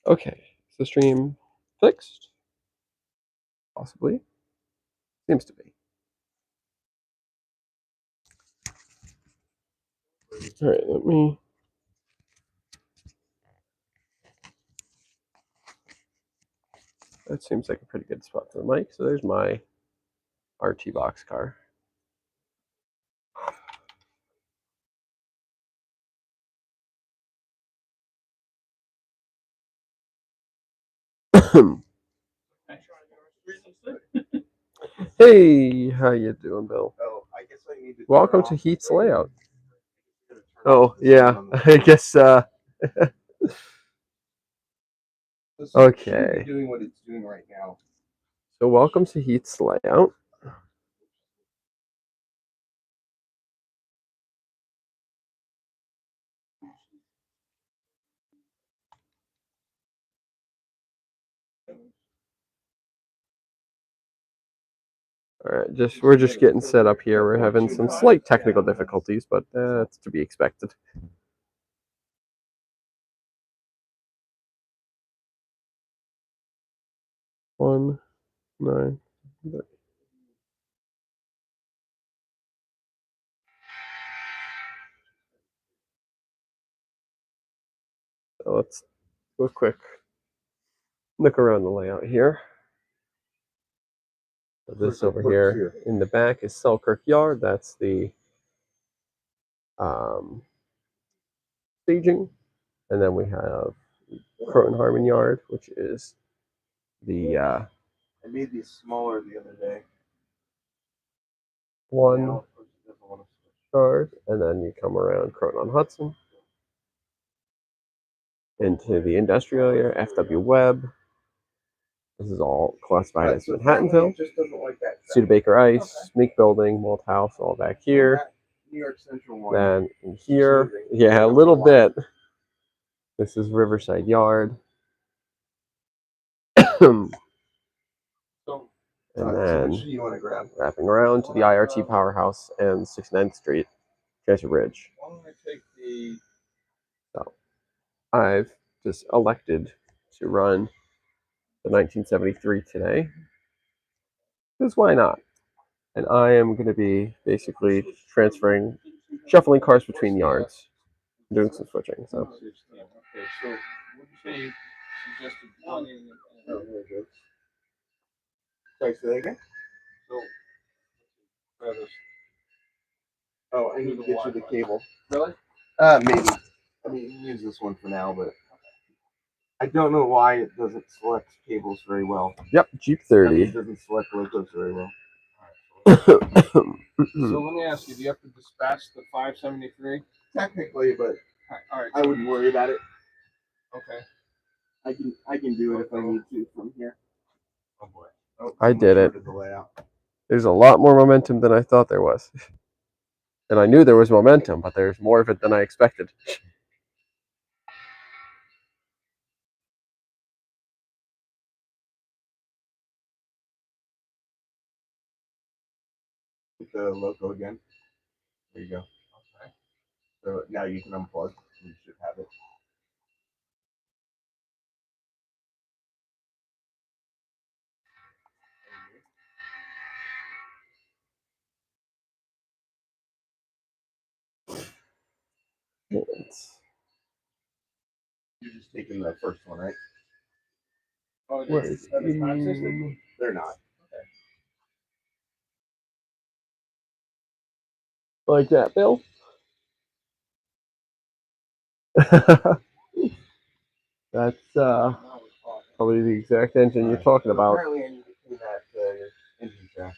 Okay, is the stream fixed? Possibly. Seems to be. All right, let me. That seems like a pretty good spot for the mic. So there's my RT boxcar. Hey, how you doing, Bill? Oh, I guess I need to. Welcome to Heath's layout. Oh yeah, I guess. Okay. Doing what it's doing right now. So welcome to Heath's layout. All right, we're just getting set up here. We're having some slight technical difficulties, but that's to be expected. One, 9. So let's do a quick look around the layout here. So this over here in the back is Selkirk Yard. That's the staging. And then we have Croton Harmon Yard, which is the I made these smaller the other day. one yard. And then you come around Croton on Hudson into the industrial area, FW Webb. This is all classified as Manhattanville. Studebaker Ice, Meek Building, Mold House, all back here. New York Central one. Then in here, yeah, a little bit. This is Riverside Yard. And then wrapping around to the IRT Powerhouse and 69th Street, Treasure Ridge. So I've just elected to run the 1973 today. Because why not? And I am going to be basically shuffling cars between yards, doing some switching. So. Okay, so what do you say you suggested running and sorry, say that again? So I need to get you the cable. Really? Maybe. I mean, you can use this one for now, but I don't know why it doesn't select cables very well. Yep, Jeep 30. It doesn't select locos very well. So let me ask you, do you have to dispatch the 573? Technically, but all right, I wouldn't worry about it. Okay. I can do it if I need to from here. Oh boy. Oh, I did it. There's a lot more momentum than I thought there was. And I knew there was momentum, but there's more of it than I expected. The logo again. There you go. Okay. So now you can unplug. You should have it. You're just taking the first one, right? Oh, they're not. Okay. Like that, Bill? That's probably the exact engine you're talking about. Apparently I need to clean that engine shaft.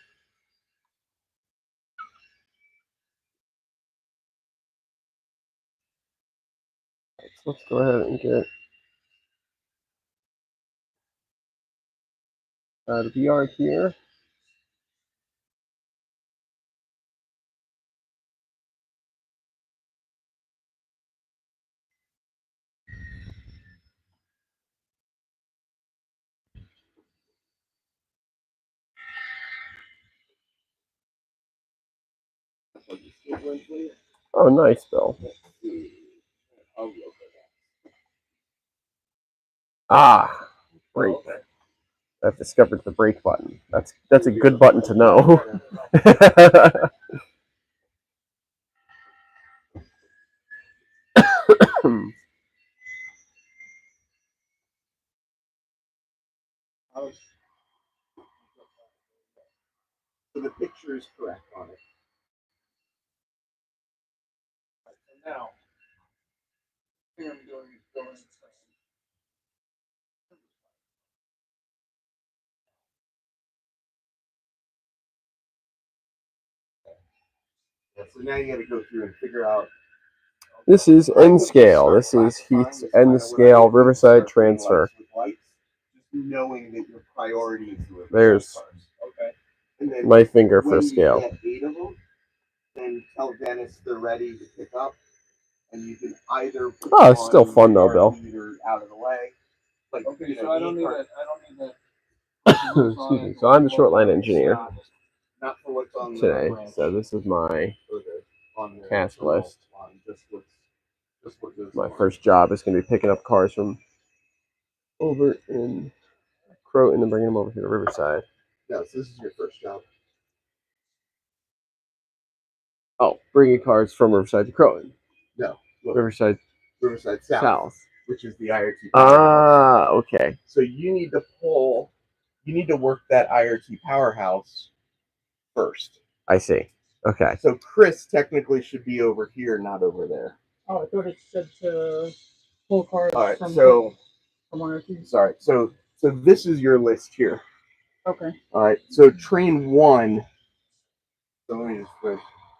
Let's go ahead and get out of the yard here. Oh, nice, Bill. Ah, brake. I've discovered the brake button. That's a good button to know. So the picture is correct on it. Now, the thing I'm doing is going to so now you got to go through and figure out. This is N scale. This is Heath's N scale Riverside Transfer. Just knowing that your priorities were There's okay. my finger for scale. When you get 8 of them, then tell Dennis they're ready to pick up, and you can either put Oh, it's still fun though, Bill. out of the way. Like, okay, so I don't need that. Excuse me. So I'm the short line engineer Not for what's on today. So this is my task list. My first job is going to be picking up cars from over in Croton and bringing them over here to Riverside. No, so this is your first job. Oh, bringing cars from Riverside to Croton. No, look, Riverside South, which is the IRT. Ah, okay. So you need to work that IRT powerhouse first. I see. Okay. So Chris technically should be over here, not over there. Oh, I thought it said to pull cars from IRT. Sorry. So this is your list here. Okay. All right. So train 1. So let me just put.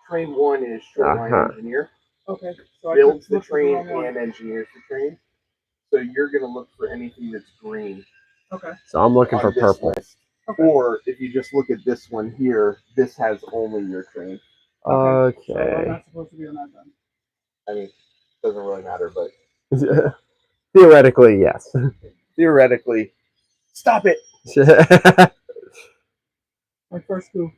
Train 1 is short line engineer. Okay. So Builds the train and engineers the train. So you're gonna look for anything that's green. Okay. So I'm looking for purple. Okay. Or if you just look at this one here, this has only your train. Okay. So I'm not supposed to be on that then. I mean, it doesn't really matter, but theoretically, yes. Theoretically, stop it. My first goof.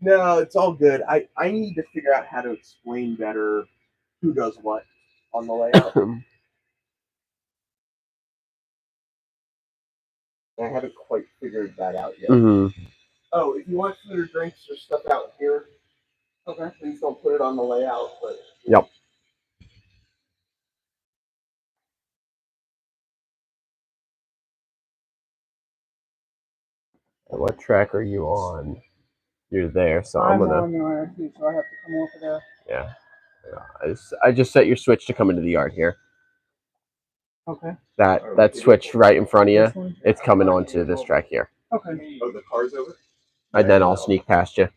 No, it's all good. I need to figure out how to explain better who does what on the layout. I haven't quite figured that out yet. Mm-hmm. Oh, if you want food or drinks or stuff out here, okay, please don't put it on the layout. But yep. What track are you on? You're there, so I'm gonna. On the IRT, so I have to come off of there. Yeah. I just set your switch to come into the yard here. Okay. That switch right in front of you, it's coming onto this track here. Okay. Oh, the car's over? And then I'll sneak past you.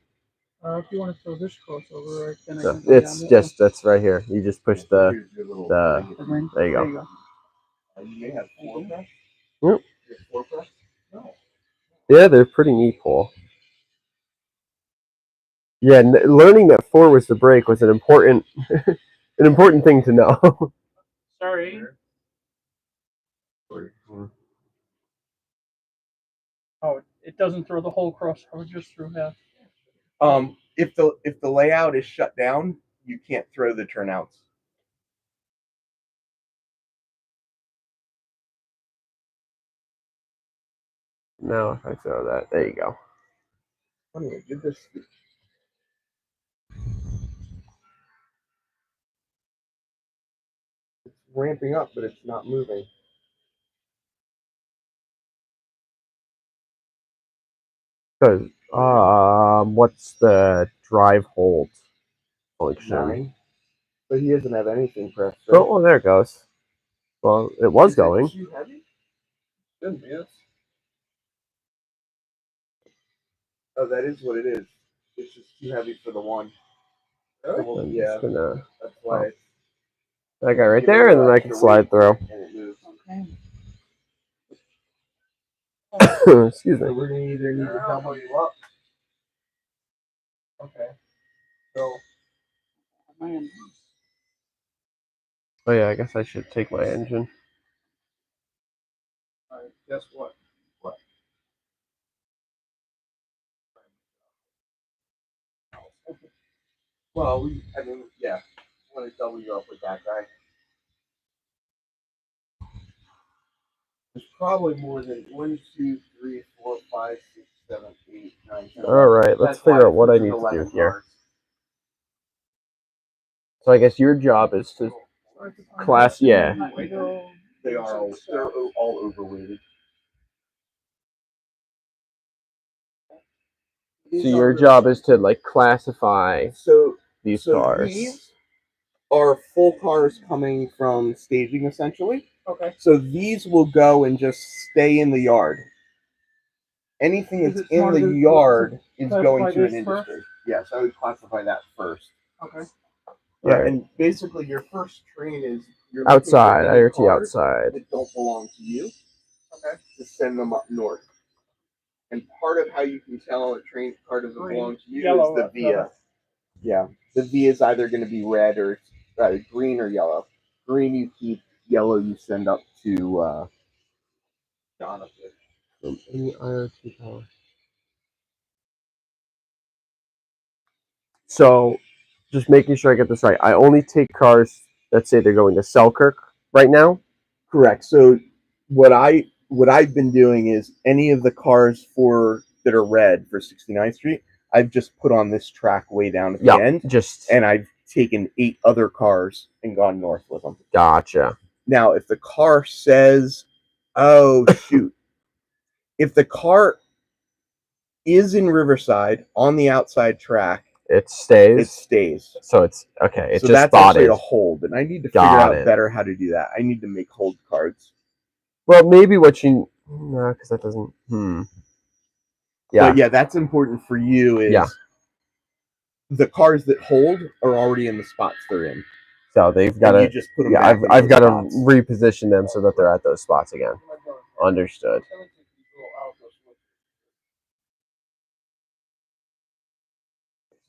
If you want to throw this crossover, then So it's just that's right here. You just push the there you go. You may have 4 press. Yep. 4 press? No. Yeah, they're pretty neat, Paul. Yeah, learning that 4 was the brake was an important thing to know. Sorry. Oh, it doesn't throw the whole crossover, just through half. If the layout is shut down, you can't throw the turnouts. Now if I throw that, there you go. Funny, I did this. It's ramping up, but it's not moving. Because what's the drive hold function? 9. But he doesn't have anything pressed. Right? Oh, there it goes. Well, it was going. It too heavy? Shouldn't be. Oh, that is what it is. It's just too heavy for the one. Really? So yeah, that's why. Oh. That guy right there, and then I can slide through. And it moves. Okay. Excuse me. So we're gonna either need to double you up. Okay. So. Oh yeah, I guess I should take my engine. All right. Guess what? What? Well, I mean, yeah. I want to double you up with that guy. probably more than 1, 2, 3, 4, 5, 6, 7, 8, 9, 10. All right, let's figure out what I need to do here. So I guess your job is to class, yeah. They're all overweighted. So your job is to like classify these cars. These are full cars coming from staging, essentially. Okay. So these will go and just stay in the yard. Anything that's in the yard is going to an industry. First? Yes, I would classify that first. Okay. Yeah, right. And basically your first train is you're outside, IRT outside. That don't belong to you. Okay. To send them up north. And part of how you can tell a train car doesn't belong to you is the via. Yeah, the via is either going to be red or green or yellow. Green you keep, yellow you send up to Jonathan. From any IRT power. So, just making sure I get this right. I only take cars that say they're going to Selkirk right now. Correct. So what I've been doing is any of the cars that are red for 69th Street, I've just put on this track way down at the end. And I've taken 8 other cars and gone north with them. Gotcha. Now, if the car says, oh shoot, if the car is in Riverside on the outside track, it stays. It stays. So it's okay. It's so just that's spotted. Actually a hold, and I need to figure out better how to do that. I need to make hold cards. Well, maybe what you no, because that doesn't. Yeah, but yeah, that's important for you. Is the cars that hold are already in the spots they're in. So they've got to. You just put them back I've got to reposition them so that they're at those spots again. Understood.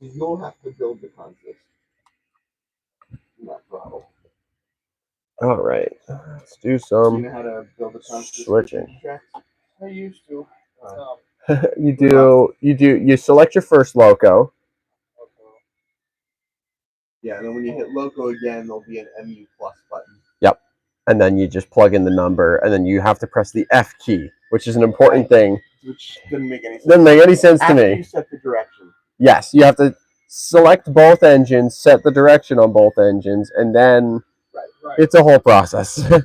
You'll have to build the consist. Not throttle. All right, let's do some you know how to build a consist switching. I used to. You select your first loco. Yeah, and then when you hit loco again, there'll be an MU plus button. Yep. And then you just plug in the number, and then you have to press the F key, which is an important thing. Which doesn't make any sense. Doesn't make any sense to me. After you set the direction. Yes, you have to select both engines, set the direction on both engines, and then it's a whole process. And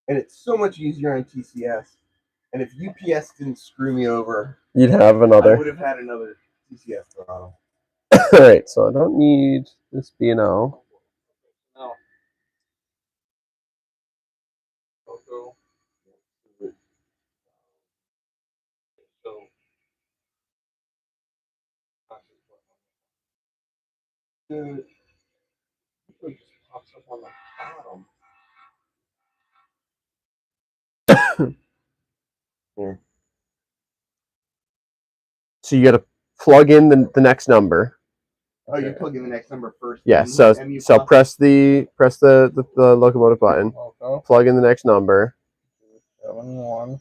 it's so much easier on TCS. And if UPS didn't screw me over, you'd have another. I would have had another TCS throttle. All right, so I don't need this B&O. No. It just pops up on the bottom. Here. So you got to plug in the next number. Oh, you plug in the next number first. Yeah. So press the locomotive button. Okay. Plug in the next number. 71.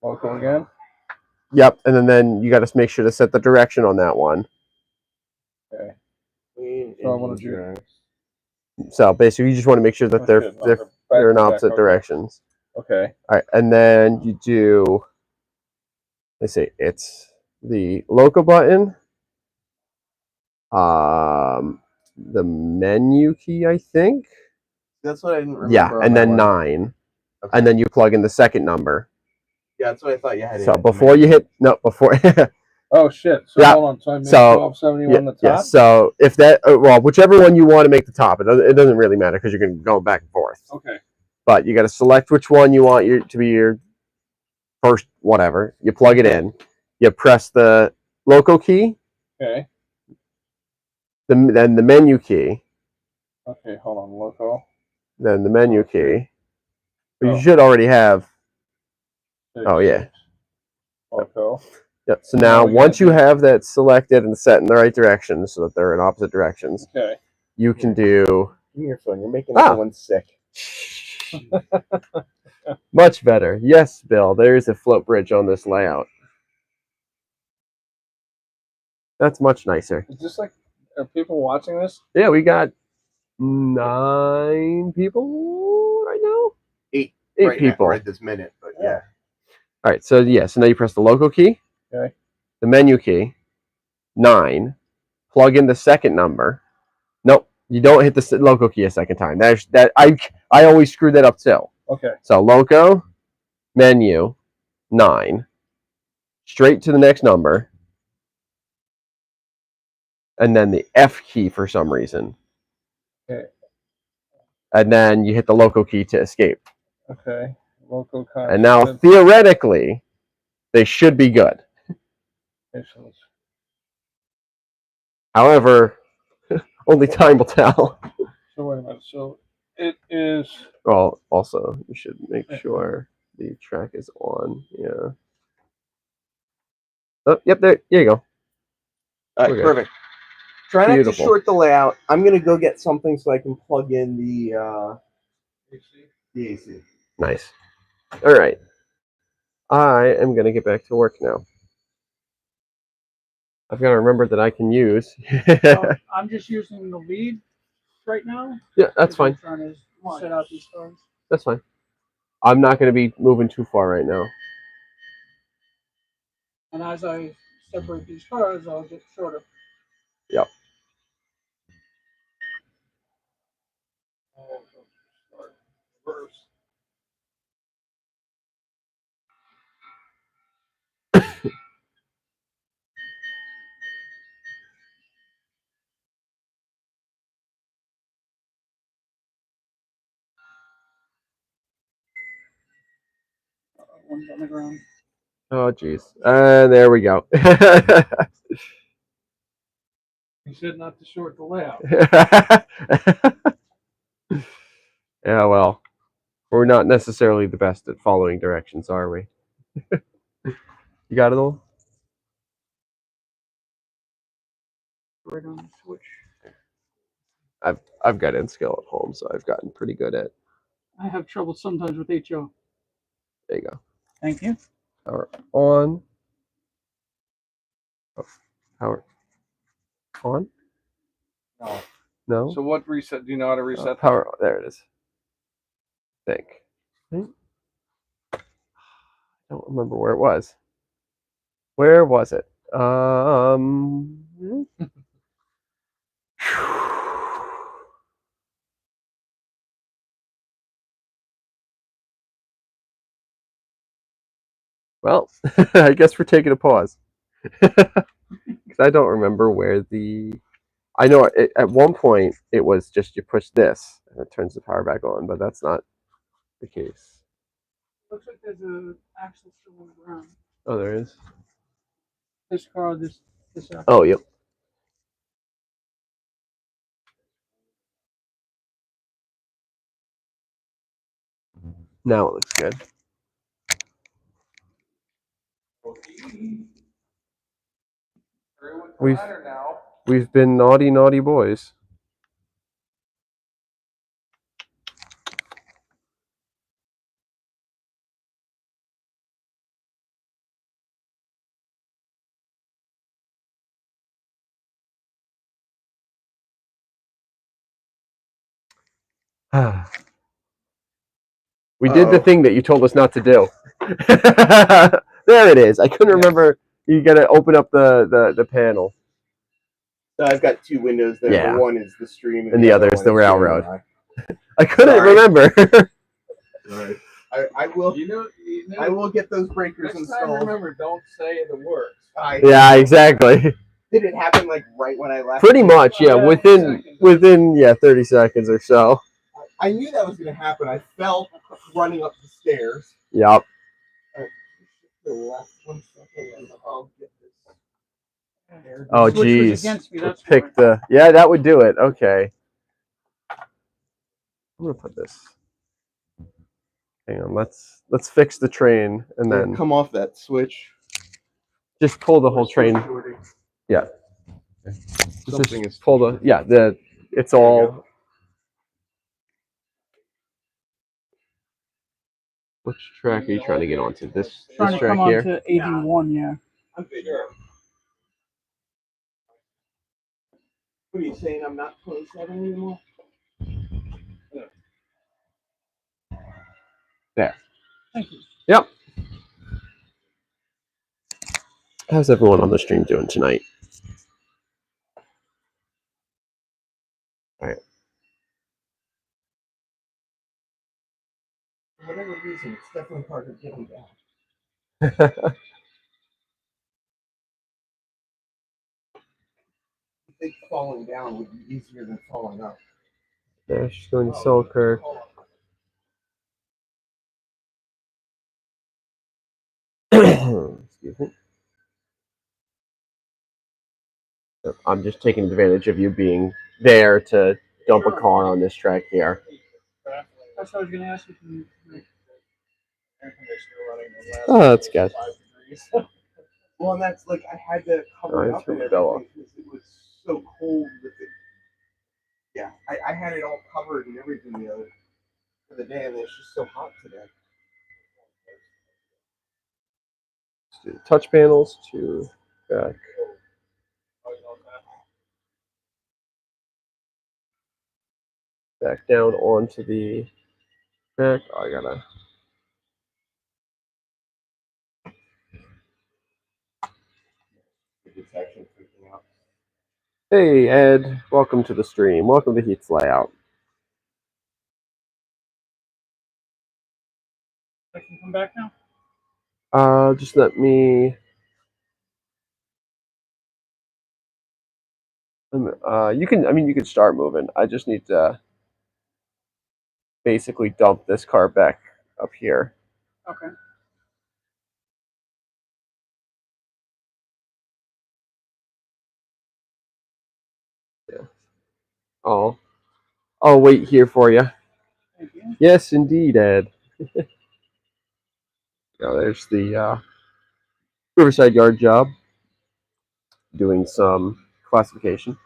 Loco again. Yep, and then you got to make sure to set the direction on that one. Okay. So I want to do. So basically, you just want to make sure that they're in opposite directions. Okay. All right, and then you do. Let's see, it's the loco button, the menu key, I think. That's what I didn't remember. Yeah, and then 9, okay. And then you plug in the second number. Yeah, that's what I thought you had. So before you hit before. Oh shit! So hold on. So I made 1271 the top. Yeah. So if that, whichever one you want to make the top, it doesn't really matter because you're going to go back and forth. Okay. But you got to select which one you want to be your first whatever. You plug it in. You press the loco key. Okay. Then the menu key. Okay, hold on, loco. Then the menu key. Oh. You should already have. Oh yeah. Loco. Yep. So now, once you have that selected and set in the right direction, so that they're in opposite directions, okay, you can do. Give me your phone. You're making everyone sick. Much better. Yes, Bill. There's a float bridge on this layout. That's much nicer. Is this like, are people watching this? Yeah, we got 9 people right now. 8 people. right this minute, but yeah. All right, so yeah, so now you press the local key, Okay. the menu key, 9, plug in the second number. Nope, you don't hit the local key a second time. I always screw that up too. Okay. So loco, menu, 9, straight to the next number, and then the F key for some reason. Okay. And then you hit the local key to escape. Okay. Local content. And now theoretically, they should be good. However, only time will tell. So wait a minute. So it is. Well, also you should make sure the track is on. Yeah. Oh, yep. There you go. All right, perfect. Try not to short the layout. I'm gonna go get something so I can plug in the AC. Nice. All right. I am gonna get back to work now. I've got to remember that I can use. I'm just using the lead right now. Yeah, that's fine. I'm trying to set out these cars. That's fine. I'm not going to be moving too far right now. And as I separate these cars, I'll get shorter. Yep. One's on the ground. Oh, jeez. There we go. He said not to short the layout. Yeah, well, we're not necessarily the best at following directions, are we? You got it all? Right on the switch. I've got N-Scale at home, so I've gotten pretty good at. I have trouble sometimes with HO. There you go. Thank you. Power on. Oh, power on. No. No. So what reset? Do you know how to reset? Power. There it is. Think. I don't remember where it was. Where was it? Well, I guess we're taking a pause. Because I don't remember where the. I know at one point it was just you push this and it turns the power back on, but that's not the case. Looks like there's an axle still on the ground. Oh, there is. This car, this axle. Oh, yep. Now it looks good. We've been naughty boys. We did the thing that you told us not to do. There it is. I couldn't remember. You got to open up the panel. So I've got two windows there. Yeah. One is the stream, and the other is the railroad. I couldn't Sorry. remember. Right. I will. I will get those breakers installed. Remember, don't say the words. Yeah, exactly. Did it happen like right when I left? Pretty much, yeah. Within 30 seconds or so. I knew that was going to happen. I fell running up the stairs. Yep. Oh, geez. Pick the. Yeah, that would do it. Okay. I'm gonna put this. Hang on. Let's fix the train and then come off that switch. Just pull the whole train. Yeah. Just pull the. Yeah. It's all. Which track are you trying to get onto? This track here? Onto 81, yeah. I'm sure. What are you saying? I'm not 27 anymore? There. Thank you. Yep. How's everyone on the stream doing tonight? All right. For whatever reason, it's definitely harder getting down. I think falling down would be easier than falling up. Yeah, she's going to Selkirk. Excuse me. I'm just taking advantage of you being there to dump a car on this track here. That's what I was going to ask you. Oh, that's good. Well, and that's like I had to cover it up and everything because it was so cold with it. Yeah, I had it all covered and everything for the day, and it's just so hot today. Let's do the touch panels to back. Back down onto the track. Oh, I gotta. Hey Ed, welcome to the stream. Welcome to Heath's layout. I can come back now? Just let me. You can. I mean, you can start moving. I just need to basically dump this car back up here. Okay. Yeah. I'll wait here for you. Thank you. Yes, indeed, Ed. There's the Riverside yard job. Doing some classification.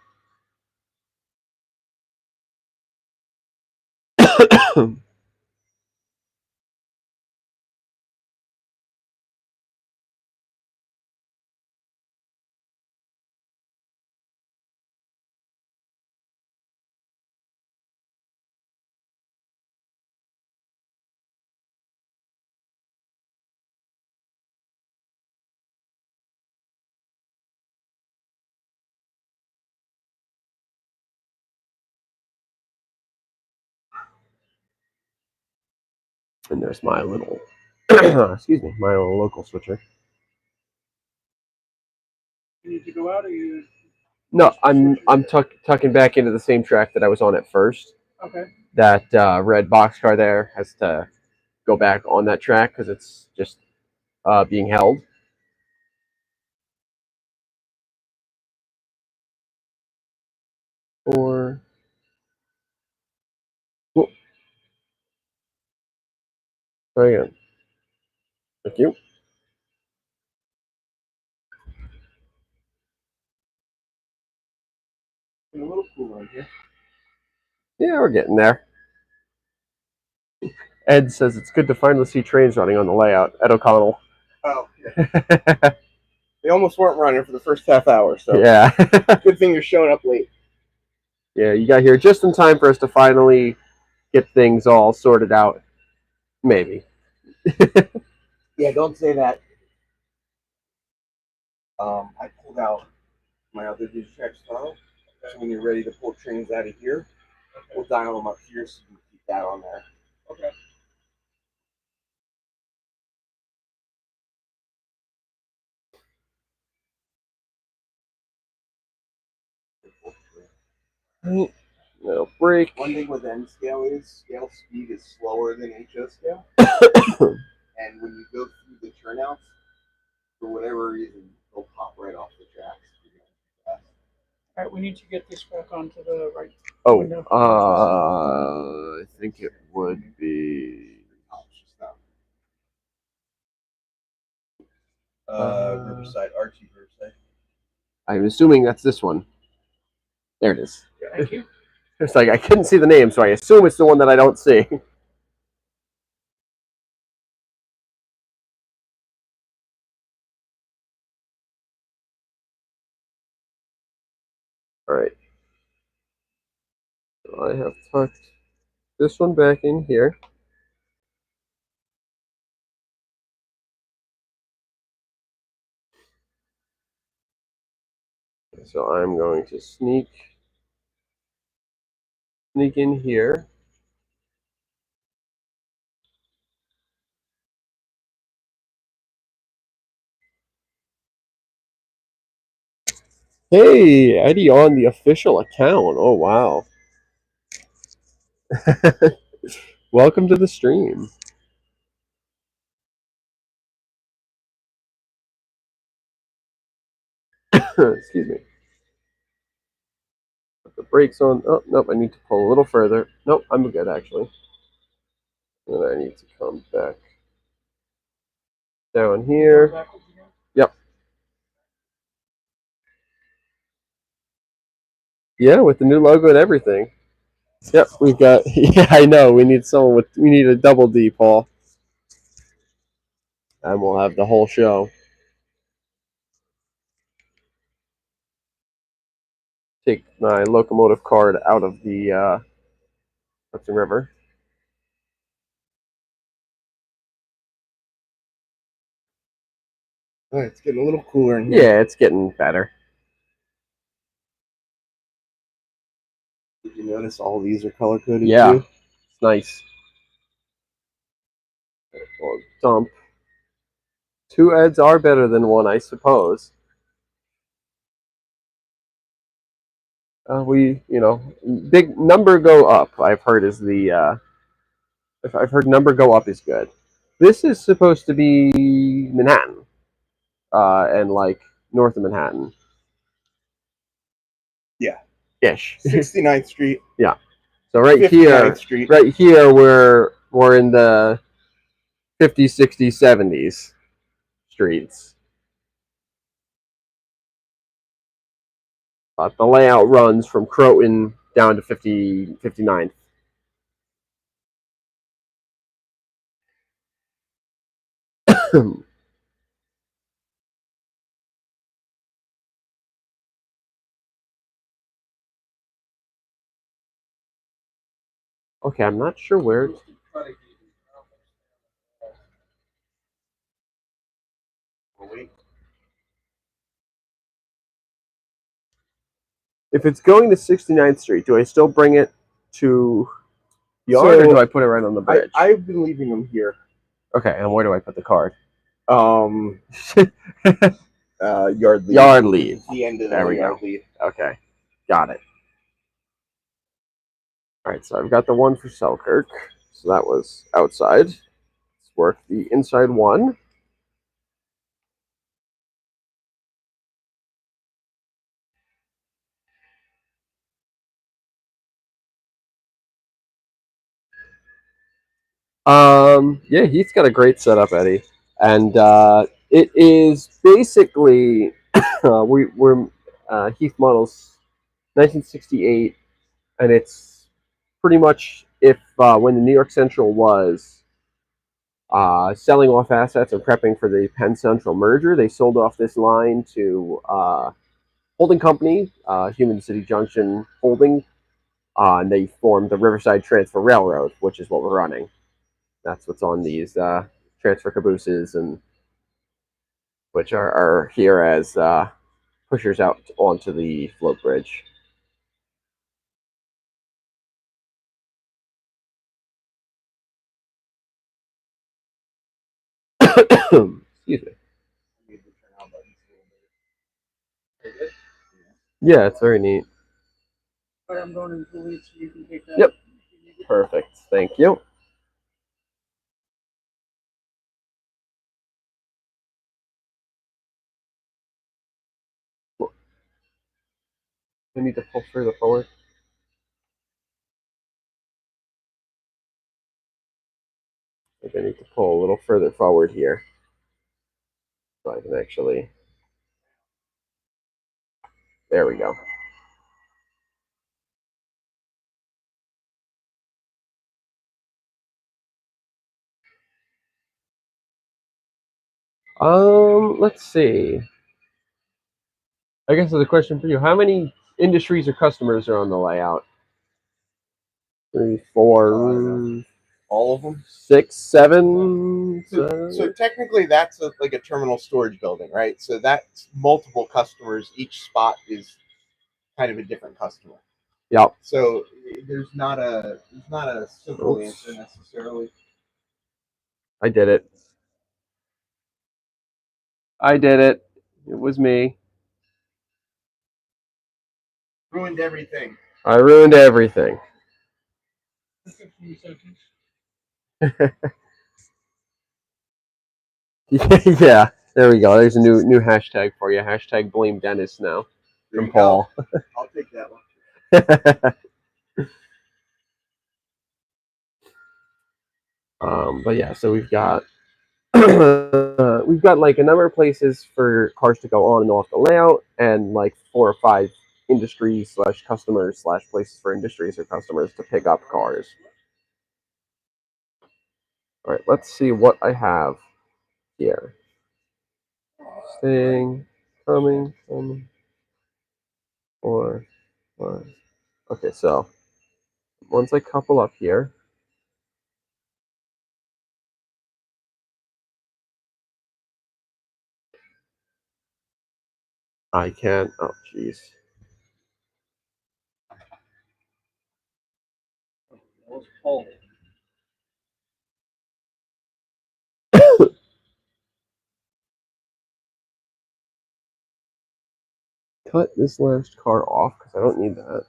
And there's my little, excuse me, my little local switcher. You need to go out, or you? No, I'm tucking back into the same track that I was on at first. Okay. That red boxcar there has to go back on that track because it's just being held. Or whoop. Try again. Thank you. It's a little cooler in here. Yeah, we're getting there. Ed says it's good to finally see trains running on the layout. Ed O'Connell. Oh, yeah. They almost weren't running for the first half hour, so yeah. Good thing you're showing up late. Yeah, you got here just in time for us to finally get things all sorted out. Maybe. Yeah, don't say that. I pulled out my other dispatch tunnel, so when you're ready to pull trains out of here, we'll dial them up here so you can keep that on there. Okay. No break. One thing with N scale is scale speed is slower than HO scale. And when you go through the turnouts, for whatever reason, they'll pop right off the tracks. All right, we need to get this back onto the right. Oh, window. I think it would be. Riverside, RT Riverside. I'm assuming that's this one. There it is. Thank you. It's like I couldn't see the name, so I assume it's the one that I don't see. All right. So I have tucked this one back in here. so I'm going to sneak in here. Hey, Eddie on the official account. Oh, wow. Welcome to the stream. Excuse me. Put the brakes on. Oh, nope, I need to pull a little further. Nope, I'm good, actually. And then I need to come back down here. Yep. Yeah, with the new logo and everything. Yep, we've got. Yeah, I know. We need someone with. We need a double D, Paul, and we'll have the whole show. Take my locomotive card out of the Hudson River. Oh, it's getting a little cooler in here. Yeah, it's getting better. Did you notice all these are color coded? Yeah, too? it's nice. Well, dump. 2 eds are better than 1, I suppose. Big number go up. I've heard is the. I've heard number go up is good. This is supposed to be Manhattan, and like north of Manhattan. Yeah. Ish. 69th Street. Yeah. So right 59th here, Street. right here, we're in the 50s, 60s, 70s streets. The layout runs from Croton down to 59th. Okay, I'm not sure where. If it's going to 69th Street, do I still bring it to the yard, or do I put it right on the bridge? I've been leaving them here. Okay, and where do I put the card? Yard lead. Yard lead. The end of there the we yard go. lead. Okay, got it. All right, so I've got the one for Selkirk. So that was outside. Let's work the inside one. Yeah, Heath's got a great setup, Eddie, and it is basically we're Heath models 1968, and it's pretty much if when the New York Central was selling off assets and prepping for the Penn Central merger, they sold off this line to holding company, Human City Junction Holding, and they formed the Riverside Transfer Railroad, which is what we're running. That's what's on these transfer cabooses, and which are here as pushers out onto the float bridge. Excuse me. Yeah, it's very neat. But I'm going into the lead so you can take that. Yep. Perfect. Thank you. I need to pull further forward. I think I need to pull a little further forward here, so I can actually. There we go. Let's see. I guess there's a question for you. How many industries or customers are on the layout? 3, 4. All of them? 6, 7. So technically, that's like a terminal storage building, right? So that's multiple customers. Each spot is kind of a different customer. Yeah. So there's not a simple answer necessarily. I did it. I did it. It was me. Ruined everything. I ruined everything. Yeah, there we go. There's a new hashtag for you. Hashtag blame Dennis now from Paul. I'll take that one. But yeah, so we've got like a number of places for cars to go on and off the layout, and like 4 or 5 industries / customers / places for industries or customers to pick up cars. All right, let's see what I have here. Staying, coming, or okay. So once I couple up here. I can. Oh, jeez. Cut this last car off because I don't need that.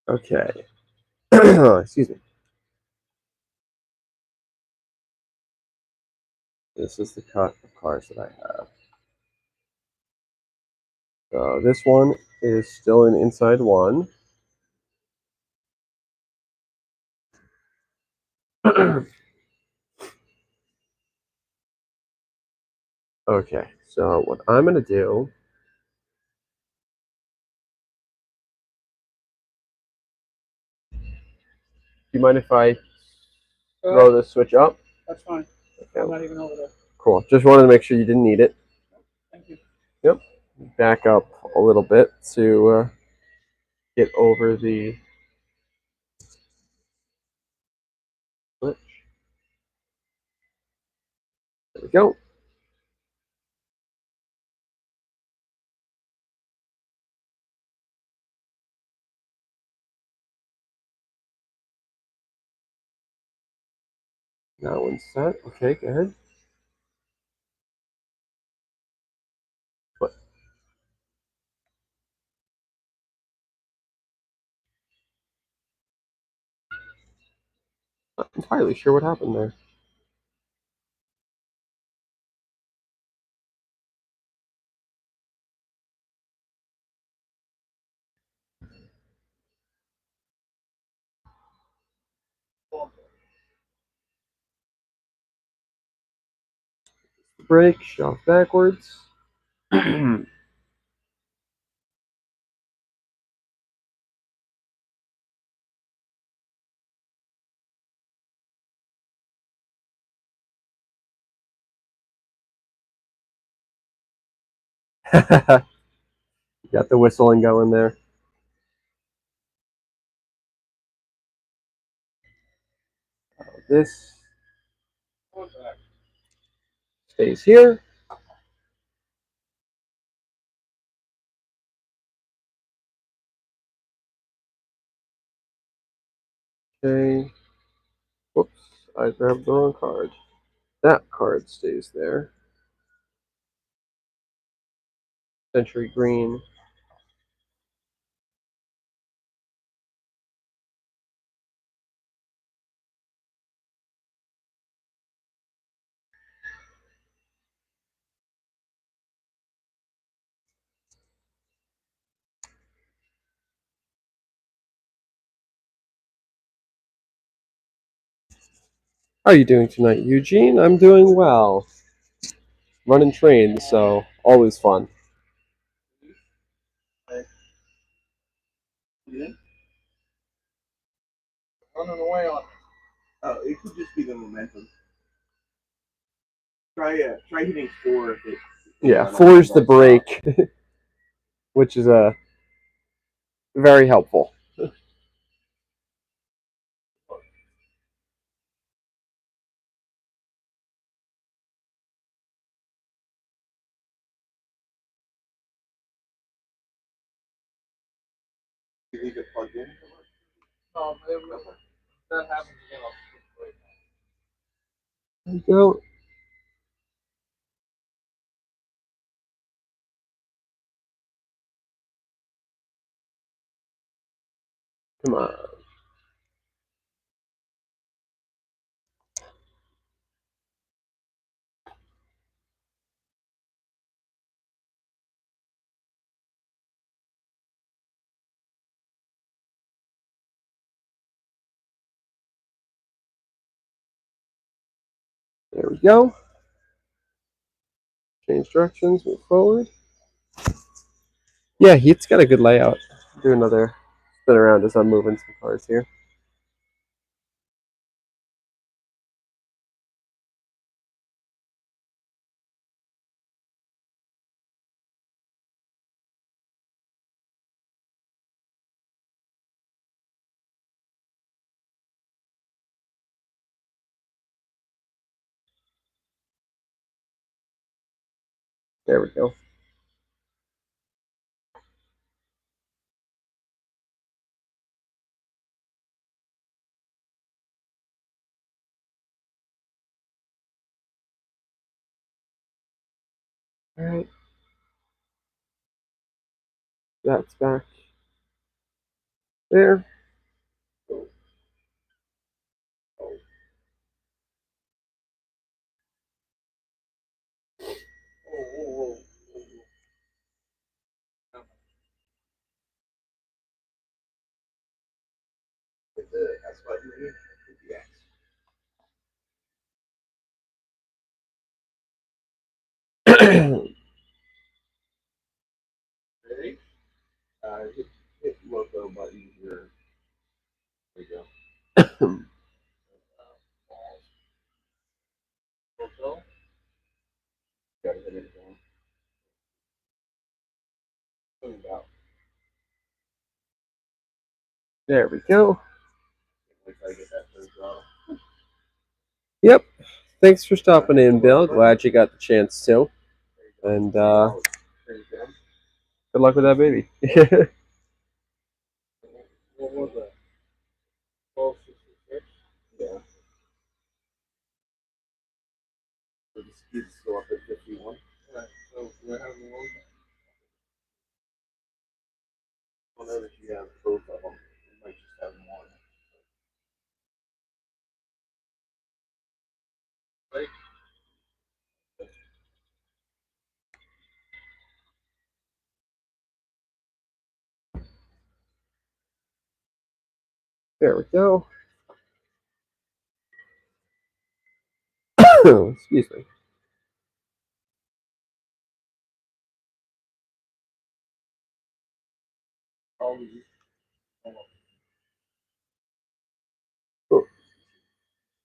Okay. Excuse me. This is the cut of cars that I have. So this one is still an inside one. Okay, so what I'm going to do. Do you mind if I throw the switch up? That's fine. Okay. I'm not even over there. Cool. Just wanted to make sure you didn't need it. Thank you. Yep. Back up a little bit to get over the switch. There we go. That one's set. Okay, go ahead. What? Not entirely sure what happened there. Brake, shove backwards. Got the whistling going there. This stays here. Okay. Whoops, I grabbed the wrong card. That card stays there. Century green. How are you doing tonight, Eugene? I'm doing well. Running trains, so always fun. Running away on it could just be the momentum. Try hitting 4 if it. Yeah, 4 is the brake, which is very helpful. You leave it plugged in. No, that happens again. There you go. Come on. There we go. Change directions, move forward. Yeah, Heath's got a good layout. Do another spin around as I'm moving some cars here. There we go. All right. That's back there. With the S button here, with the X. Ready? Hit loco button here. There you go. Loco. Gotta hit it again. Out. There we go. Wait till I get that third throttle. Yep. Thanks for stopping in, Bill. Glad you got the chance to. And good luck with that baby. What was that? 1266? Yeah. So the speed's still up at 51. Right. So we're having one. I'll know that you have both of them. You might just have one. Right. There we go. Excuse me.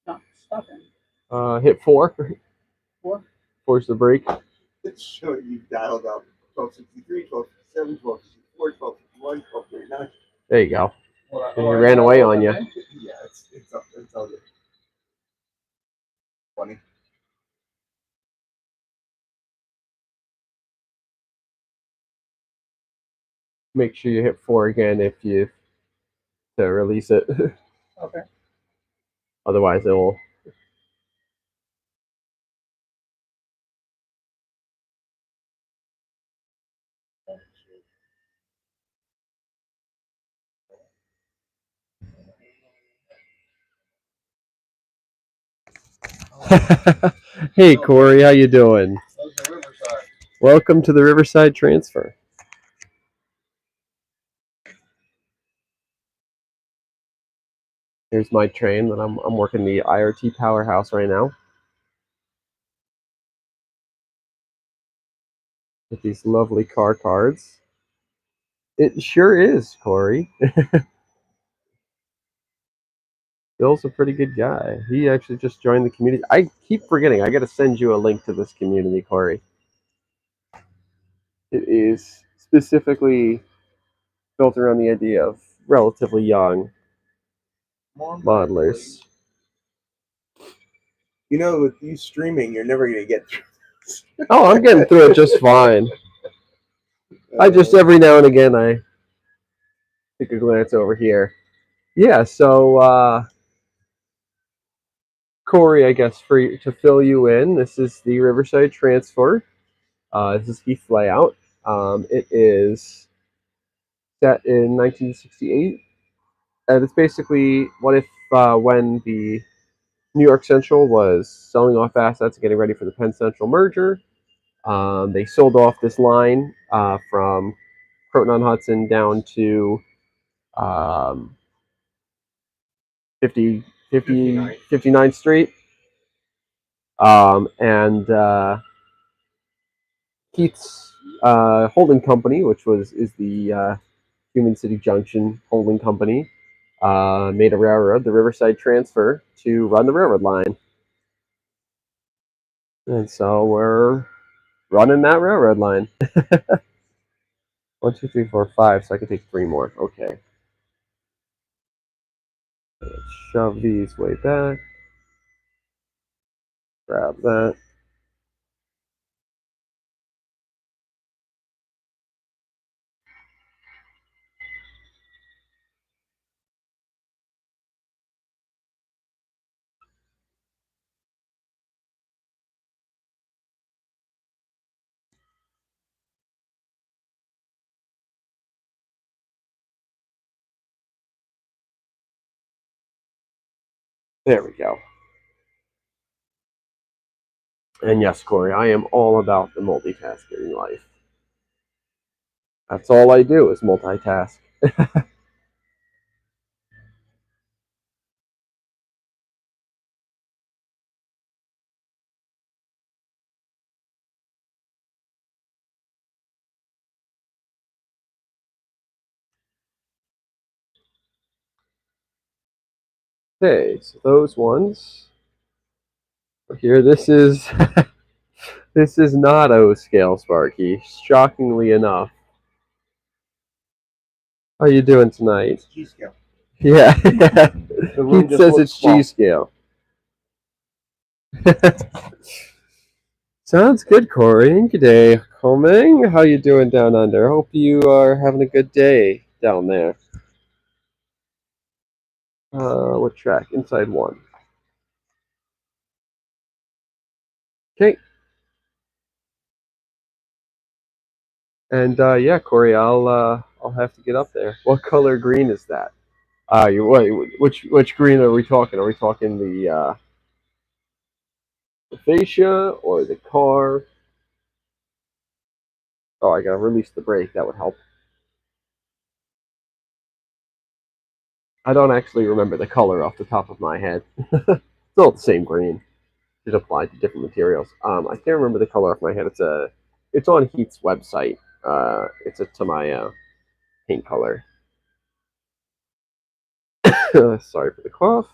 Not stopping. Hit 4. 4? 4's the brake. It's showing you dialed up 1263, 1267, 1264, 1251, 1239. There you go. What, He ran away on you. Yeah, it's all good. Funny. Make sure you hit 4 again if you to release it. Okay. Otherwise, it will. Hey, Corey, how you doing? That's the Riverside. Welcome to the Riverside Transfer. Here's my train that I'm working the IRT powerhouse right now. With these lovely car cards. It sure is, Corey. Bill's a pretty good guy. He actually just joined the community. I keep forgetting. I got to send you a link to this community, Corey. It is specifically built around the idea of relatively young modelers. You know, with you streaming, you're never going to get through this. Oh, I'm getting through it just fine. I just, every now and again, I take a glance over here. Yeah, so, Corey, I guess, to fill you in, this is the Riverside Transfer. This is Heath layout. It is set in 1968. And it's basically what if when the New York Central was selling off assets and getting ready for the Penn Central merger, they sold off this line from Croton-on-Hudson down to 59th Street. And Heath's holding company, which is the Human City Junction holding company, made a railroad, the Riverside Transfer, to run the railroad line. And so we're running that railroad line. 1, 2, 3, 4, 5, so I can take 3 more. Okay. Let's shove these way back. Grab that. There we go. And yes, Corey, I am all about the multitasking in life. That's all I do is multitask. Okay, so those ones here. This is this is not O scale, Sparky. Shockingly enough. How you doing tonight? It's G scale. Yeah. Heath says it's G scale. Sounds good, Corey. Good day, Coming. How you doing down under? Hope you are having a good day down there. What track? Inside 1. Okay. And yeah, Corey, I'll have to get up there. What color green is that? Which green are we talking? Are we talking the fascia or the car? Oh, I gotta release the brake. That would help. I don't actually remember the color off the top of my head. Still the same green. Just applied to different materials. I can't remember the color off my head. It's on Heath's website. It's a Tamiya paint color. Sorry for the cough.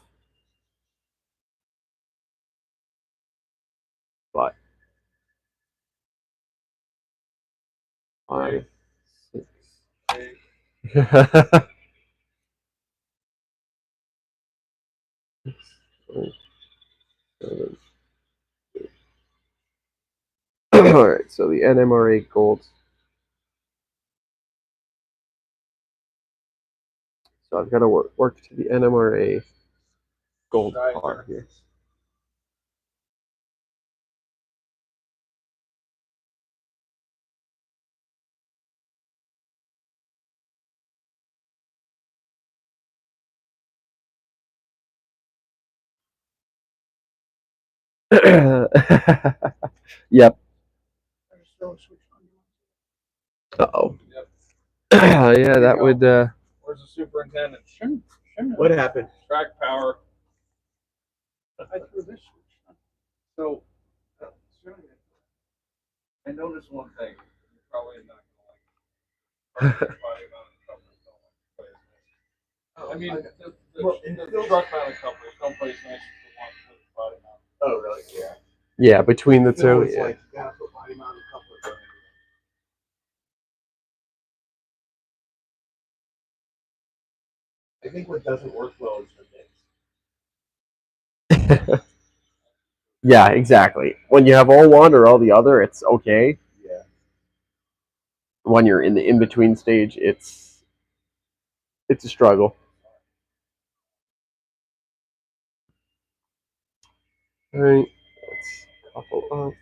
But 5, 6. 7. All right, so the NMRA gold. So I've got to work to the NMRA gold car here. Yep. Uh-oh. Yep. Yeah, that would. Where's the superintendent? What happened? Track power. I threw this switch. So, I noticed one thing. You're probably not going to like it. I mean, the truck mounted couplers don't place nice as the ones with body mount. Oh, really? Yeah. Yeah, between the two. It's Yeah. like, you gotta put body mounted couplers on it. I think what doesn't work well is the mix. Yeah, exactly. When you have all one or all the other, it's okay. Yeah. When you're in the in-between stage, it's a struggle. All right, let's couple up.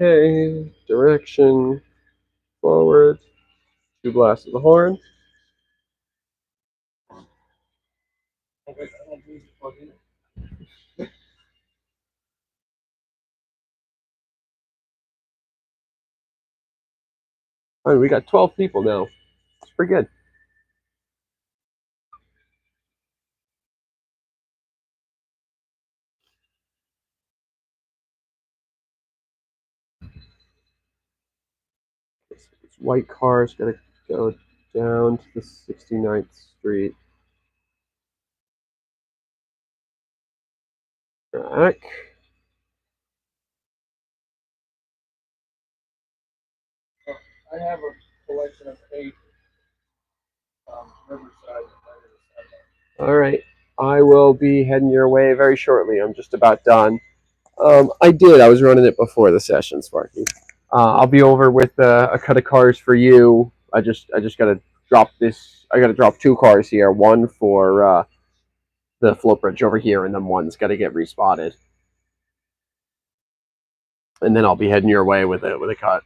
Okay, direction, forward, 2 blasts of the horn. All right, we got 12 people now. It's pretty good. This white car is going to go down to the 69th Street track. I have a collection of 8 Riverside. All right, I will be heading your way very shortly. I'm just about done. I was running it before the session, Sparky. I'll be over with a cut of cars for you. I just got to drop this. I got to drop 2 cars here. One for the float bridge over here, and then one's got to get respotted. And then I'll be heading your way with a cut.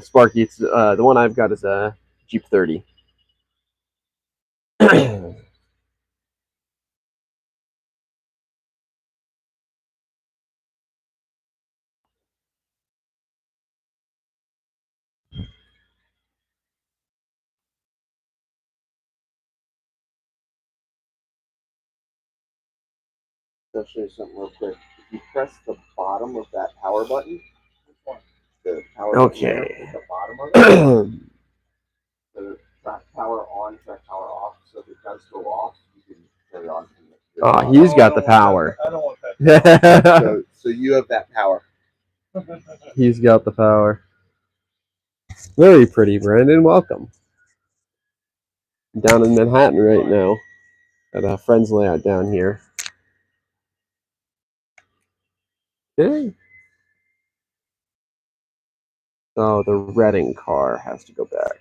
Sparky, it's the one I've got is a Jeep 30. I'll show you something real quick. If you press the bottom of that power button, the power button there, at the bottom of it, the track power on, track power off. So if it does go off, you can turn it on. Oh, he's got the power. I don't want that. So you have that power. He's got the power. Very pretty, Brandon. Welcome. I'm down in Manhattan right now at a friend's layout down here. Okay. So the Reading car has to go back.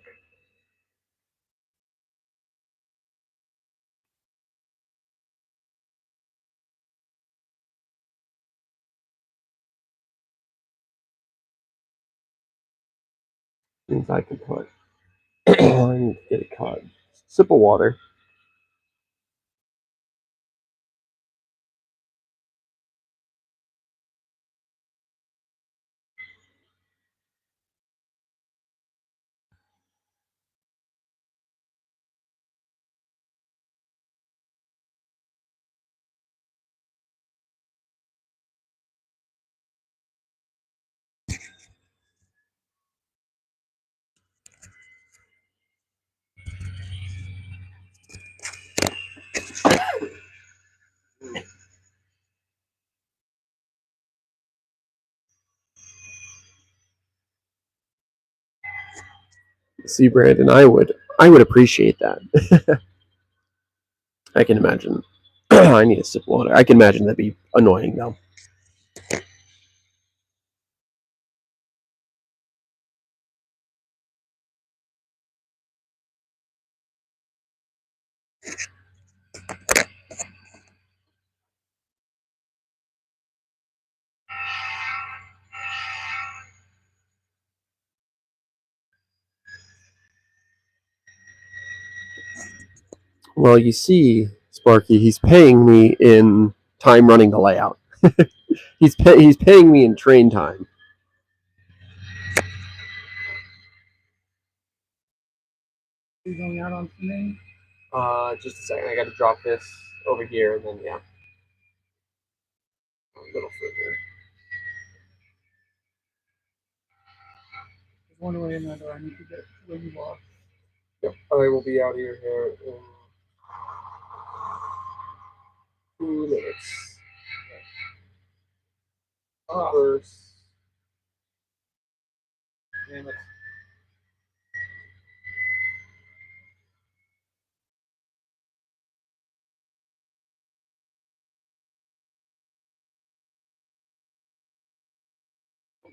Means I can put. I need to get a cut. Sip of water. See, Brandon, I would appreciate that. I can imagine. I need a sip of water. I can imagine that'd be annoying though. Well, you see, Sparky, he's paying me in time running the layout. he's paying me in train time. Are you going out on the main? Just a second. I got to drop this over here, and then yeah, a little further. There's one way in that door. I need to get where you are. Yep, I will be out here in 2 minutes. First. Damn it.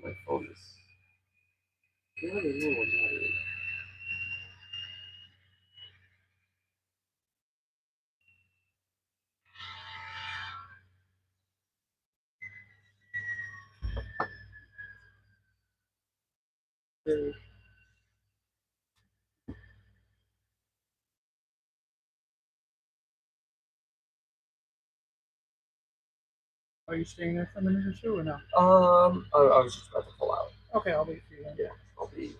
My phone is. I don't know what that is. Are you staying there for a minute or two or no? I was just about to pull out. Okay, I'll wait for you then. Yeah, I'll be.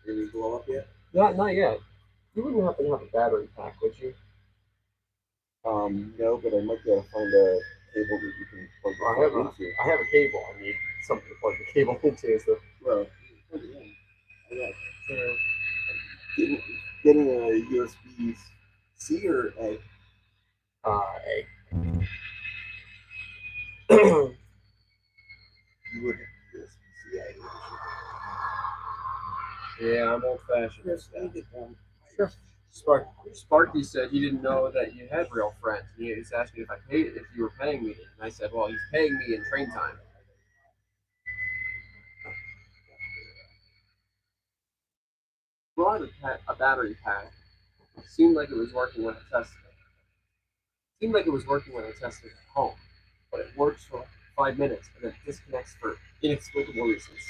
Did we blow up yet? Not yet. You wouldn't happen to have a battery pack, would you? No, but I might be able to find a cable that you can plug into. I have a cable. I need something to plug the cable into. So. Well, I got getting a USB C or A. A. You would have USB C A. Yeah, I'm old-fashioned. Yes, I get one. Sure. Sparky said he didn't know that you had real friends. He was asking if you were paying me, and I said, well, he's paying me in train time. Brought a battery pack. Seemed like it was working when I tested it. At home, but it works for 5 minutes and then disconnects for inexplicable reasons.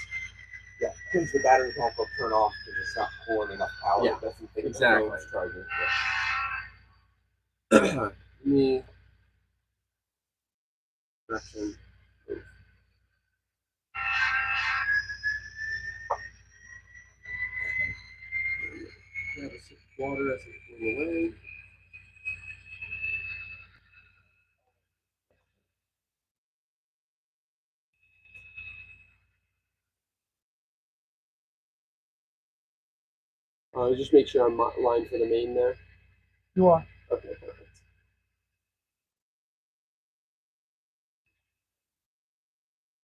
Yeah, because the battery pack will turn off because it's not pulling enough power. Yeah, it doesn't think exactly. The phone's charging. Let me direction. Grab a sip of water as I pull away. Just make sure I'm lined for the main there. You are. Okay, perfect.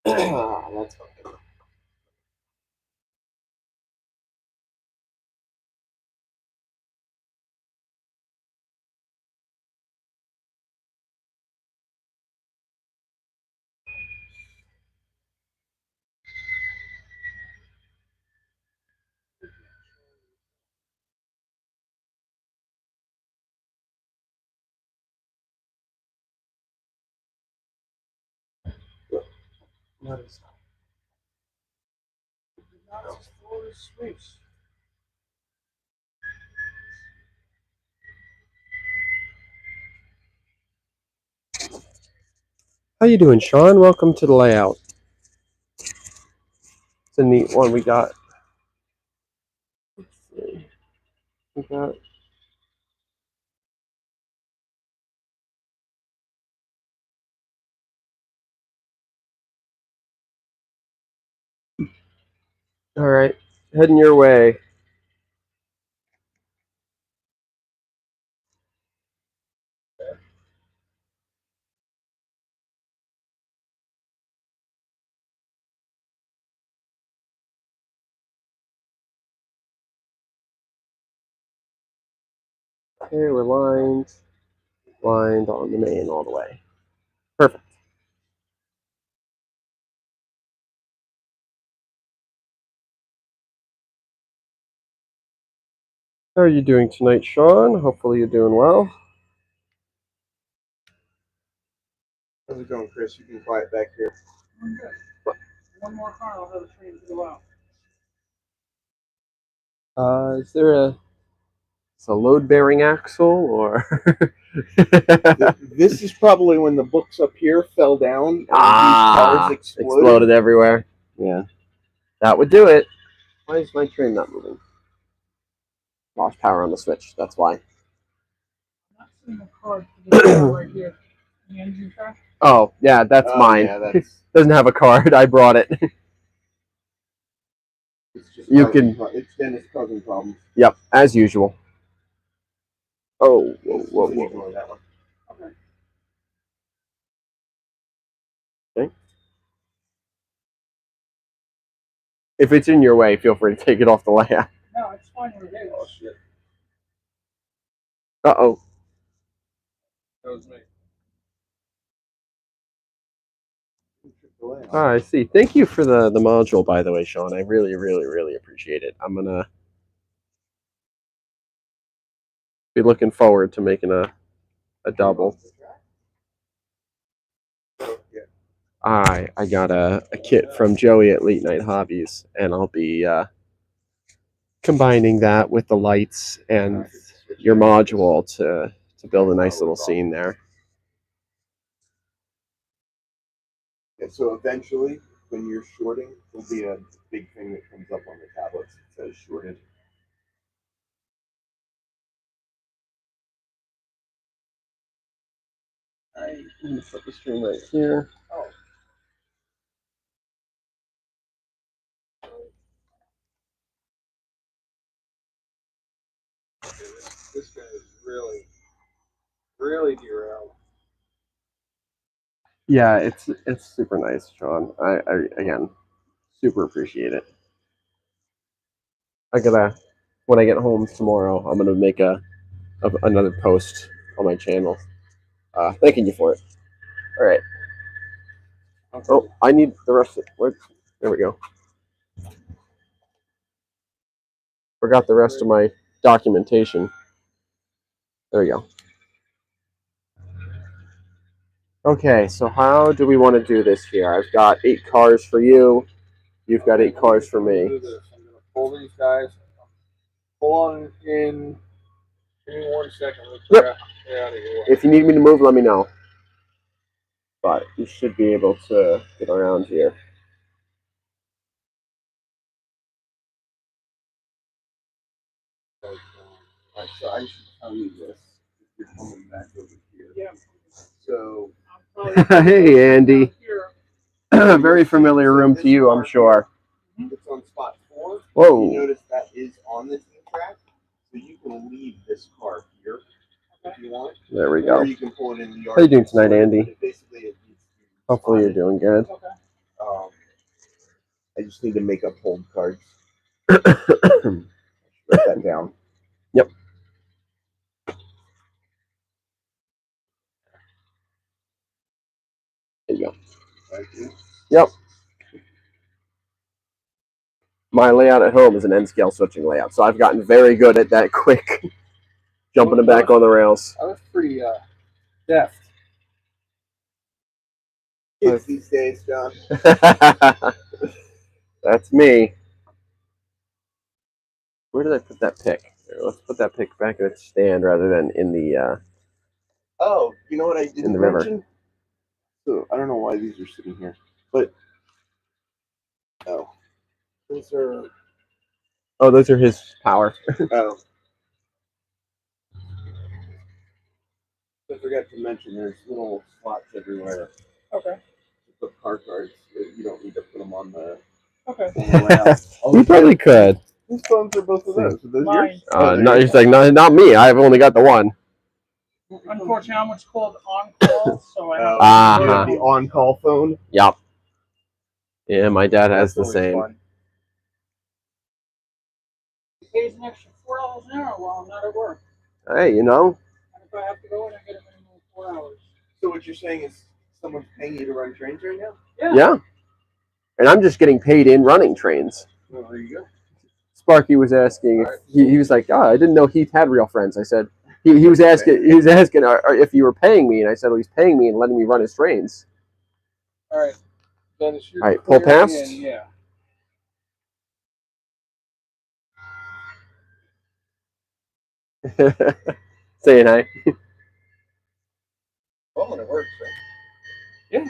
That's okay. Not as How you doing, Sean? Welcome to the layout. It's a neat one we got. Let's see. We got. All right, heading your way. Okay, we're lined on the main all the way. Perfect. How are you doing tonight, Sean? Hopefully you're doing well. How's it going, Chris? You can quiet back here. I'm good. One more car, I'll have a train to go out. Is there a load-bearing axle or? This is probably when the books up here fell down and cars exploded everywhere. Yeah, that would do it. Why is my train not moving? Lost power on the switch. That's why. I'm not seeing a card for this car right here. The engine track. Oh yeah, that's mine. Yeah, Doesn't have a card. I brought it. It's Dennis causing problems. Yep, as usual. Oh, whoa. Ignore that one. Okay. If it's in your way, feel free to take it off the layout. No, it's fine where it is. Oh shit. Uh-oh. That was me. Oh, I see. Thank you for the module, by the way, Sean. I really, really, really appreciate it. I'm gonna be looking forward to making a double. I got a kit from Joey at Late Night Hobbies, and I'll be combining that with the lights and your module to build a nice little scene there. Yeah, so eventually, when you're shorting, there'll be a big thing that comes up on the tablets that says shorted. I'm gonna put the stream right here. Oh. This guy is really derailed. Yeah, it's super nice, Sean. I again super appreciate it. When I get home tomorrow, I'm gonna make another post on my channel, thanking you for it. All right. Oh, I need the rest of it. There we go. Forgot the rest of my documentation. There we go. Okay, so how do we want to do this here? I've got 8 cars for you. You've got 8 cars for me. I'm gonna pull these guys. Pull on in. Give me 1 second. Get out of here. If you need me to move, let me know. But you should be able to get around here. Alright, so I should tell you this. If you're coming back over here. Yeah. So. Hey, Andy. Very familiar room to you, I'm sure. It's on spot 4. Whoa. You notice that is on the team track, so you can leave this car here if you want. There we go. Or you can pull it in the yard. How you doing tonight, Andy? Basically, Hopefully you're doing good. Okay. I just need to make up hold cards. Write that down. Yep. There you go. Thank you. Yep. My layout at home is an N-scale switching layout, so I've gotten very good at that quick jumping it back on the rails. I was pretty deft. Kids these days, John. That's me. Where did I put that pick? Let's put that pick back in its stand rather than in the. Oh, you know what I didn't in the river. mention? So I don't know why these are sitting here, but those are. Oh, those are his power. Oh. I forgot to mention there's little slots everywhere. Okay. To put car cards. You don't need to put them on the. Okay. You probably could. Whose phones are both of those? Are those Mine. yours? No, he's like, not me. I've only got the one. Unfortunately, I'm what's called on call, so I Uh-huh. The on-call phone. Yep. Yeah, my dad has the That's same. always fun. He pays an extra $4 an hour while I'm not at work. Hey, you know. And if I have to go in, I get a minimum of 4 hours. So what you're saying is someone's paying you to run trains right now? Yeah. And I'm just getting paid in running trains. Well, there you go. Sparky was asking. He was like, I didn't know Heath had real friends. I said. He was asking if you were paying me, and I said, well, he's paying me and letting me run his trains. All right. Dennis, All right, pull past. Yeah. Saying hi. Well, when it works, right? Yeah.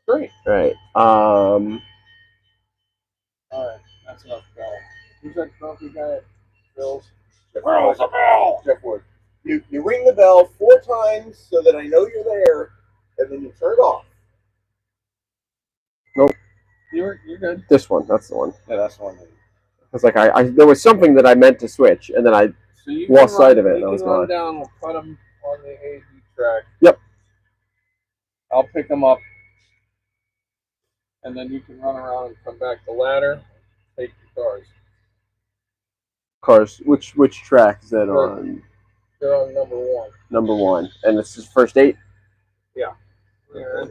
Great. Right. Alright, that's enough bell. Who's that grumpy guy at Bill's? Where's the bell? Jeff Wood. You ring the bell 4 times so that I know you're there, and then you turn it off. Nope. You're good. This one. That's the one. Yeah, that's the one. It's like there was something that I meant to switch, and then I lost sight of it. You and I was can run gone. down. We'll put them on the AZ track. Yep. I'll pick them up, and then you can run around and come back the ladder. Take your cars. Cars. Which track is that on? They're on number 1. Number 1, and this is first 8. Yeah. Yeah.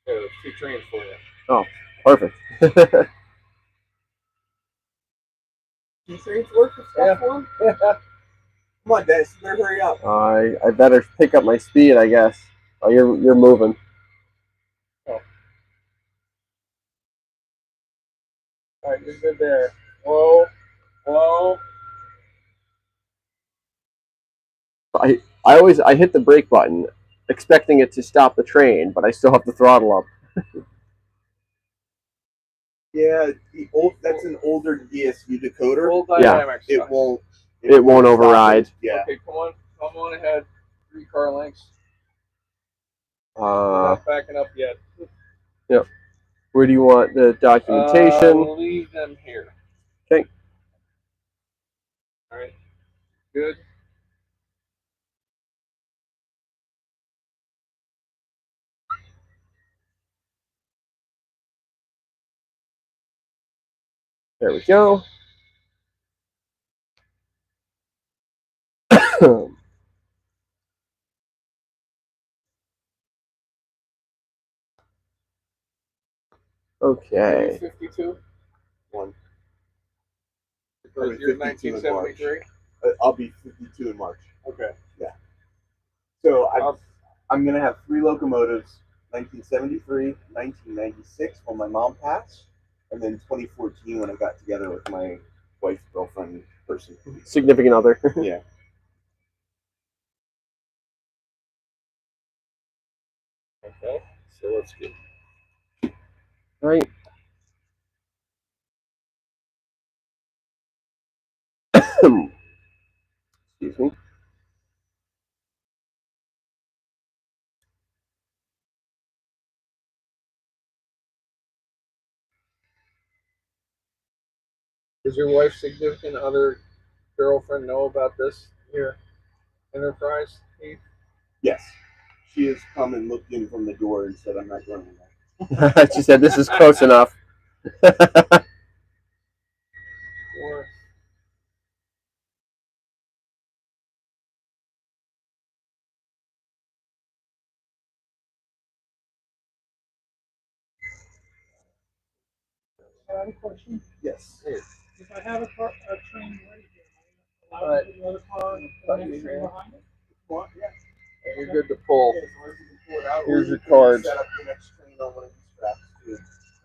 There's 2 trains for you. Oh, perfect. 2 trains worth of stuff for him? Come on, Dennis, you better hurry up. I better pick up my speed, I guess. Oh, you're moving. Oh. All right, you're good there. Whoa, whoa. I hit the brake button, expecting it to stop the train, but I still have the throttle up. Yeah, that's an older DSU decoder. Full dynamics. It won't override. Yeah. Okay, come on ahead. 3 car lengths. We're Uh, not backing up yet. Yep. Where do you want the documentation? We'll leave them here. Okay. All right. Good. There we go. Okay. 52. 1. Because you're 1973. I'll be 52 in March. Okay. Yeah. So I'm gonna have 3 locomotives: 1973, 1996 when my mom passed, and then 2014 when I got together with my wife, girlfriend, person. Significant other. Yeah. Okay. So let's get. Right. Excuse me. Does your wife's significant other girlfriend know about this here enterprise, Heath? Yes. She has come and looked in from the door and said, "I'm not going in there." She said, "This is close enough." Or I have a question. Yes. If I have a train ready here, am I allowed Alright. to put the other car and the next train behind it? Well, yeah. you're good to pull. Yeah, as long as you can pull it out, Here's or your you can cards. Set up your next train on one of these straps too.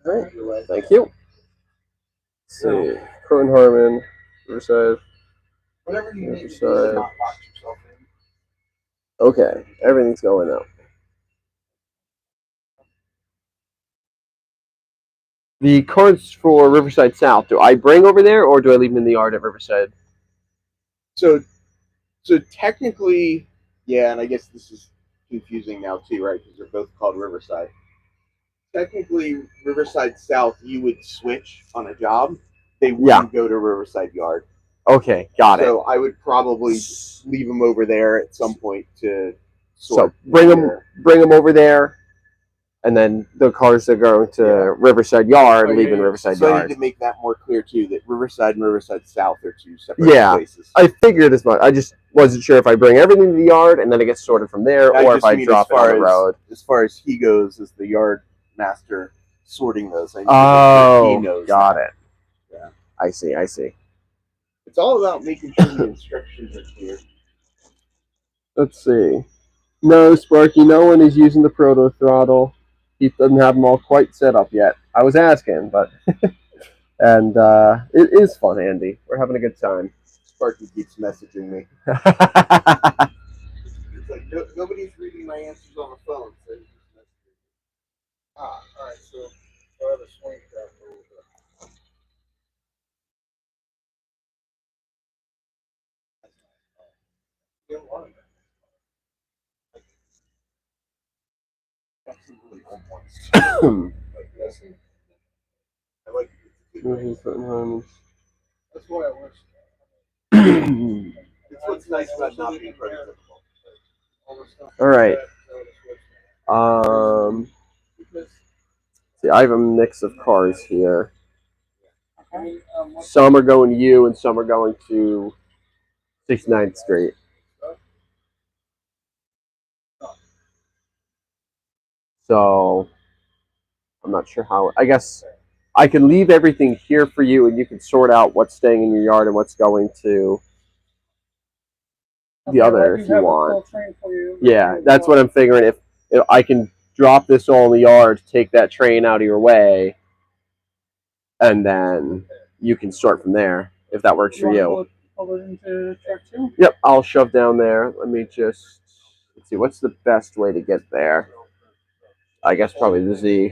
All right. Either way. Thank you. Let's see. Croton Harmon, Riverside. Whatever you need to do to Riverside. not lock yourself in. Okay, everything's going out. The cards for Riverside South, do I bring over there or do I leave them in the yard at Riverside? So technically, yeah, and I guess this is confusing now too, right? Because they're both called Riverside. Technically, Riverside South, you would switch on a job. They wouldn't go to Riverside Yard. Okay, got it. So I would probably leave them over there at some point to sort. So bring them over there, and then the cars that go to Riverside Yard leave in Riverside So I Yard. need to make that more clear too, that Riverside and Riverside South are 2 separate places. I figured as much. I just wasn't sure if I bring everything to the yard and then it gets sorted from there, or if I drop it on the road. As far as he goes, as the yard master sorting those, I need Oh, to make sure he knows got that. it. Yeah. I see. It's all about making sure the instructions are clear. Let's see. No, Sparky, no one is using the proto throttle. He doesn't have them all quite set up yet. I was asking, but And it is fun, Andy. We're having a good time. Sparky keeps messaging me. It's like nobody's reading my answers on the phone, so he keeps messaging me. All right. So I have a swing craft a little bit. Yeah, one of them. Absolutely old ones. Like this. I like it. That's what I wish. It's what's nice about not being prototypical. All right. See, I have a mix of cars here. Some are going to you, and some are going to 69th Street. So I'm not sure how. I guess I can leave everything here for you, and you can sort out what's staying in your yard and what's going to the other if you want. Yeah, that's what I'm figuring. If I can drop this all in the yard, take that train out of your way, and then you can start from there if that works for you. Yep, I'll shove down there. Let me just let's see what's the best way to get there. I guess probably the Z.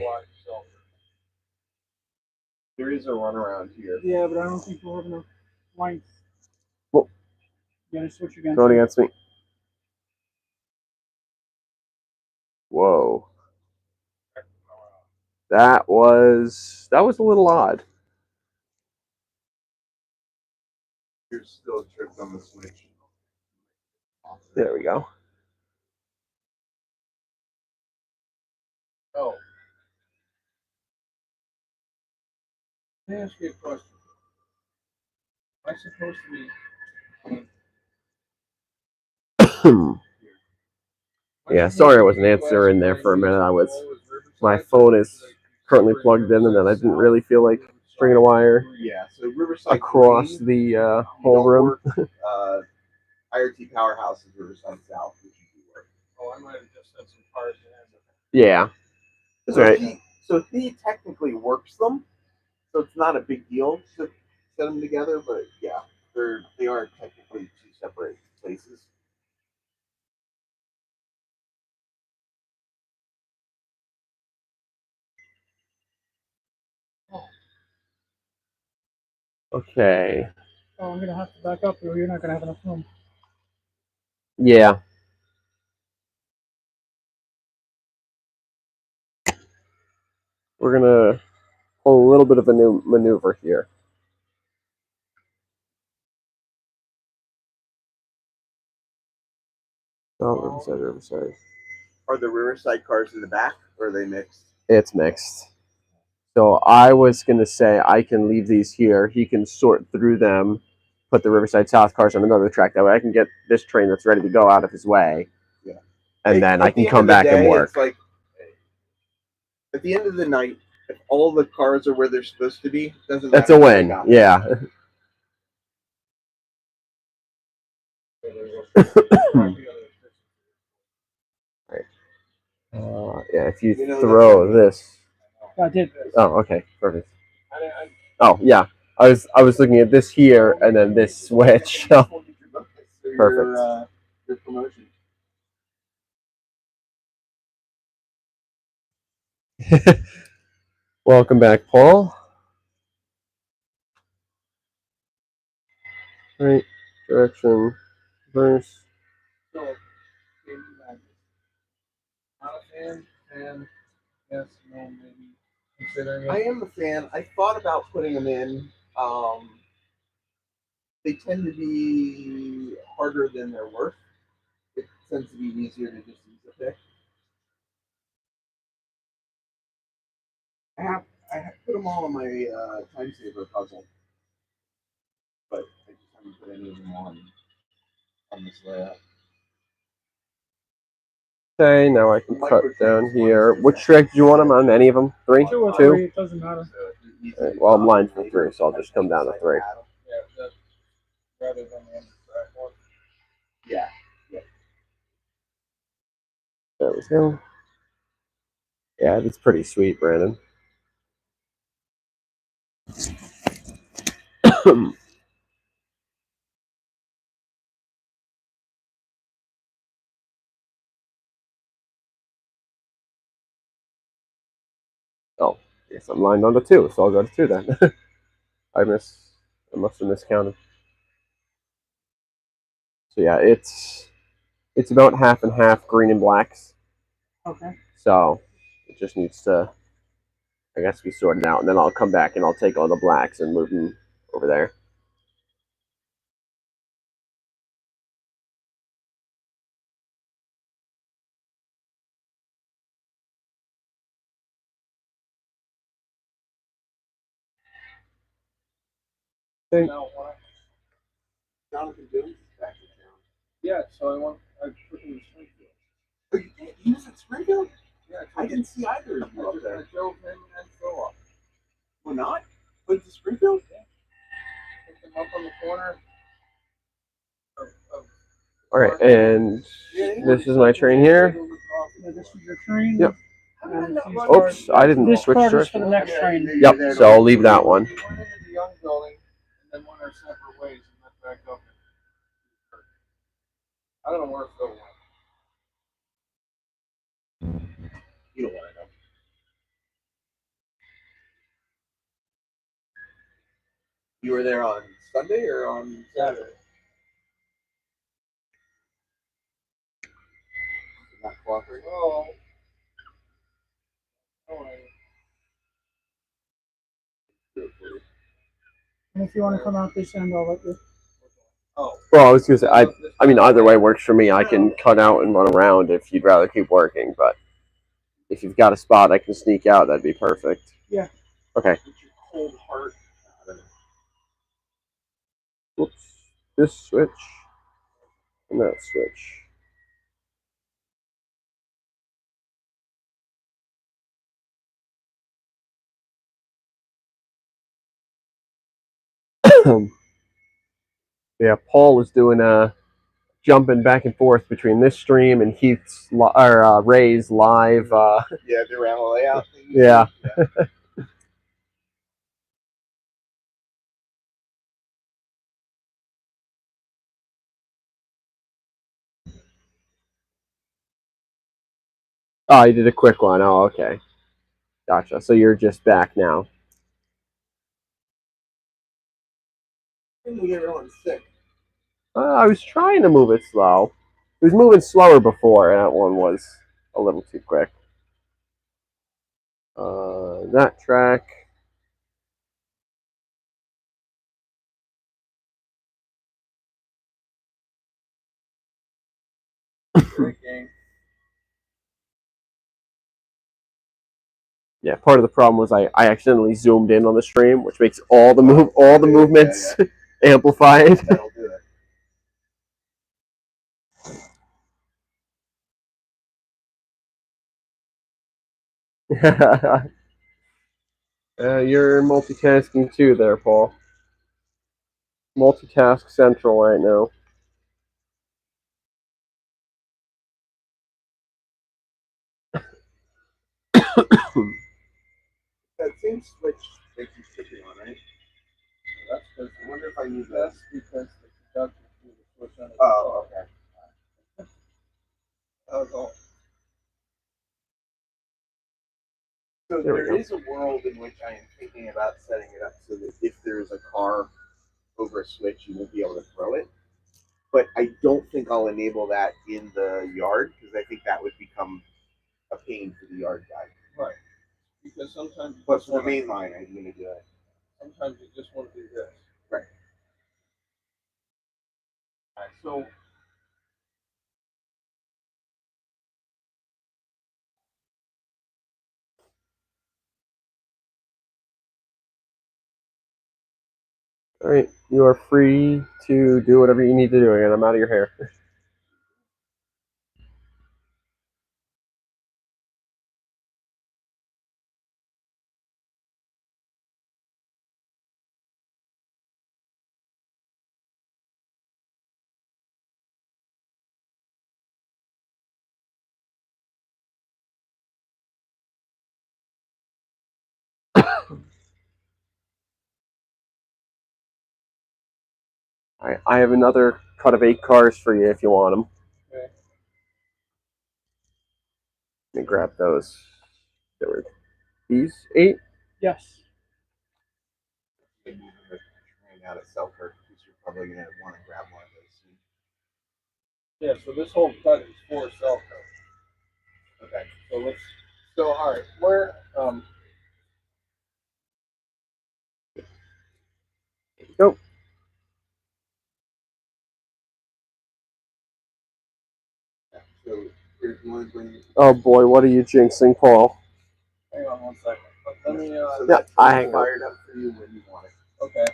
There is a runaround here. Yeah, but I don't think we'll have enough length. Well, you gotta switch against going against me. Whoa. That was a little odd. Here's still a trip on the switch. There we go. Oh. Let me ask you a question. Am I supposed to be? Yeah, sorry I wasn't answering there for a minute. My phone is currently plugged in, and then I didn't really feel like stringing a wire so Riverside across the whole room. IRT Powerhouse is Riverside South, which you do work. Oh, I might have just sent some cars in. Yeah. So right. He technically works them, so it's not a big deal to set them together, but yeah, they are technically two separate places. Okay. Oh, I'm gonna have to back up, or you're not gonna have enough room. Yeah. We're gonna pull a little bit of a new maneuver here. Oh, Riverside. Are the Riverside cars in the back, or are they mixed? It's mixed. So I was going to say I can leave these here. He can sort through them, put the Riverside South cars on another track. That way I can get this train that's ready to go out of his way. Yeah. And then I can come back and work. It's like, at the end of the night, if all the cars are where they're supposed to be, doesn't matter. That's a win. Yeah. Yeah, if you throw this. I did. Oh, okay, perfect. Oh, yeah. I was looking at this here and then this switch. Perfect. Your promotion. Welcome back, Paul. Right, direction, verse. So, not a fan, and yes, no, maybe considering it. I am a fan. I thought about putting them in. They tend to be harder than they're worth. It tends to be easier to just use a pick. I have put them all on my time saver puzzle, but I just haven't put any of them on this layout. Okay, now I can cut down here. Which track do you want them on? Any of them? Three? Two or three, it doesn't matter. Right, well, I'm lined for 3, so I'll just come down to 3. Yeah, that's rather than the track one. Yeah. There we go. Yeah, that's pretty sweet, Brandon. Oh, I guess I'm lined on to 2, so I'll go to 2 then. I must have miscounted. So yeah, it's about half and half green and blacks. Okay. So it just needs to, I guess, be sorted out, and then I'll come back and I'll take all the blacks and move them over there. Jonathan Jones is back in town. Yeah, so I put him in Springfield. Oh, he was at Springfield? Yeah, I didn't see either of you up there. I drove him and Phil up. Well, not? Went to Springfield? Yeah. Picked him up on the corner of All right, and this is my train here. Yeah, this is your train. Yep. Oops, I didn't this switch card to is for the next train. Yep, so I'll leave that one. We went into the young building and then went our separate ways and met back up. I don't know where Phil went. You don't want to know. You were there on Sunday or on Saturday? Not cooperating. Oh. And if you want to come out this end, I'll let you. Oh. Well, I was gonna say, I mean, either way works for me. I can cut out and run around if you'd rather keep working, but if you've got a spot I can sneak out, that'd be perfect. Yeah. Okay. With your cold heart. Whoops. This switch and that switch. Yeah, Paul is doing a jumping back and forth between this stream and Heath's or Ray's live. Yeah, the around layout thing. Yeah. Oh, you did a quick one. Oh, okay. Gotcha. So you're just back now. I think everyone's sick. I was trying to move it slow. It was moving slower before, and that one was a little too quick. That track. Great game. Yeah, part of the problem was I accidentally zoomed in on the stream, which makes all the movements amplified. That'll do it. You're multitasking too there, Paul. Multitask central right now. That same switch makes you sticking on, right? That's because I wonder if I use that. that's because the conductor threw the switch on it. Oh, okay. That was all. So There we there go. is a world in which I am thinking about setting it up so that if there's a car over a switch, you won't be able to throw it. But I don't think I'll enable that in the yard because I think that would become a pain for the yard guy. Right. Because sometimes you But just for the want main line, I'm going to do it. sometimes you just want to do this. Right. All right, so All right, you are free to do whatever you need to do, and I'm out of your hair. All right, I have another cut of 8 cars for you if you want them. Okay. Let me grab those. There were these 8. Yes. Out at Selkirk, because you're probably gonna want to grab one of those soon. Yeah. So this whole cut is for Selkirk. Okay. So let's. So all right, where Go. Yeah, so here's one bring. Oh boy, what are you jinxing, Paul? Hang on one second. Let me. So Yeah, that's I hang fired up for you when you want it. Okay.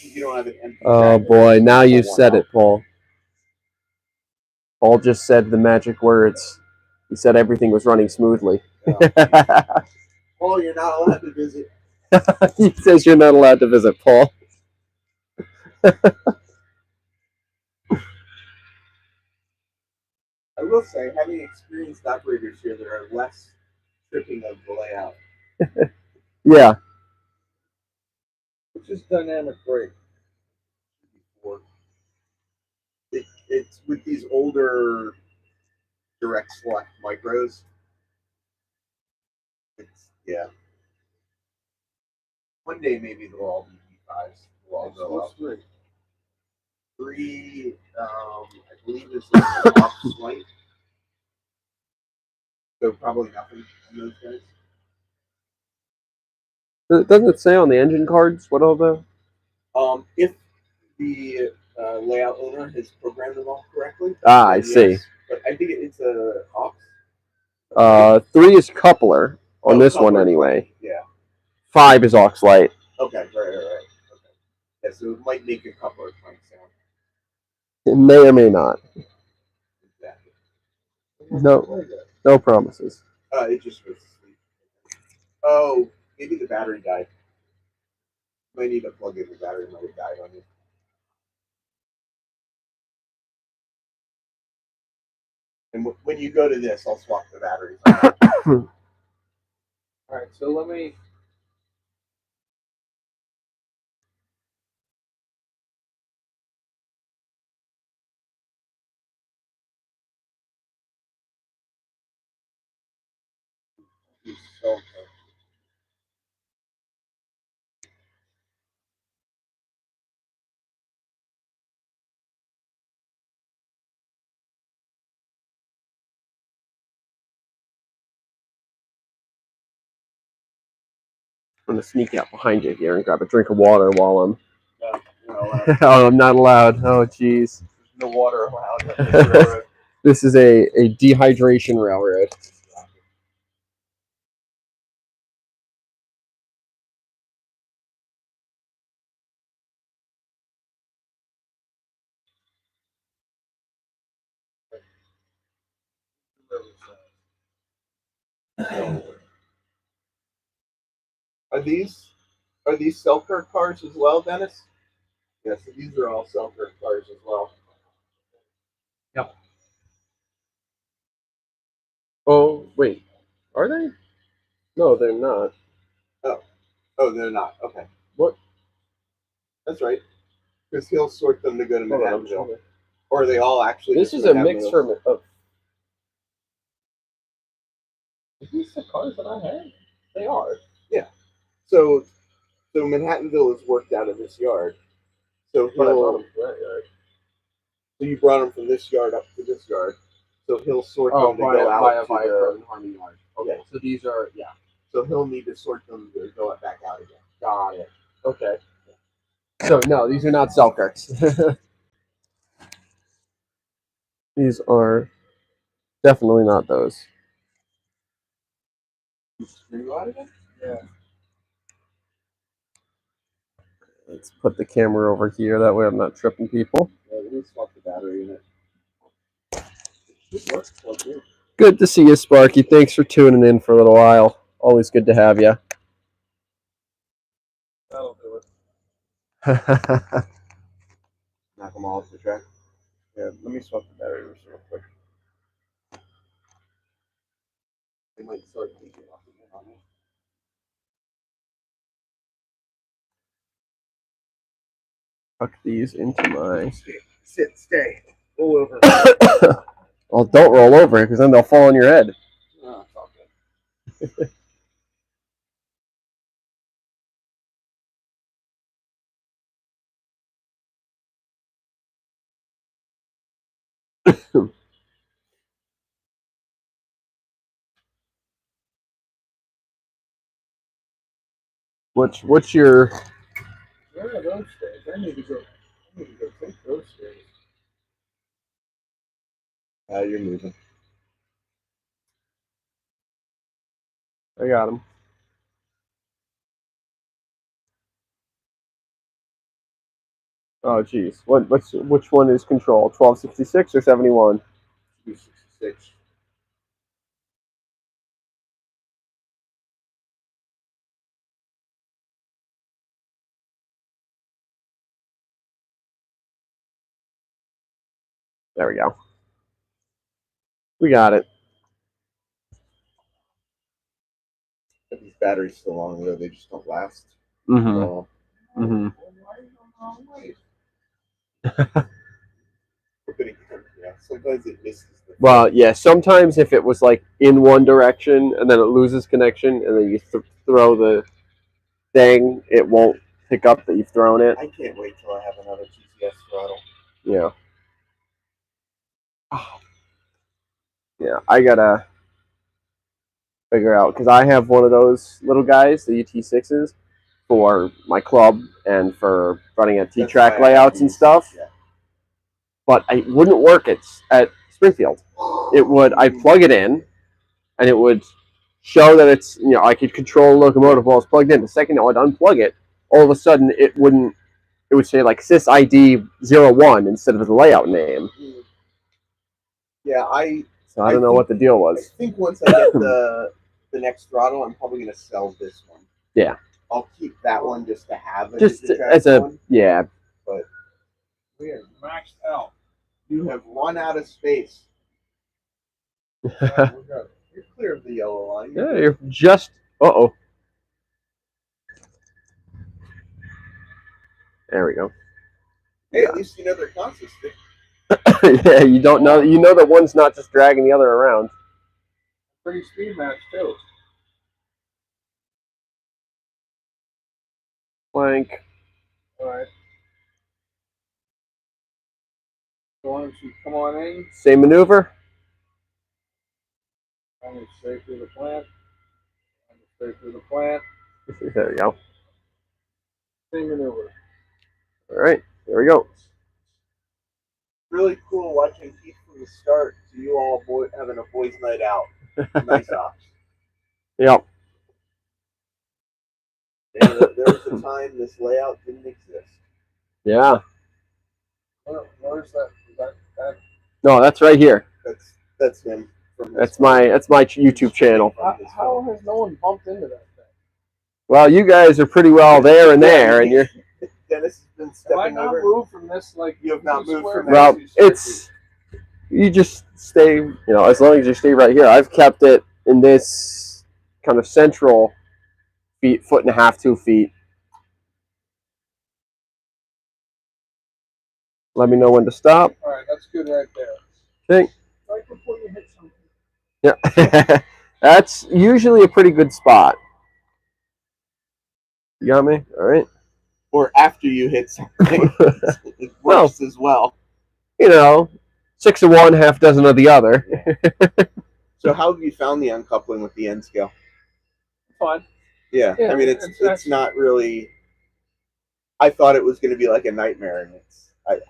You don't have an empty. Oh boy, now you said it, Paul. Paul just said the magic words. He said everything was running smoothly. Paul, you're not allowed to visit. He says you're not allowed to visit, Paul. I will say, having experienced operators here, there are less tripping of the layout. Yeah. It's just dynamic brake. It's with these older direct select micros. It's One day maybe they'll all be V5s. They'll all go up. Three, I believe is an off slight. So probably nothing on those guys. Doesn't it say on the engine cards what all the? If the layout owner has programmed them all correctly. I see. But I think it's a aux. 3 is coupler on this one anyway. Yeah. 5 is aux light. Okay, right. Okay. Yeah, so it might make a coupler clank sound. It may or may not. Exactly. No promises. It just was asleep. Oh, maybe the battery died. Might need to plug in the battery. Might have died on you. And when you go to this, I'll swap the batteries. All right, so let me. I'm gonna sneak out behind you here and grab a drink of water while I'm. No, Oh, I'm not allowed. Oh, jeez. no water allowed on this railroad. This is a dehydration railroad. Are these Selkirk cars as well, Dennis? Yes, so these are all Selkirk cars as well. Yep. Oh wait, are they? No, they're not. Oh, they're not. Okay, What? that's right. Because he'll sort them to go to Hold on, I'm Manhattanville. trying to- Or are they all actually? This just is a Manhattanville? mixture of. Are these the cars that I had? They are. So Manhattanville is worked out of this yard. So But I bought he'll. them from that yard. So you brought them from this yard up to this yard. So he'll sort them to go out to the Harmon yard. Okay. So these are So he'll need to sort them to go back out again. Got it. Okay. So no, these are not Selkirks. These are definitely not those. Screw out again? Yeah. Let's put the camera over here. That way I'm not tripping people. Yeah, let me swap the battery in it. It works well too. Good to see you, Sparky. Thanks for tuning in for a little while. Always good to have you. That'll do it. Knock them all off the track. Yeah, let me swap the battery real quick. They might start leaking off again on me. tuck these into my. Stay. Roll over. Well, don't roll over because then they'll fall on your head. Oh, it's all good. What's your? Where are those stairs? I need to go take those stairs. You're moving. I got them. Oh, geez. Which one is control? 1266 or 71? 266. There we go. We got it. But these batteries so long ago, they just don't last. Mm-hmm. Mm-hmm. Yeah, sometimes it misses. Well, yeah. Sometimes if it was like in one direction and then it loses connection, and then you throw the thing, it won't pick up that you've thrown it. I can't wait till I have another TCS throttle. Yeah. Yeah, I gotta figure out because I have one of those little guys, the UT6s, for my club and for running at T-track layouts and stuff. Yeah. But it wouldn't work at Springfield. It would. I'd plug it in, and it would show that it's I could control a locomotive while it's plugged in. The second I would unplug it, all of a sudden it wouldn't. It would say like sys ID 01 instead of the layout name. Yeah, So I don't know what the deal was. I think once I get the next throttle, I'm probably gonna sell this one. Yeah. I'll keep that one just to have it. Just as a one. Yeah. But we are maxed out. You have run out of space. Yeah, you're clear of the yellow line. Yeah, you're just. Uh-oh. There we go. Hey, at least you know they're consistent. Yeah, you don't know. You know that one's not just dragging the other around. Pretty speed match too. Plank. All right. So why don't you come on in? Same maneuver. I'm going to stay through the plant. There we go. Same maneuver. All right, there we go. Really cool watching Heath from the start to you all having a boys' night out. Nice ops. Yep. Yeah, there was a time this layout didn't exist. Yeah. Where's that? That? No, that's right here. That's him. That's my YouTube channel. How has no one bumped into that thing? Well, you guys are pretty well there and there, and you're. Dennis has been stepping Have I not over. Moved from this? Like you have not moved from that. Well, it's you just stay. As long as you stay right here. I've kept it in this kind of central foot and a half, 2 feet. Let me know when to stop. All right, that's good right there. Okay. Right before you hit something. Yeah, that's usually a pretty good spot. You got me? All right. Or after you hit something, it works as well. 6 of one, half dozen of the other. So how have you found the uncoupling with the N scale? Fine. Yeah, I mean it's not really. I thought it was going to be like a nightmare, and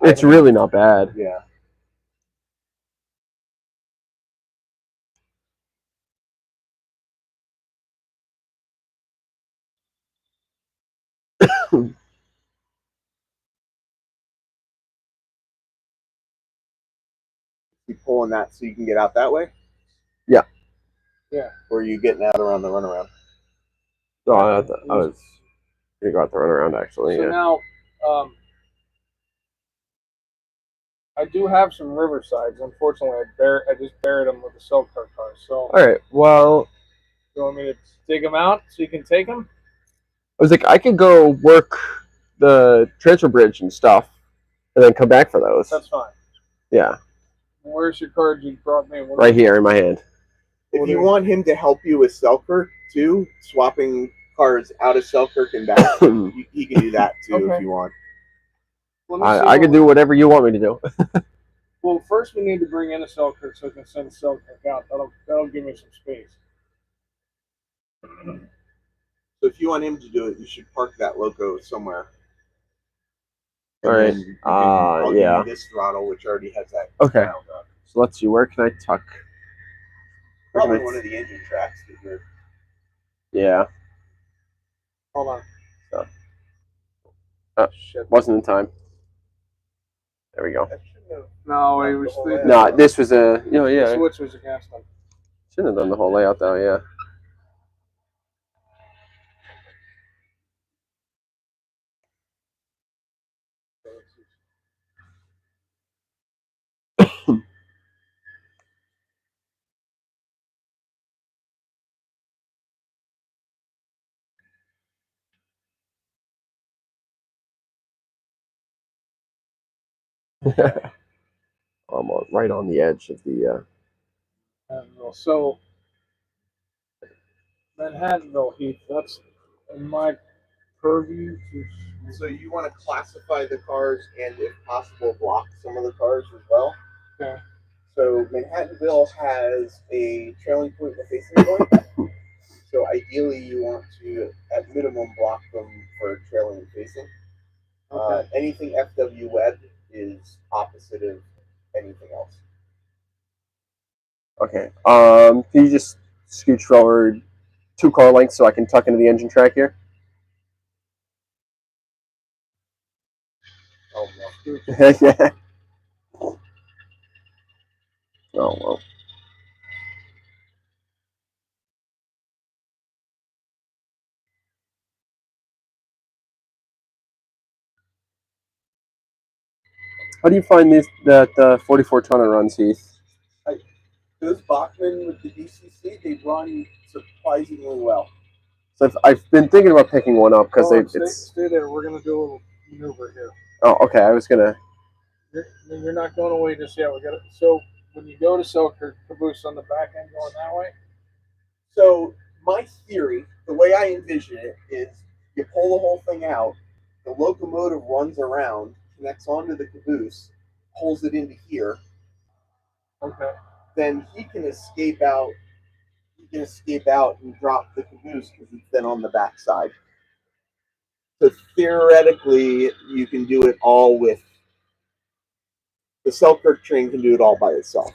it's really not bad. Yeah. You pulling that so you can get out that way? Yeah. Yeah. Or are you getting out around the runaround? No, I was going to go out the runaround, actually. So now, I do have some Riversides. Unfortunately, I just buried them with the cell car car. So. All right. Well. You want me to dig them out so you can take them? I was like, I could go work the transfer bridge and stuff, and then come back for those. That's fine. Yeah. Where's your card you brought me? Right here in my hand. If you want him to help you with Selkirk too, swapping cards out of Selkirk and back, he can do that too if you want. I can do whatever you want me to do. Well, first we need to bring in a Selkirk so I can send a Selkirk out. That'll give me some space. So if you want him to do it, you should park that Loco somewhere. All right. I'll give yeah. you this throttle, which already has that. Okay. So let's see. Where can I tuck? Probably one of the engine tracks that you're. Yeah. Hold on. So. Shit. Wasn't in time. There we go. No, it was. No, this was a. Yeah. The switch was against them. Shouldn't have done the whole layout though. Yeah. I'm right on the edge of the. So, Manhattanville, Heath. That's in my purview. So you want to classify the cars and, if possible, block some of the cars as well. Okay. So Manhattanville has a trailing point and a facing point. So ideally, you want to, at minimum, block them for trailing and facing. Okay. Anything FW web is opposite of anything else. Okay. Can you just scooch forward 2 car lengths so I can tuck into the engine track here? Oh no. Yeah. Oh well. How do you find that 44 tonner runs, Heath? Those Bachmann with the DCC, they run surprisingly well. So I've been thinking about picking one up because Stay there. We're gonna do a little maneuver here. Oh, okay. I was gonna. You're not going away just yet. We got it. So when you go to Selkirk, caboose on the back end going that way. So my theory, the way I envision it, is you pull the whole thing out, the locomotive runs around, connects onto the caboose, pulls it into here. Okay. Then he can escape out. He can escape out and drop the caboose because he's then on the back side. So theoretically, you can do it all with the Selkirk train can do it all by itself.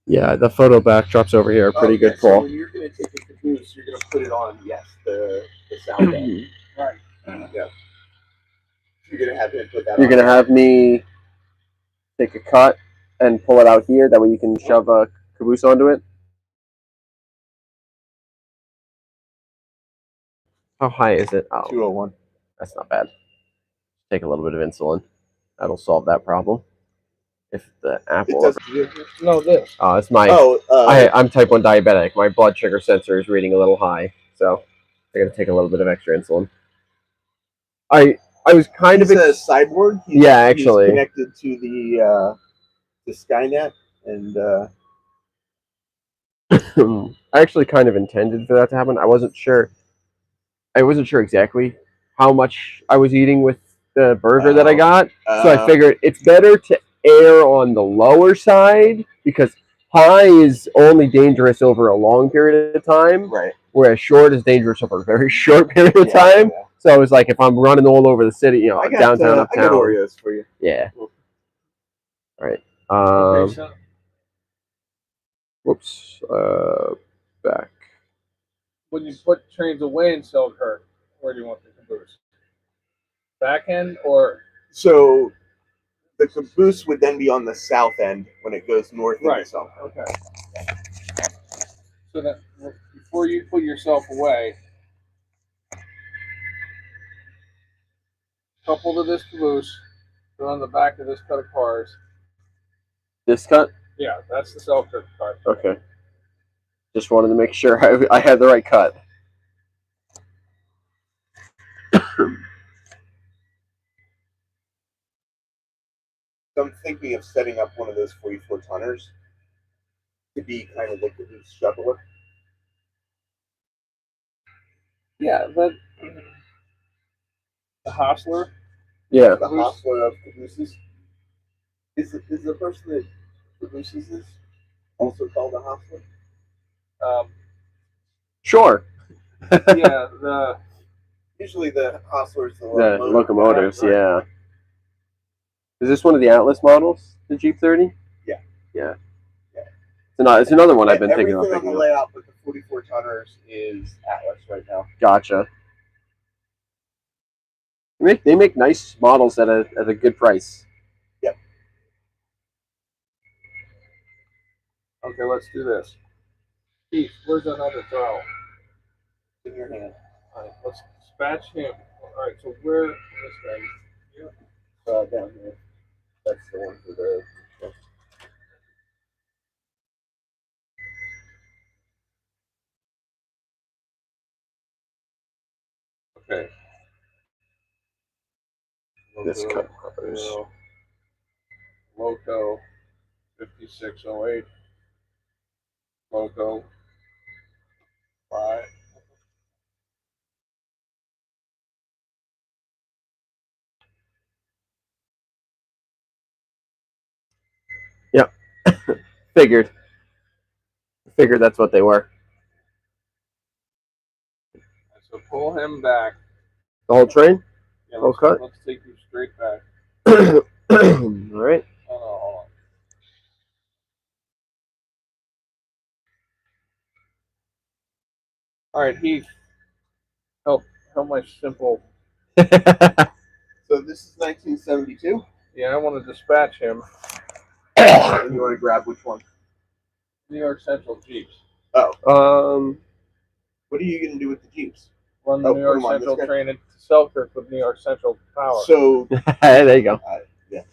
Yeah, the photo backdrops over here are pretty good, Paul. So when you're going to take a caboose, you're going to put it on, the sound end. Right. Yeah. You're going to have him put that. You're going to have me take a cut and pull it out here. That way you can shove a caboose onto it. How high is it? Oh, 201. That's not bad. Take a little bit of insulin. That'll solve that problem. If the apple. This. Oh, it's my. I'm type 1 diabetic. My blood sugar sensor is reading a little high, so I got to take a little bit of extra insulin. I was kind of a cyborg. Actually, he's connected to the Skynet, and I actually kind of intended for that to happen. I wasn't sure exactly how much I was eating with the burger that I got, so I figured it's better to err on the lower side because high is only dangerous over a long period of time, right? Whereas short is dangerous over a very short period of time. Yeah. So I was like, if I'm running all over the city, downtown, uptown. I got Oreos for you. Yeah. All right. Okay, so. Whoops. Back. When you put trains away in Selkirk, where do you want the caboose? Back end or? So the caboose would then be on the south end when it goes north into Selkirk. Okay. So that before you put yourself away, couple to this caboose, go on the back of this cut of cars. This cut? Yeah, that's the Selkirk cut. Okay. Just wanted to make sure I had the right cut. I'm thinking of setting up one of those 44 tonners to be kind of like the Heath shuttler. Yeah, the hostler. Yeah. The hostler of cabooses. Is the person that produces this also called a hostler? Sure. Yeah, usually the hostlers the locomotives. right? Yeah. Is this one of the Atlas models, the Jeep 30? Yeah. Yeah. It's another one I've been thinking about. Everything on the layout but the 44 tonners is Atlas right now. Gotcha. They make nice models at a good price. Yep. Okay, let's do this. Heath, where's another throttle? In your hand. All right, let's dispatch him. All right, so where this guy? Yeah. Down here. That's the one for the. Okay. This Loco, covers. Loco 5608. Loco 5. Yep. Figured that's what they were. So pull him back. The whole train? Yeah, Okay. let's take you straight back. All right. Hold on. All right, Heath. Help my simple. So this is 1972. Yeah, I want to dispatch him. And you want to grab which one? New York Central Jeeps. Oh. What are you going to do with the Jeeps? Run the New York Central train into Selkirk with New York Central power. So there you go. Yes.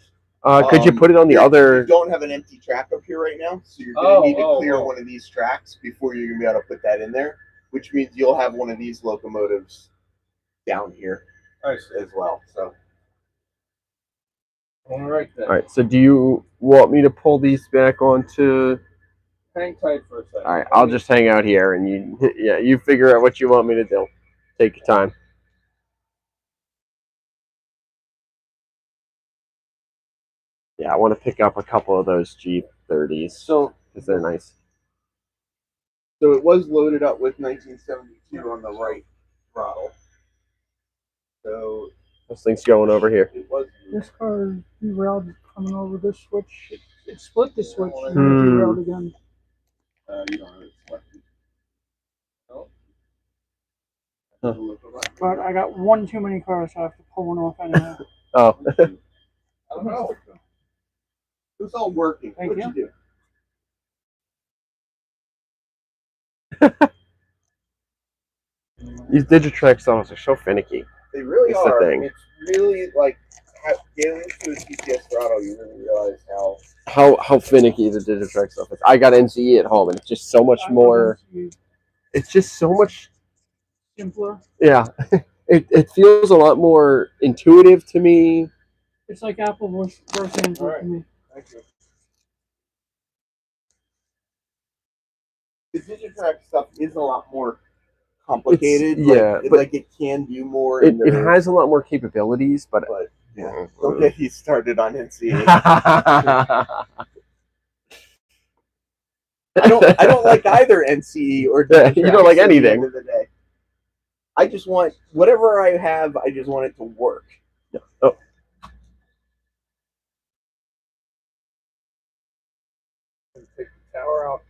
Could you put it on the other? You don't have an empty track up here right now, so you're going to need to clear one of these tracks before you're going to be able to put that in there, which means you'll have one of these locomotives down here as well. So. All right then. All right. So do you want me to pull these back onto? Hang tight for a second. All right. I'll just hang out here, and you figure out what you want me to do. Take your time. Yeah, I want to pick up a couple of those Jeep 30s. So because they're nice. So it was loaded up with 1972 on the right throttle. So this thing's going over here. It was. This car derailed coming over this switch. It split the switch and then it derailed again. You don't have it selected. No. Huh. But I got one too many cars, so I have to pull one off anyhow. Oh. I don't know. It was all working. What'd you do? These Digitrax songs are so finicky. They really That's are. the thing. It's really like getting into a GPS throttle. You really realize how finicky the Digitrax stuff is. I got NCE at home, and it's just so much more. It's just so much simpler. Yeah, it feels a lot more intuitive to me. It's like Apple versus Android to me. Thank you. The Digitrax stuff is a lot more complicated. But it can do more. It has a lot more capabilities, but yeah. Don't get you started on NCA. I don't like either NCE or Digitrax. You don't like anything. At the end of the day. I just want whatever I have. I just want it to work. Yeah. Oh. Take the tower out.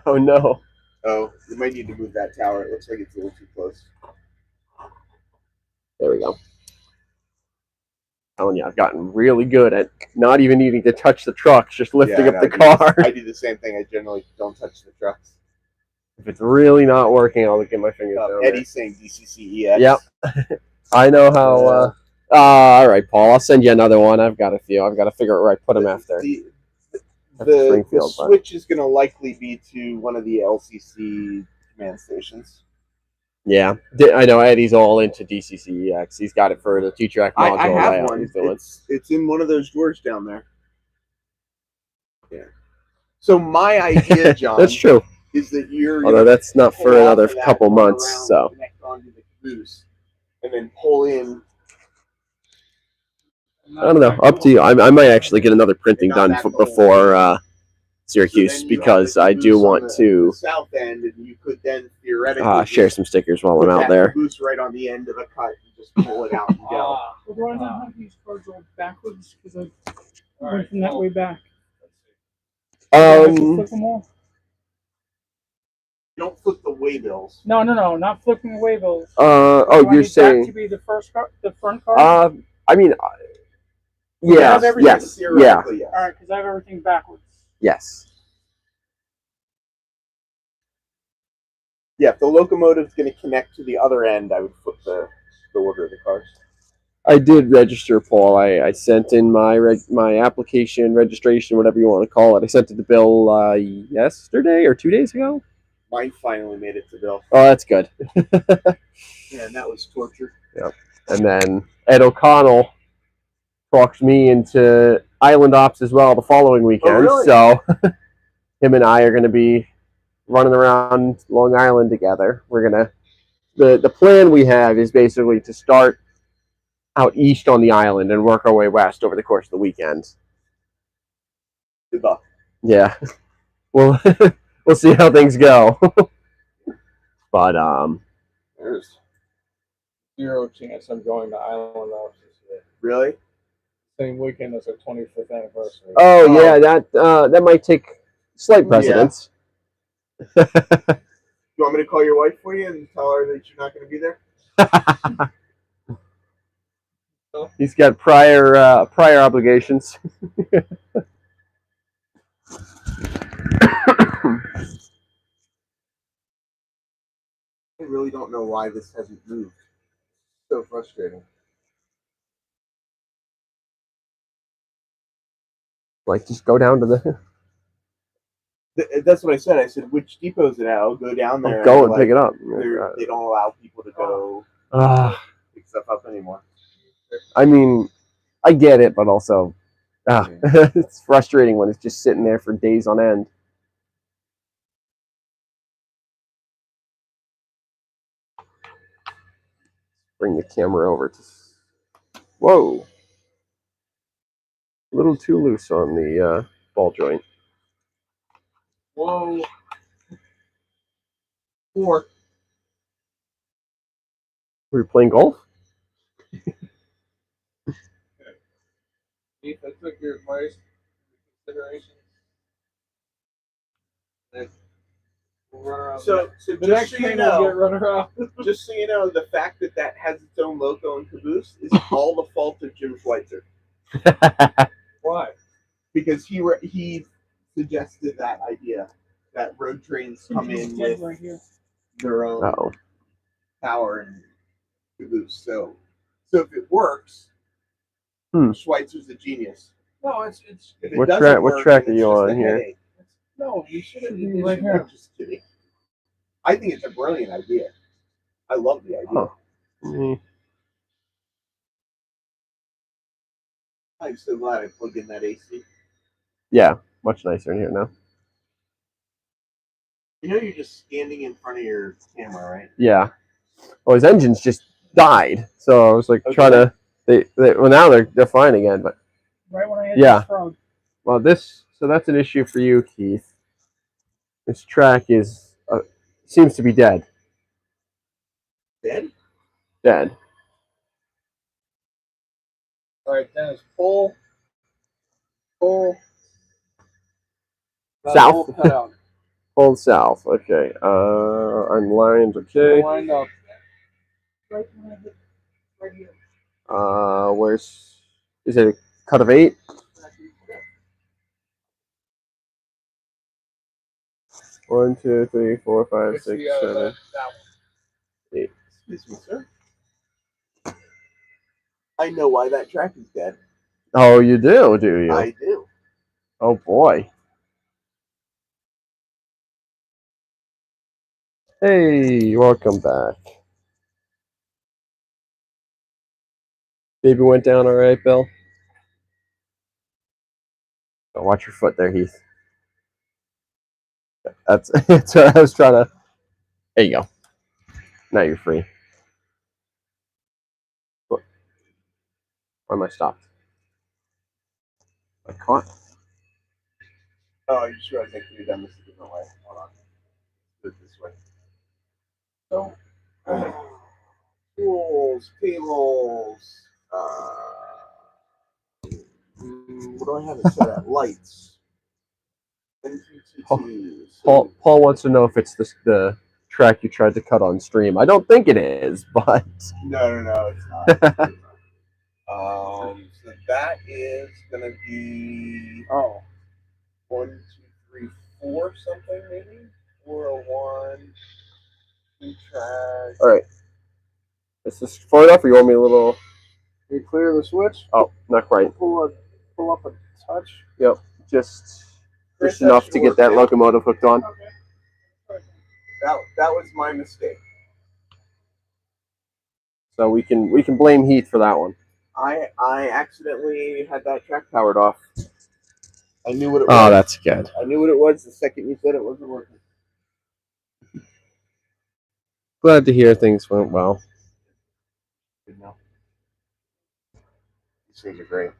Oh no. Oh, you might need to move that tower. It looks like it's a little too close. There we go. Telling you, I've gotten really good at not even needing to touch the trucks, just lifting up the car. I do the same thing. I generally don't touch the trucks. If it's really not working, I'll get my fingers down Eddie's saying DCCEX. Yep. I know how. All right, Paul. I'll send you another one. I've got a few. I've got to figure out where I put them after. The switch is going to likely be to one of the LCC command stations. Yeah, I know Eddie's all into DCCEX. He's got it for the two-track module. I have layout one. he's doing. It's in one of those drawers down there. Yeah. So my idea, John, That's true. is that you're. Although that's not for pull another off of that, couple run months, around, so. connect onto the caboose, and then pull in. I don't know. Up to you. I might actually get another printing done before Syracuse, because I do want to south end, and you could then theoretically share some stickers while I'm out there. Caboose right on the end of a cut and just pull it out and go. Well, do I not have these cards all backwards? Because I went from that way back. Do I have to flip them all? You don't flip the waybills. No, not flipping the waybills. Oh, you're saying that to be the first card, the front card? I mean, yeah, yes, yeah. All right, because I have everything backwards. Yes. Yeah, if the locomotive's going to connect to the other end, I would flip the order of the cars. I did register, Paul. I sent in my application, registration, whatever you want to call it. I sent it to Bill yesterday or 2 days ago. Mine finally made it to Bill. Oh, that's good. Yeah, and that was torture. Yep. And then Ed O'Connell talked me into Island Ops as well the following weekend. Oh, really? So him and I are going to be running around Long Island together. We're going to, the plan we have is basically to start out east on the island and work our way west over the course of the weekend. Good luck. Yeah. Well, we'll see how things go. But there's 0 chance I'm going to Island Ops this year. Really? Same weekend as our 25th anniversary. Oh yeah, that might take slight precedence. Yeah. You want me to call your wife for you and tell her that you're not going to be there? He's got prior obligations. I really don't know why this hasn't moved. So frustrating. Like, just go down to the. That's what I said. I said, which depot is it at? I'll go down there. Go and pick it up. They don't allow people to go pick stuff up anymore. I mean, I get it, but also, it's frustrating when it's just sitting there for days on end. Bring the camera over to. Whoa. A little too loose on the ball joint. Whoa. 4. Were you playing golf? Heath, I took your advice into consideration. We'll run around So the next thing we'll get run around. Just so you know, the fact that has its own loco and caboose is all the fault of Jim Schweitzer. Why? Because he suggested that idea that road trains come in with their own power and caboose. So if it works, Schweitzer's a genius. No, it's. If it What doesn't what work, track then are it's you just on a here? headache. No, you shouldn't be right here. I'm just kidding. I think it's a brilliant idea. I love the idea. Huh. I'm so glad I plugged in that AC. Yeah, much nicer in here now. You know you're just standing in front of your camera, right? Yeah. Well, his engines just died, so I was like trying to. Well, now they're fine again, but. Right when I hit Yeah. this front. Well, so that's an issue for you, Keith. This track is seems to be dead. Dead? Dead. All right, Dennis, pull. South. Cut out. Pull south. Okay. I'm lined. Okay. Lined up. Right when I hit right here. Is it a cut of 8? One, 2, 3, 4, 5, 6, 7, 8. Excuse me, sir. I know why that track is dead. Oh, you do you? I do. Oh boy. Hey, welcome back. Baby went down all right, Bill. Oh, watch your foot there, Heath. That's what I was trying to. There you go. Now you're free. Why am I stopped? I caught. Oh, you just realized I could have done this a different way. Hold on. Do it this way. So, tools, tables. What do I have it set at? Lights. Paul wants to know if it's the track you tried to cut on stream. I don't think it is, but No, it's not. So that is gonna be 1, 2, 3, 4 something maybe 401 track. All right. Is this far enough, or you want me a little? You clear the switch. Oh, not quite. Pull up a touch. Yep, just enough to get that locomotive hooked on. Okay. That was my mistake. So we can blame Heath for that one. I accidentally had that track powered off. I knew what it was. Oh, that's good. I knew what it was the second you said it wasn't working. Glad to hear things went well. Good now. These things are great.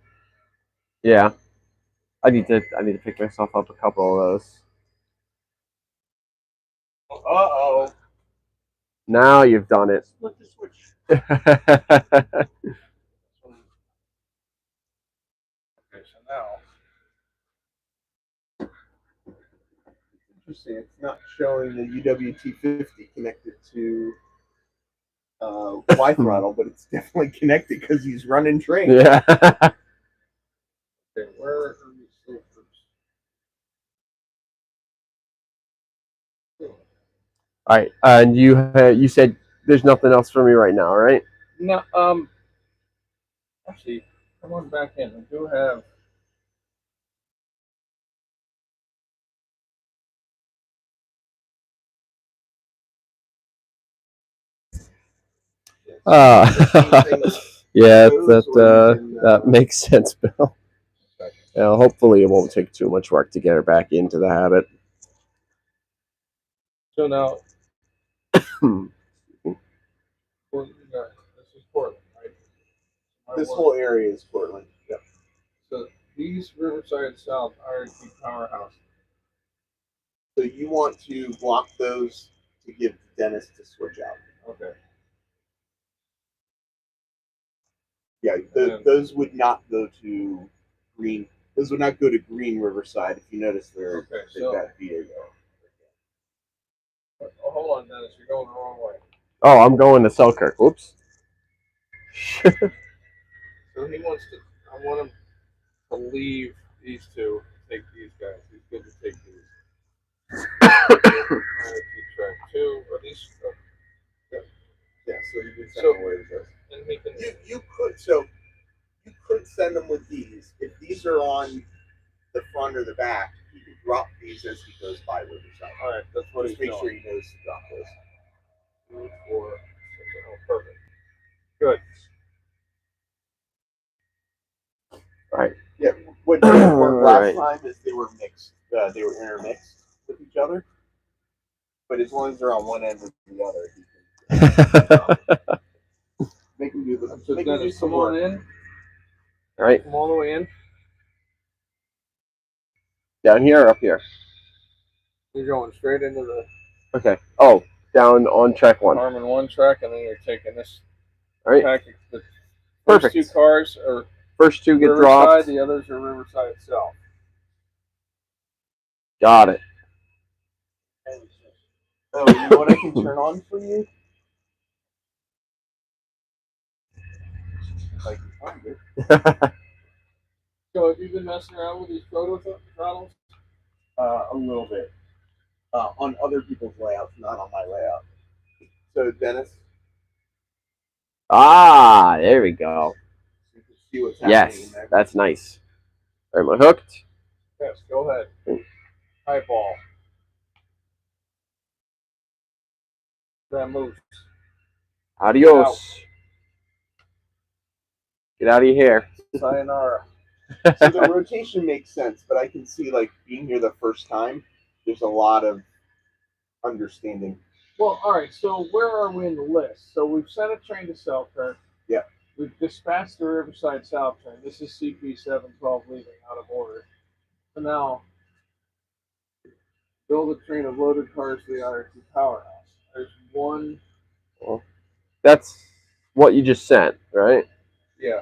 Yeah, I need to pick myself up a couple of those. Uh-oh. Now you've done it. Split the switch. Okay, so now. Interesting. It's not showing the UWT50 connected to Y throttle, but it's definitely connected because he's running train. Yeah. Okay, where are these filters? All right, and you said there's nothing else for me right now, right? No, actually, come on back in. I do have. Yeah, that makes sense, Bill. Yeah, hopefully it won't take too much work to get her back into the habit. So now, this is Portland, right? This whole area is Portland. Yep. So these Riverside South IRT powerhouse. So you want to block those to give Dennis to switch out. Okay. Yeah, those would not go to green. Those would not go to green Riverside. If you notice, they've got VA. Oh, hold on, Dennis. You're going the wrong way. Oh, I'm going to Selkirk. Oops. So he wants to. I want him to leave these two. Take these guys. He's good to take these. Track 2. Are these? Yeah. So you can send them away with this. And he can. You could send them with these. If these are on the front or the back, you can drop these as he goes by Riverside. All right, that's what Just he's make doing. sure he knows to drop those. 2, 4, 6. Oh, perfect. Good. Right. Yeah. What didn't work last time is they were mixed. They were intermixed with each other. But as long as they're on one end or the other, he can make them do the. So Dennis, come on in. All right. Come all the way in. Down here or up here? You're going straight into the. Okay. Oh, down on track 1. Harmon 1 track, and then you're taking this. All right. Package. The Perfect. First 2 cars are. First 2 get Riverside, dropped. The others are Riverside itself. Got it. Oh, you know what I can turn on for you? Like, So have you been messing around with these proto throttles? A little bit. On other people's layouts, not on my layout. So, Dennis. Ah, there we go. You can see what's happening in there. That's nice. All right, am I hooked? Yes, go ahead. High ball. That moves. Adios. Get out of your hair. Sayonara. So the rotation makes sense, but I can see like being here the first time. There's a lot of understanding. Well, all right. So where are we in the list? So we've sent a train to Selkirk. Yeah. We've dispatched the Riverside South train. This is CP 712 leaving out of order. So now, build a train of loaded cars to the IRT powerhouse. There's one. Well, that's what you just sent, right? Yeah.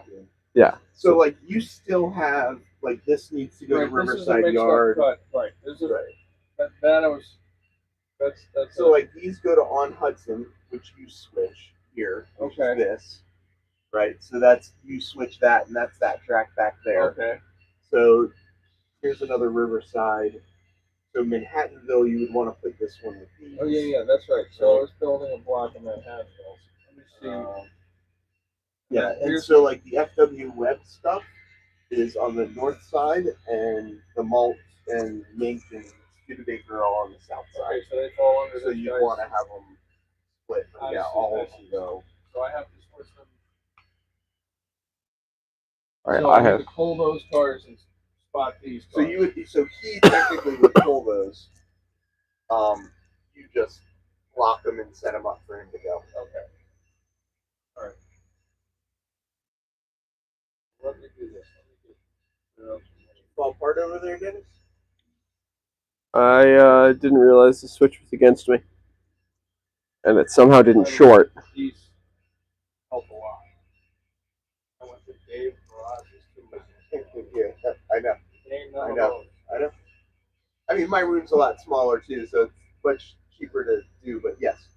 Yeah. So like you still have like this needs to go to Riverside Yard. Right. There's a that I was. That's so like these go to on Hudson, which you switch here. Which is this. Right. So that's you switch that, and that's that track back there. Okay. So here's another Riverside. So Manhattanville, you would want to put this one with these. Oh yeah, that's right. So I was building a block in Manhattanville. Let me see. Yeah, and so like the FW Web stuff is on the north side, and the Malt and Mink and Studebaker are all on the south side. Okay, so they fall under. So you want to have them split. Yeah, all of them go. So I have to switch them. All right, so I have to pull those cars and spot these cars. So you would. So he technically would pull those. You just lock them and set them up for him to go. Okay. All right. Let me do this. Fall apart over there, Dennis? I didn't realize the switch was against me. And it somehow didn't short. These help a lot. I went to Dave Garage's too. Yeah, I know. I know. I mean, my room's a lot smaller too, so it's much cheaper to do. But yes.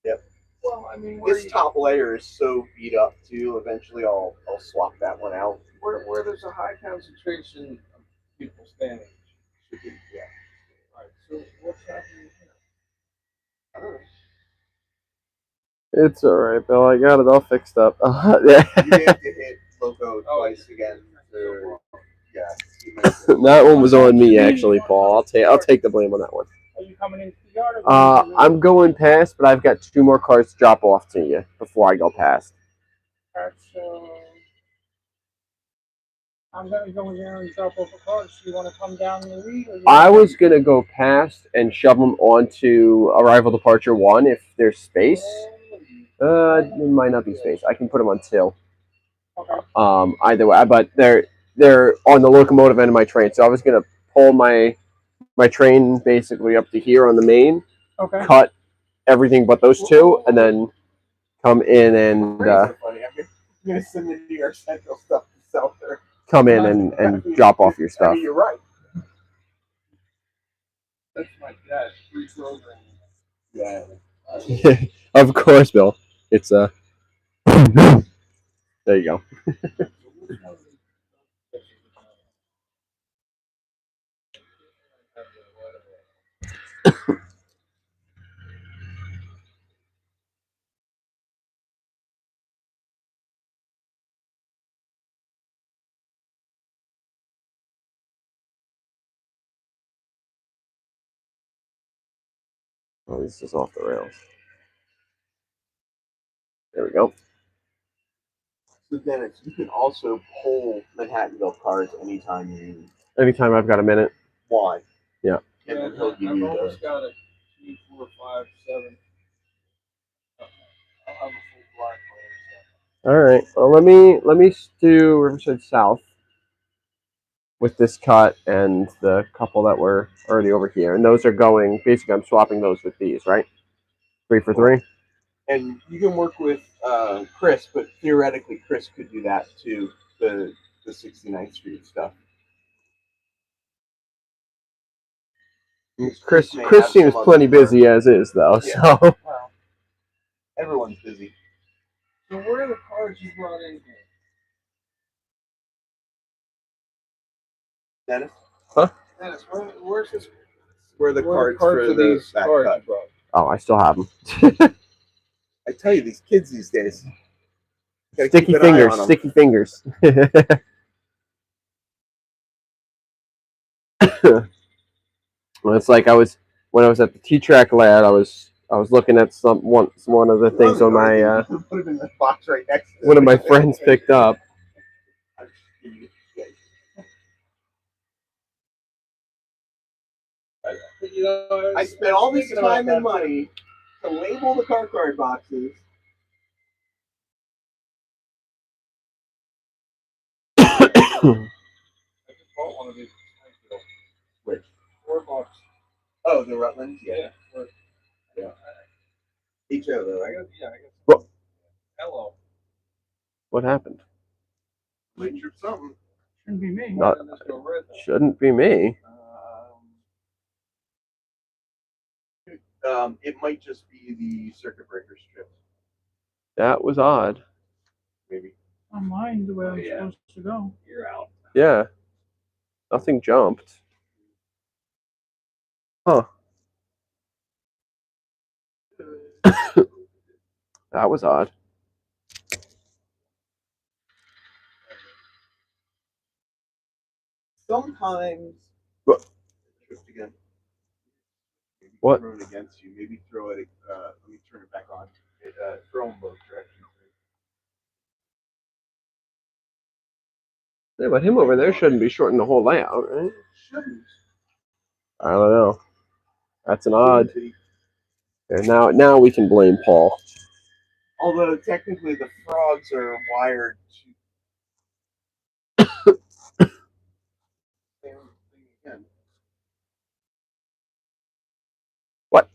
Yep. Well, I mean, this top layer is so beat up too. Eventually, I'll swap that one out. Where there's a high concentration of people standing. Should be, yeah. All right. So what's happening here? I don't know. It's all right, Bill. I got it all fixed up. Yeah. You have to hit Loco twice again. Yeah. That one was on me, actually, Paul. I'll take the blame on that one. Are you coming into the yard? Or I'm going past, but I've got 2 more cars to drop off to you before I go past. Alright, so I'm gonna go in there and drop off a car. So you want to come down and leave? I was gonna go past and shove them onto arrival departure 1 if there's space. There might not be space. I can put them on 2. Okay. Either way, but they're on the locomotive end of my train, so I was gonna pull my train basically up to here on the main, cut everything but those 2, and then come in and I'm gonna send the New York Central stuff to sell there. Come in and drop off your stuff. I mean, you're right. That's my dad's reprogramming. Yeah. Of course, Bill. It's there you go. Oh, this is off the rails. There we go. So Dennis, you can also pull Manhattanville cars anytime I've got a minute. want. Yeah. And then he'll give I've you almost got a 2, 4, 5, 7. I'll have a full block for it. All right. Well, let me do Riverside South with this cut and the couple that were already over here, and those are going. Basically, I'm swapping those with these, right? 3 for 3. And you can work with Chris, but theoretically, Chris could do that too. The 69th Street stuff. Chris seems plenty busy as is, though. Yeah. So well, everyone's busy. So where are the cars you brought in here? Dennis? Huh? Dennis, where's this? Where the cards for of the these back cars cut. you brought? oh, I still have them. I tell you, these kids these days. Sticky fingers. Well, it's like when I was at the T-Track Lad, I was I was looking at one of the things on my put it in the box right next to one of my friends picked up. You know, I spent all this time and money to label the car card boxes. I just bought one of these. Which? $4. Oh, the Rutland? Yeah. Yeah. HO though, right? I guess. What? Hello. What happened? Might trip something. Shouldn't be me. Not, Why did this go red, though? shouldn't be me. It might just be the circuit breaker strip. That was odd. Maybe. On mine, the way I'm supposed to go. You're out. Yeah. Nothing jumped. Huh. That was odd. Sometimes. What? Tripped again. Maybe What? throw it against you. Maybe throw it. Let me turn it back on. Throw in both directions. Yeah, but him over there shouldn't be shorting the whole layout, right? Shouldn't. I don't know. That's an odd. And now we can blame Paul. Although technically the frogs are wired to. Same thing again. What?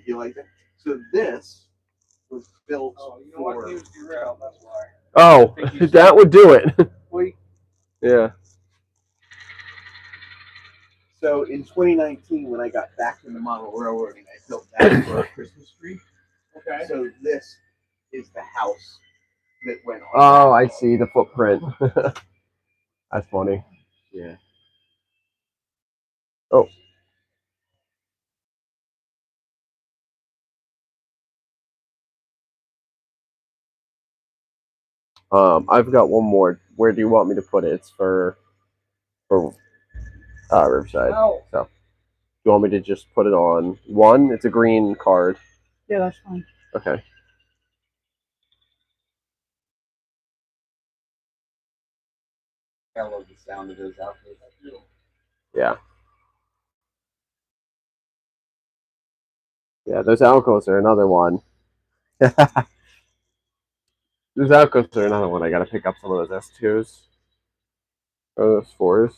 You like that? So this was built. Oh, you know what? He was derailed. That's why. Oh, that would do it. Wait. Yeah. So in 2019, when I got back into model railroading, I built that for a Christmas tree. Okay. So this is the house that went on. Oh, I see the footprint. That's funny. Yeah. Oh. I've got one more. Where do you want me to put it? It's for Riverside. Oh. So, you want me to just put it on one? It's a green card. Yeah, that's fine. Okay. I love the sound of those outfits. Yeah. Yeah, those Alcos are another one. Those Alcos are another one. I gotta pick up some of those S2s. Or those 4s.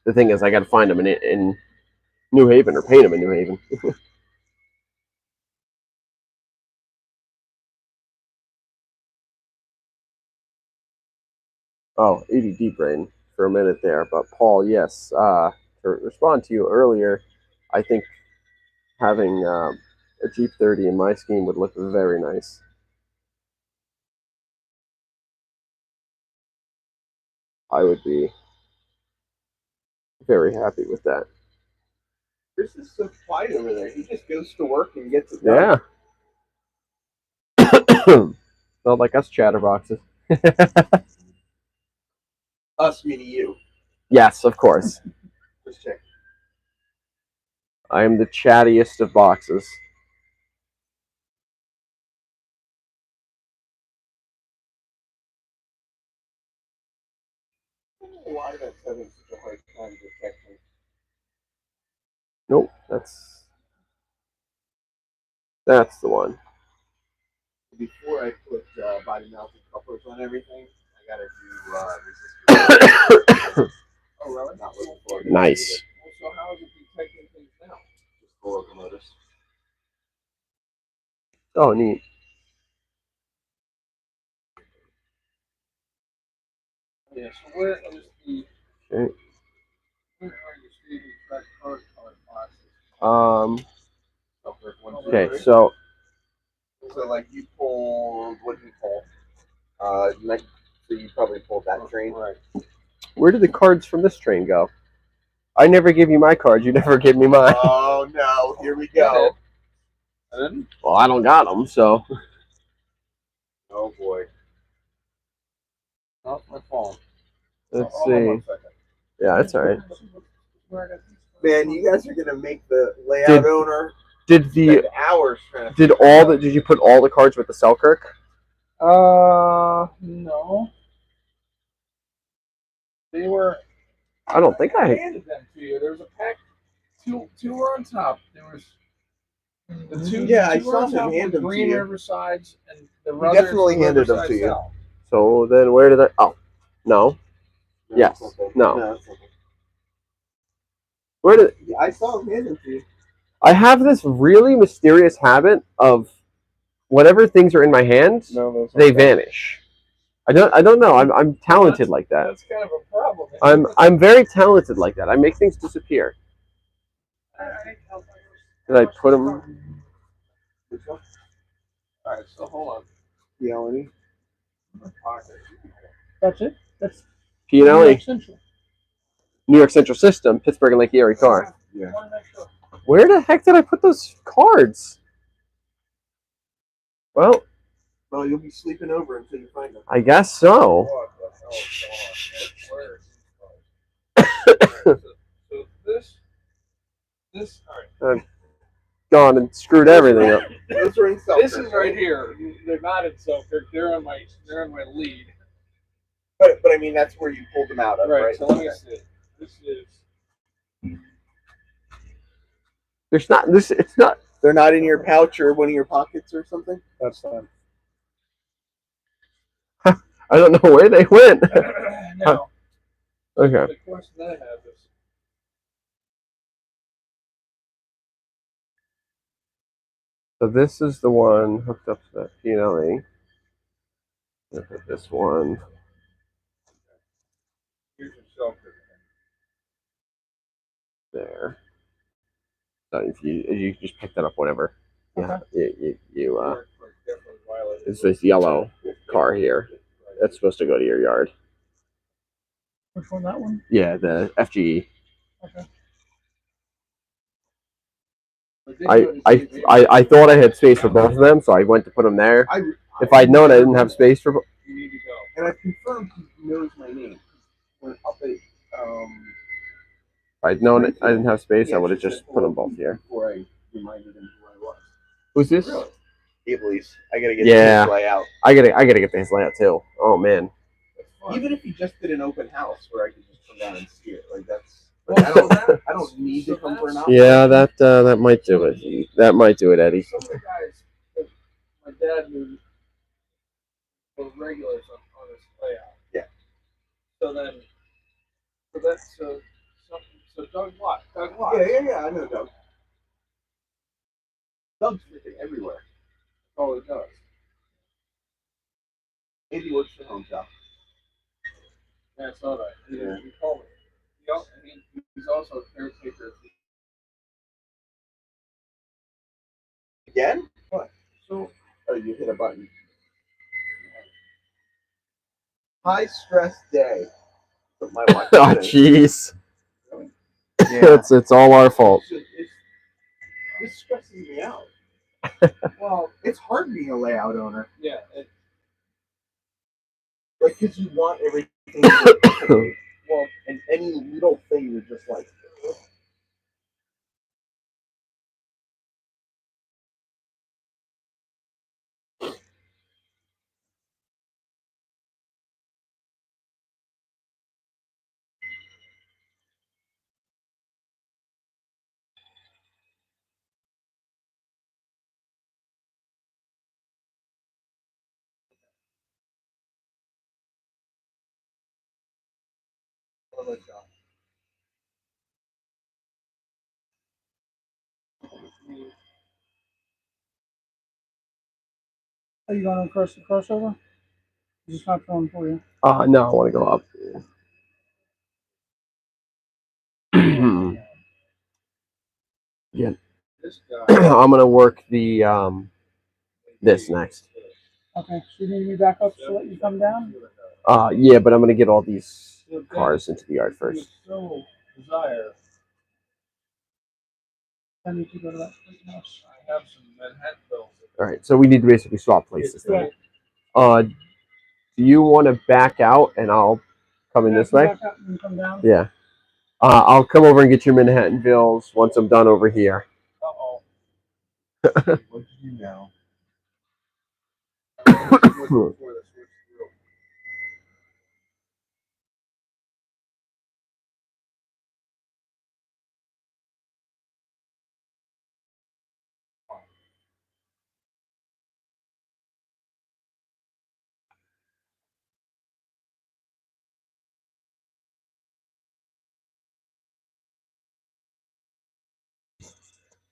The thing is, I gotta find them in New Haven or paint them in New Haven. Oh, ADD brain for a minute there. But Paul, yes, to respond to you earlier, I think having a Jeep 30 in my scheme would look very nice. I would be very happy with that. Chris is so quiet over there. He just goes to work and gets it done. Yeah. Not like us chatterboxes. Us meaning you. Yes, of course. Just check. I am the chattiest of boxes. Why that's having such a hard time detecting? Nope, that's the one. Before I put body mounted couplers on everything, I gotta do resistors. Oh, really? Not looking forward to Nice. Well, so how is it detecting things now? just the locomotives. Oh, neat. Yeah, so where is the... Okay. Where are you saving that card boxes? Okay, so like you pulled, what did you pull? So you probably pulled that train. Right. where did the cards from this train go? I never give you my cards. You never give me mine. Oh no! Here we go. Well, I don't got them, so. Oh boy. Let's Hold on see. 1 second. Yeah, that's all right. Man, you guys are gonna make the layout owner Did spend hours trying to did you put all the cards with the Selkirk? No. They were. I don't think I I. handed them to you. There was a pack. Two were on top. There was the two. Yeah, I two were saw on him top hand were them to green you. Riversides, and the He others definitely were handed them Riverside to you. South. So then where did I? Oh, no. Yes. No. No, it's okay. Where did I saw him hand them to you. I have this really mysterious habit of whenever things are in my hand, they vanish. I don't know. I'm talented like that. That's kind of a problem. I'm very talented like that. I make things disappear. Did I put them? Which one? All right, so hold on. The L&E. That's it. That's P&L, Central. New York Central System, Pittsburgh and Lake Erie car. Yeah. Where the heck did I put those cards? Well, You'll be sleeping over until you find them. I guess so. What the hell is going on? So this, all right. Gone and screwed everything up. Those are in Selkirk. This is right here. They're not in Selkirk. They're on my lead. But I mean that's where you pulled them out of, right? So let me see. This is. There's not this. It's not. They're not in your pouch or one of your pockets or something. That's fine. I don't know where they went. Now, Okay. the question that I have is. So this is the one hooked up to that P&L. This one. Here's your Selkirk. There. So if you just pick that up, whatever. Yeah. You it's this yellow car here. That's supposed to go to your yard. Which one? That one? Yeah, the FGE. Okay. I thought I had space for both of them, so I went to put them there. If I'd known I didn't have space for. You need to go. And I confirmed he knows my name. When up at If I'd known I didn't have space, I would have just put them both here. Before I reminded him who I was. Who's this? Really? Ableys. I gotta get his layout. I gotta get his layout too. Oh man. Even if he just did an open house where I could just come down and see it, like that's. Like, I don't need to come for an office. Yeah, that might do it. That might do it, Eddie. Some of the guys, my dad knew, were regulars on this layout. Yeah. So Doug Watt. Yeah, I know Doug. Doug's freaking everywhere. Oh, he does. Andy works for home shop. Yeah, I saw that. Yeah. He called me. He's also a caretaker. Again? What? So, you hit a button. High stress day. But my wife. Oh jeez. Yeah. It's all our fault. This stresses me out. Well, it's hard being a layout owner. Yeah. Like, because you want everything to well, and any little thing you're just like. Are you going across the crossover? Is this not going for you? No, I want to go up. Yeah. I'm gonna work the this next. Okay, so you need me back up to let you come down? Yeah, but I'm gonna get all these cars into the yard first. So desire. I need to go to that house. I have some Manhattan bills. All right, so we need to basically swap places. Yeah. Do you want to back out and I'll coming this way. Back up and come down. Yeah. I'll come over and get your Manhattanvilles once I'm done over here. Uh-oh. What do you know?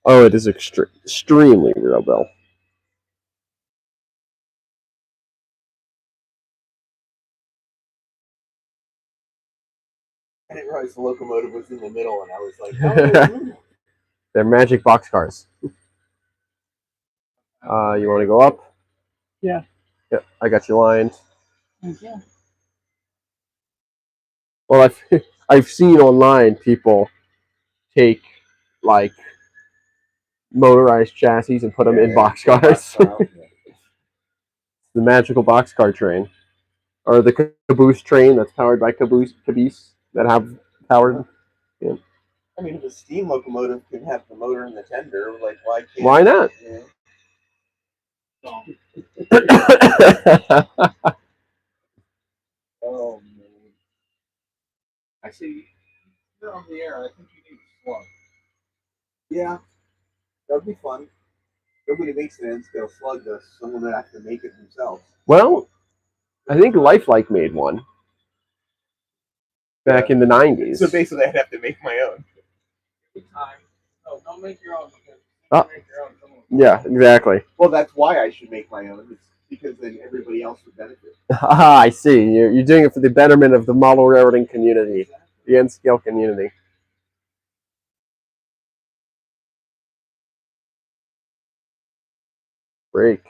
Oh, it is extremely real, Bill. I didn't realize the locomotive was in the middle, and I was like, oh. They're magic boxcars. You want to go up? Yeah. Yep, I got you lined. Thank you. Well, I've seen online people take like motorized chassis and put them in boxcars. The magical boxcar train, or the caboose train that's powered by caboose that have powered. Yeah. I mean, if a steam locomotive can have the motor in the tender, like why can't? Why not? Yeah. Oh man! I see. You're on the air. I think you need a slug. Yeah, that'd be fun. Nobody makes it, and it's gonna slug this. Someone would have to make it themselves. Well, I think Lifelike made one back in the 90s. So basically, I'd have to make my own. Time. No, don't make your own. Make your own. Yeah, exactly. Well, that's why I should make my own. It's because then everybody else would benefit. I see. You're doing it for the betterment of the model railroading community, the N-scale community. Break.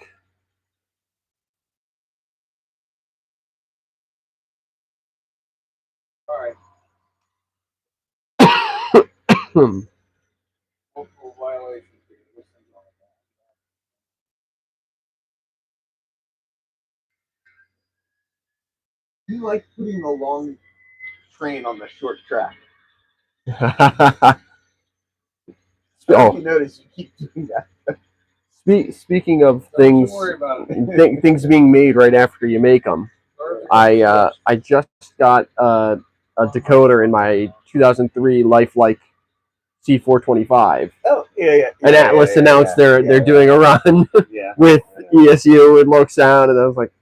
All right. Multiple violations. You like putting a long train on the short track. You notice you keep doing that. Speaking of things, things being made right after you make them, I just got a decoder in my 2003 Lifelike C425. Oh yeah. And Atlas announced they're doing a run with ESU and Loc Sound, and I was like,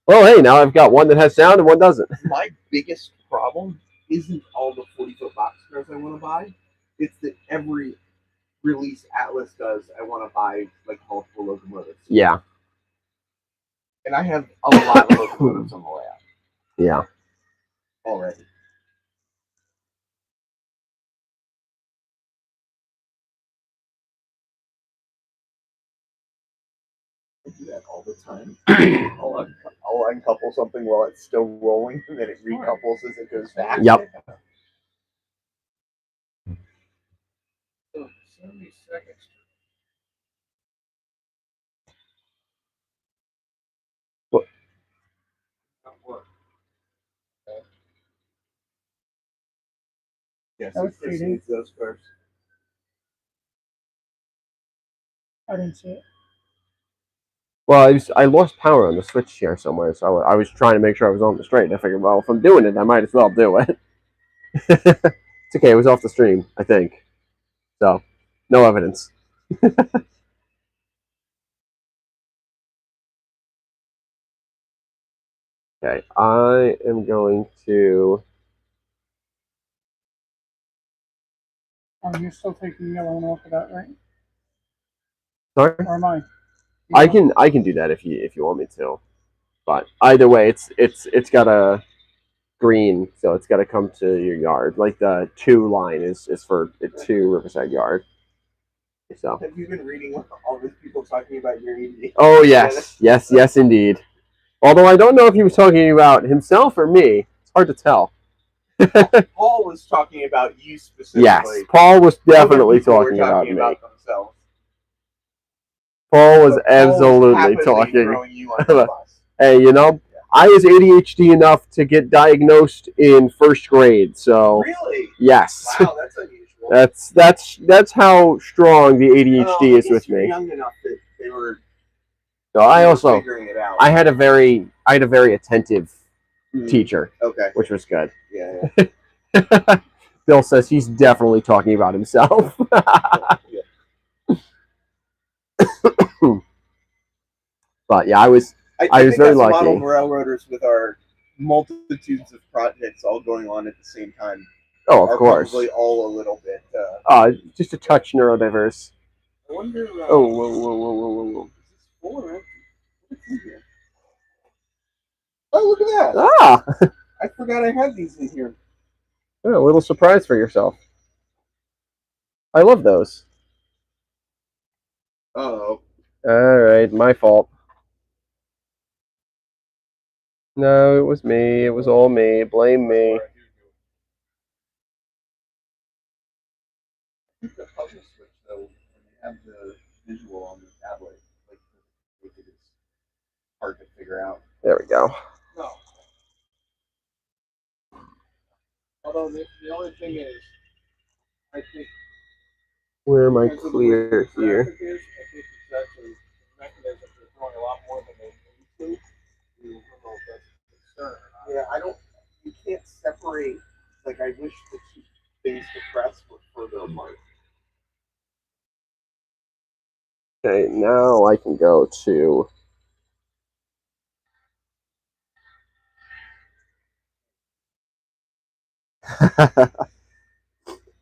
well, hey, now I've got one that has sound and one doesn't. My biggest problem isn't all the 40-foot boxcars I want to buy. It's that every release Atlas does, I want to buy like multiple locomotives. Yeah. And I have a lot of locomotives on the way out. Yeah. Already. I do that all the time. I'll uncouple something while it's still rolling, and then it recouples as it goes back. Yep. 70 seconds. What? Not work. Okay. Yes, That was cheating. those first. I didn't see it. Well, I lost power on the switch here somewhere, so I was trying to make sure I was on the straight. I figured, well, if I'm doing it, I might as well do it. It's okay. It was off the stream, I think. So, no evidence. Okay, I am going to. Oh, you're still taking the yellow one off of that, right? Sorry, or am I? I can do that if you want me to, but either way, it's got a green, so it's got to come to your yard. Like the 2 line is for the 2 Riverside yard. So. Have you been reading all these people talking about your EV? Oh yes, yes, indeed. Although I don't know if he was talking about himself or me. It's hard to tell. Paul was talking about you specifically. Yes, Paul was definitely talking about me. Themselves. Paul was absolutely talking. You on the bus. Hey, I was ADHD enough to get diagnosed in first grade. So really, yes, wow, that's unusual. That's how strong the ADHD is with me. Young enough that they were. So I also figuring it out. I had a very attentive teacher. Okay, which was good. Yeah. Bill says he's definitely talking about himself. But yeah, I was think very that's lucky. Model railroaders with our multitudes of projects all going on at the same time. Oh, of course. Probably all a little bit. Just a touch neurodiverse. I wonder. Oh, whoa. Is this full or empty? What's in here? Oh, look at that! Ah, I forgot I had these in here. a little surprise for yourself. I love those. Oh. All right, my fault. No, it was me. It was all me. Blame me. The public switch though, when you have the visual on the tablet, like it is hard to figure out. There we go. No. Although the only thing is, I think. Where am I clear here? I think it's actually the mechanism is doing a lot more than they need to. I don't know if that's a concern or not. Yeah, I don't. You can't separate. Like I wish the two things to press were further apart. Okay, now I can go to.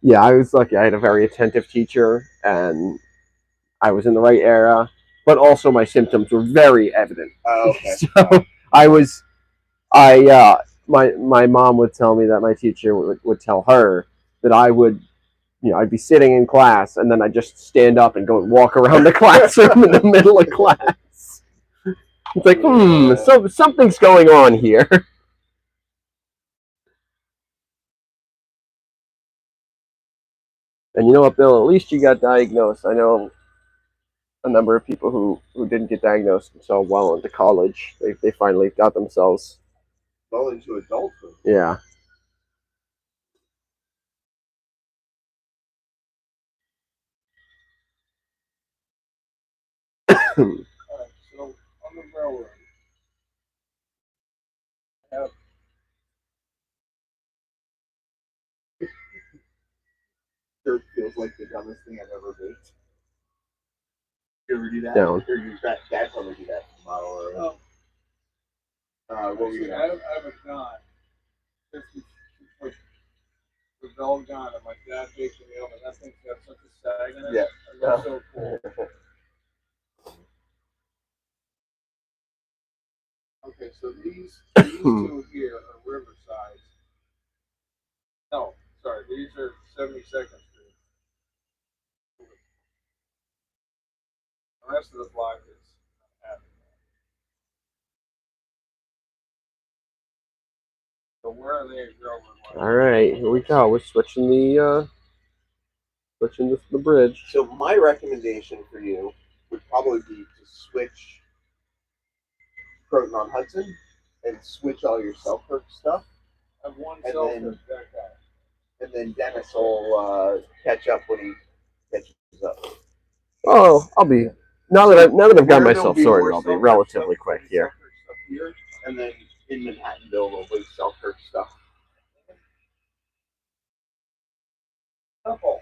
Yeah, I was lucky. I had a very attentive teacher, and I was in the right era. But also, my symptoms were very evident. Oh, okay. So my mom would tell me that my teacher would tell her that I would, I'd be sitting in class, and then I'd just stand up and go and walk around the classroom in the middle of class. It's like, so something's going on here. And you know what, Bill? At least you got diagnosed. I know a number of people who didn't get diagnosed until well into college. They finally got themselves well into adulthood. Yeah. Alright, so on the railroad, I have Sure feels like the dumbest thing I've ever baked. You ever do that? Down. Or your dad probably do that model or what were you I have a gun. It's like the bell gun and my dad baked in the oven. That thing's got such a sag in it. Yeah. It looks so cool. Okay, so these two here are Riverside. No, sorry, these are 72nd Street. The rest of the block is happy. So where are they railroad lines? All right, here we go. We're switching the bridge. So my recommendation for you would probably be to switch Croton on Hudson and switch all your Selkirk stuff. I have one Selkirk that guy. And then Dennis will catch up when he catches up. Oh, I'll be now that I've got myself sorted. I'll be relatively quick here. And then in Manhattanville, there'll be Selkirk stuff. Couple.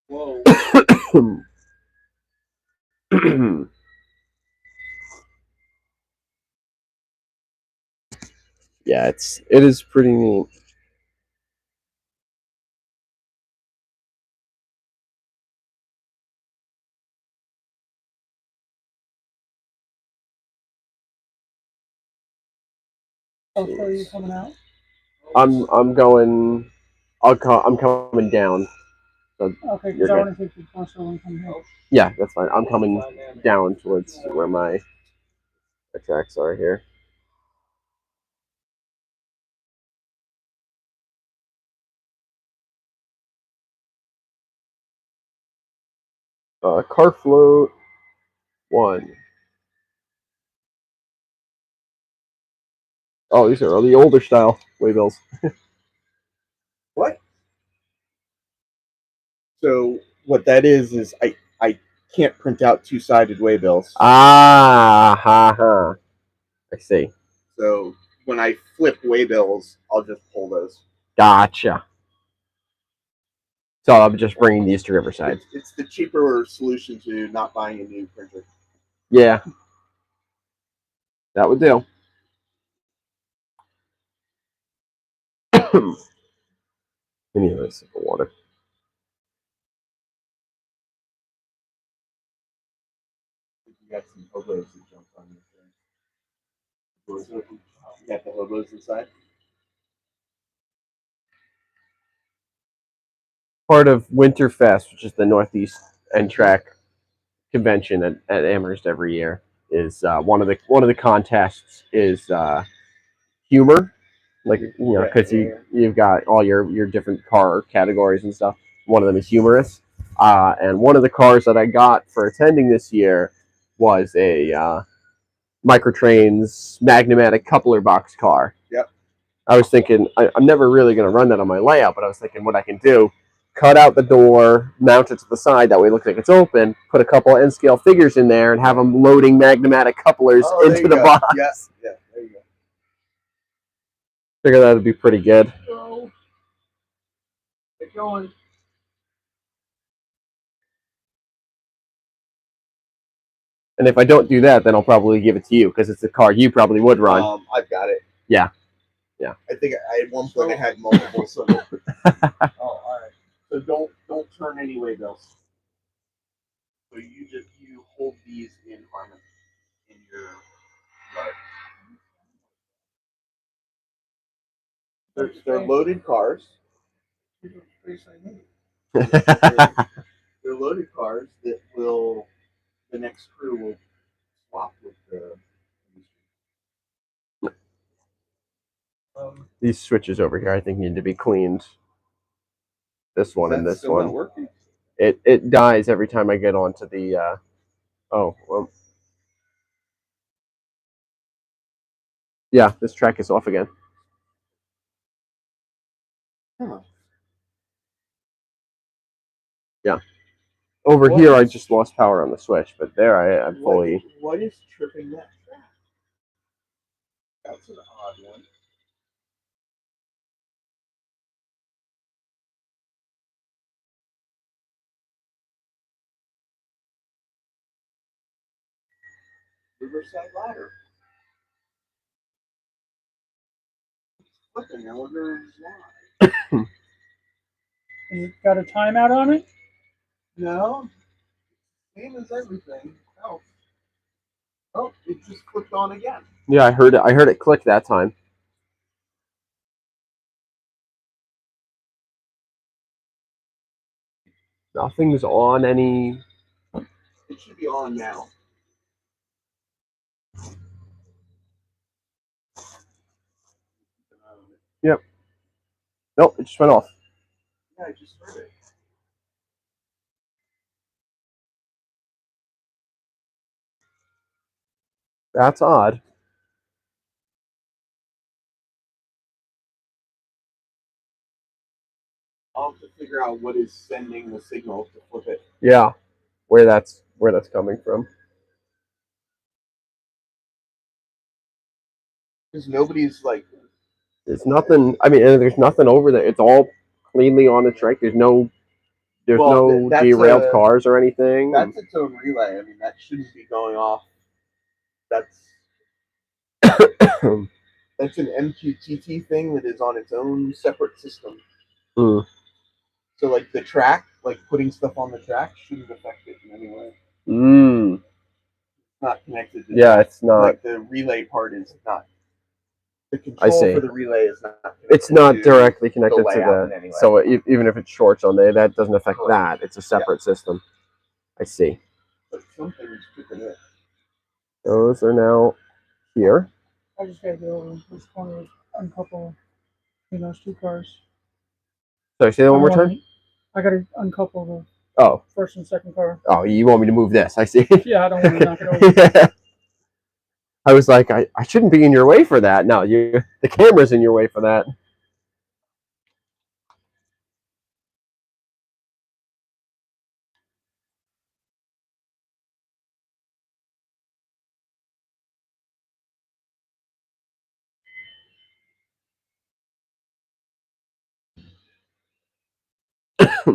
Whoa. Yeah, it is pretty neat. Oh, so are you coming out? I'm coming down. So okay, because I want to take the bus when come here. Yeah, that's fine. I'm coming down towards where my tracks are here. Car float 1. Oh, these are the older style waybills. What? So what that is I can't print out two-sided waybills. Ah, ha, ha. I see. So when I flip waybills, I'll just pull those. Gotcha. So I'm just bringing these to Riverside. It's the cheaper solution to not buying a new printer. Yeah. That would do. I need a sip of water. You got some hobos that jump on this thing. You got the hobos inside? Part of Winterfest, which is the Northeast End Track convention at Amherst every year, is one of the contests is humor, like because you've got all your different car categories and stuff. One of them is humorous, and one of the cars that I got for attending this year was a Microtrains Magnamatic coupler box car. Yep. I was thinking I'm never really going to run that on my layout, but I was thinking what I can do: cut out the door, mount it to the side. That way, it looks like it's open. Put a couple N scale figures in there, and have them loading Magnamatic couplers into the box. Yeah, there you go. Figure that would be pretty good. Go. Get going. And if I don't do that, then I'll probably give it to you because it's a car you probably would run. I've got it. Yeah. I think at one point I had multiple. So all right. So don't turn any waybills. So you hold these in harmony in your yard. They're loaded cars. They're loaded cars that the next crew will swap with the. These switches over here, I think, need to be cleaned. This one and this one. Not working? It dies every time I get onto the. Oh, well. Yeah, this track is off again. Huh. Yeah. Over here, I just lost power on the switch, but there I'm fully. What is tripping that track? That's an odd one. Riverside ladder. Flipping. I wonder why. Has it got a timeout on it? No. Same as everything else. Oh, it just flipped on again. Yeah, I heard it. I heard it click that time. Nothing's on any. It should be on now. Yep. Nope, it just went off. Yeah, I just heard it. That's odd. I'll have to figure out what is sending the signal to flip it. Yeah, where that's coming from. Because nobody's like. There's nothing. I mean, there's nothing over there. It's all cleanly on the track. There's no derailed cars or anything. That's its own relay. I mean, that shouldn't be going off. That's that's an MQTT thing that is on its own separate system. Mm. So, like the track, like putting stuff on the track, shouldn't affect it in any way. Mm. It's not connected to it's not. Like the relay part is not. The control for the relay is not. It's not directly connected to the. So even if it shorts on there, that doesn't affect that. It's a separate system. I see. But something's tripping it. Those are now here. I just gotta go over this corner, uncouple those two cars. Sorry, say that one more time. I gotta uncouple Oh. First and second car. Oh, you want me to move this? I see. Yeah, I don't want to knock it over. Yeah. I was like, I shouldn't be in your way for that. No, the camera's in your way for that. A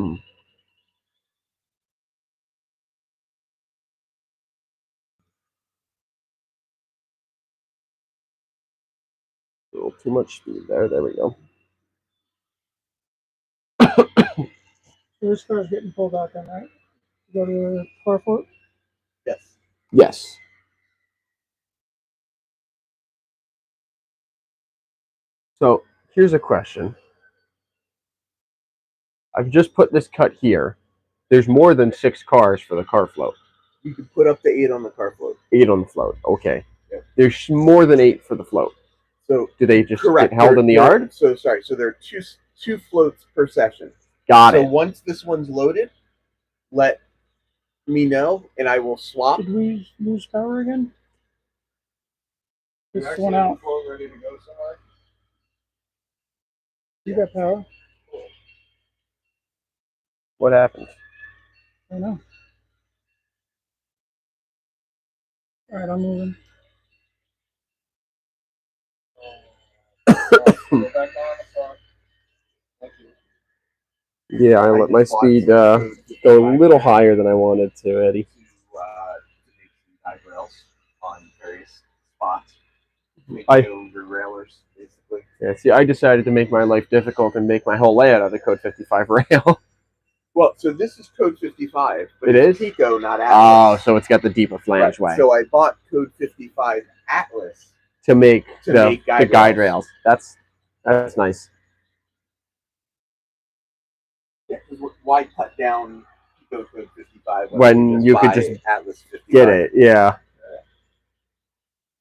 little too much speed there. There we go. So this car's getting pulled out then, right? Go to the car float? Yes. Yes. So here's a question. I've just put this cut here. There's more than 6 cars for the car float. You can put up to 8 on the car float. 8 on the float. Okay. Yep. There's more than 8 for the float. So do they just correct. get held in the yard? So sorry. So there are two floats per session. Got it. So once this one's loaded, let me know and I will swap. Did we lose power again? You This actually one have out. the float ready to go somewhere? You got power? What happened? I don't know. All right, I'm moving. Go back on the phone. Thank you. Yeah, I let my speed go a little higher than I wanted to, Eddie. To make some guide rails on various spots. Make your railers, basically. Yeah, see, I decided to make my life difficult and make my whole layout of the Code 55 rail. Well, so this is Code 55, but it it's is Pico, not Atlas. Oh, so it's got the deeper flange way. So I bought Code 55 Atlas to make the guide rails. That's nice. Yeah, because why cut down Pico Code 55 when you could just Atlas 55? Get it, yeah.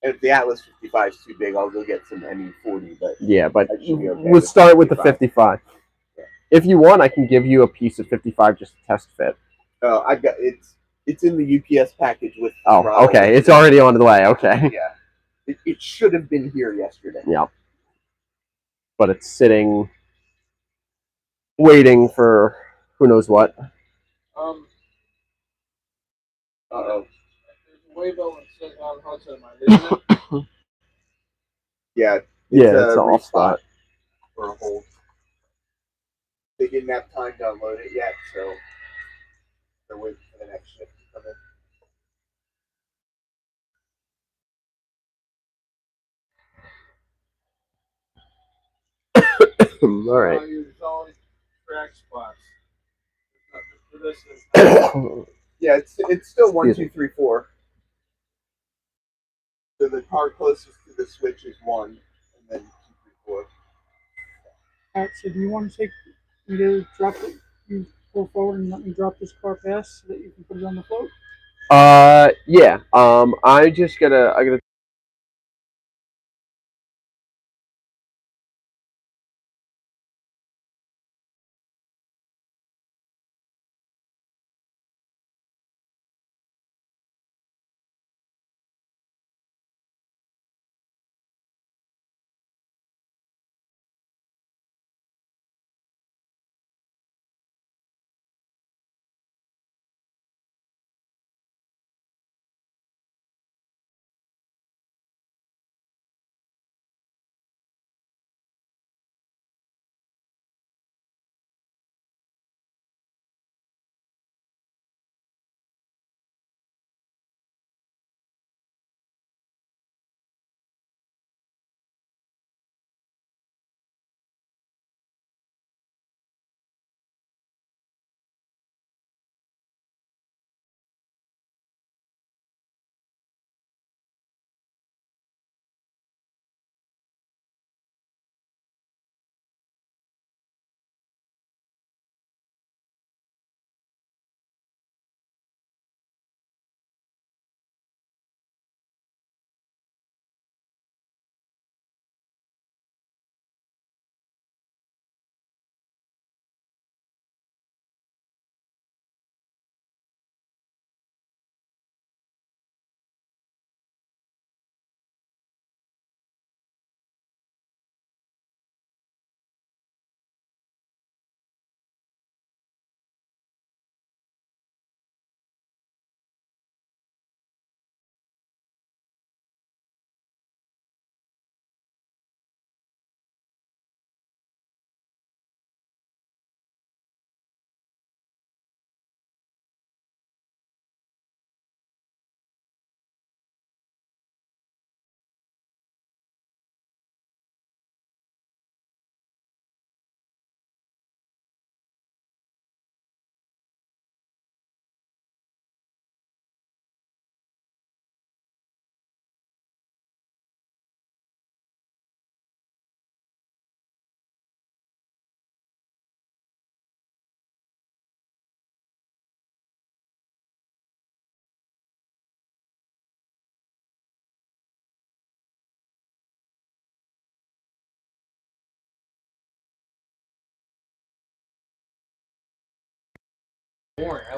And if the Atlas 55 is too big, I'll go get some ME40. But yeah, but okay we'll start with the 55. Yeah. If you want, I can give you a piece of 55 just to test fit. Oh, I got it's in the UPS package with. Oh, okay, it's already on the way. Okay. Yeah, it should have been here yesterday. Yeah, but it's sitting, waiting for who knows what. Uh-oh. There's a way building sitting on Hudson, am I reading it? Yeah, it's an off spot. For a hold. They didn't have time to unload it yet, so they're waiting for the next shift to come in. All right. Track spots. Yeah, it's still 1, 2, 3, 4. So the car closest to the switch is 1, and then 2, 3, 4. All right. So do you want to take either drop it, you pull forward and let me drop this car past so that you can put it on the float? Yeah. I gotta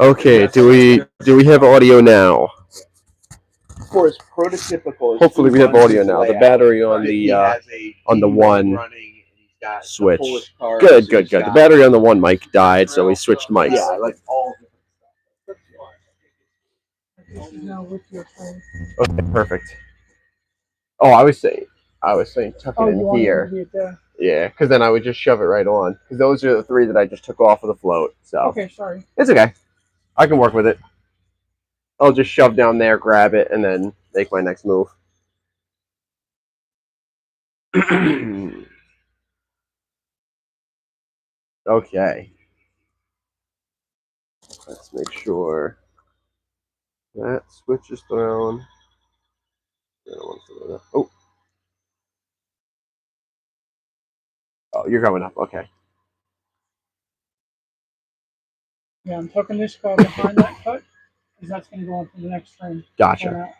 Okay, do we have audio now? For as prototypical as Hopefully we have audio now. The battery on he the has a one running, and he's got the switch. Polish cars, Good, so good, he's good. The got- battery on the one mic died, so we switched mics. Yeah, like all This is now with your phone. Okay, perfect. Oh, I was saying tuck it Oh, you in want it to here. be at there? Yeah, because then I would just shove it right on. Because those are the three that I just took off of the float. So Okay, sorry. it's okay. I can work with it. I'll just shove down there, grab it, and then make my next move. Okay. Let's make sure that switch is thrown. Oh. Oh, you're going up. Okay. Yeah, I'm tucking this car behind that cut because that's going to go on to the next frame. Gotcha.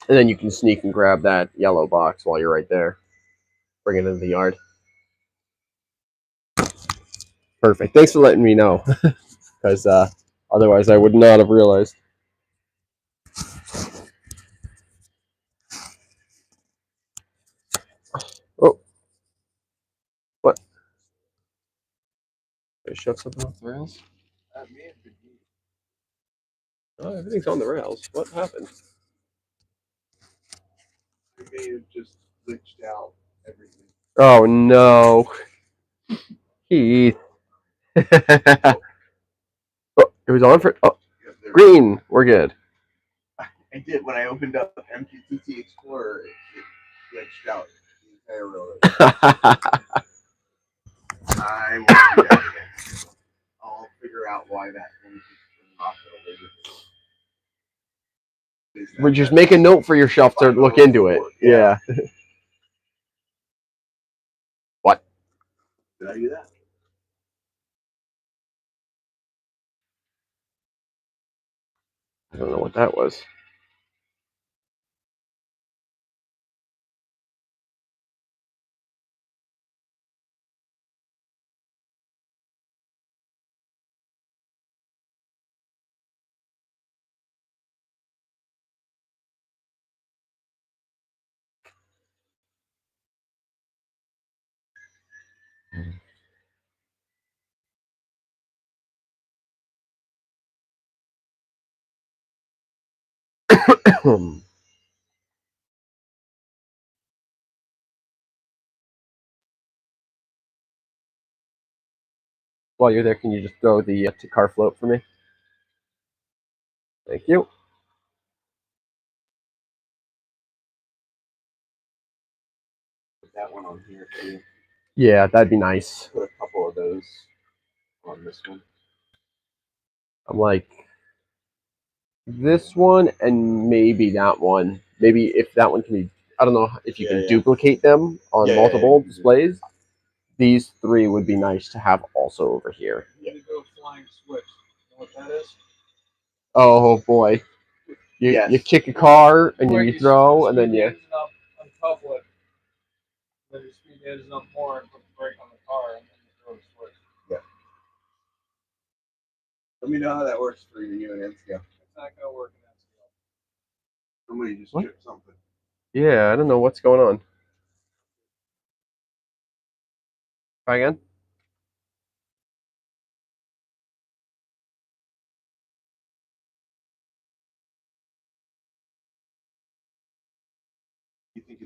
And then you can sneak and grab that yellow box while you're right there. Bring it into the yard. Perfect. Thanks for letting me know. Because otherwise I would not have realized. Oh. What? Did I shove something off the rails? Oh, everything's on the rails. What happened? We may have just glitched out everything. Oh no. Heath. Oh, it was on for green. We're good. I did when I opened up MQTT Explorer, it glitched out the entire road. I won't do that again. I'll figure out why that thing keeps off later. But just make a note for yourself to look into it. Yeah. What? Did I do that? I don't know what that was. While you're there, can you just throw the car float for me? Thank you. Put that one on here too. Yeah, that'd be nice. Put a couple of those on this one. I'm like this one and maybe that one. Maybe if that one can be, I don't know if you can duplicate them on multiple displays. These three would be nice to have also over here. You need to go flying switch. You know what that is? Oh boy. You kick a car and then you throw and then you Uncouple it. Then your speed is up more and put the brake on the car and then you throw the switch. Yeah. Let me know how that works for you and NCO. It's not going to work in that scale. Somebody just What? chipped something. Yeah, I don't know what's going on. Try again.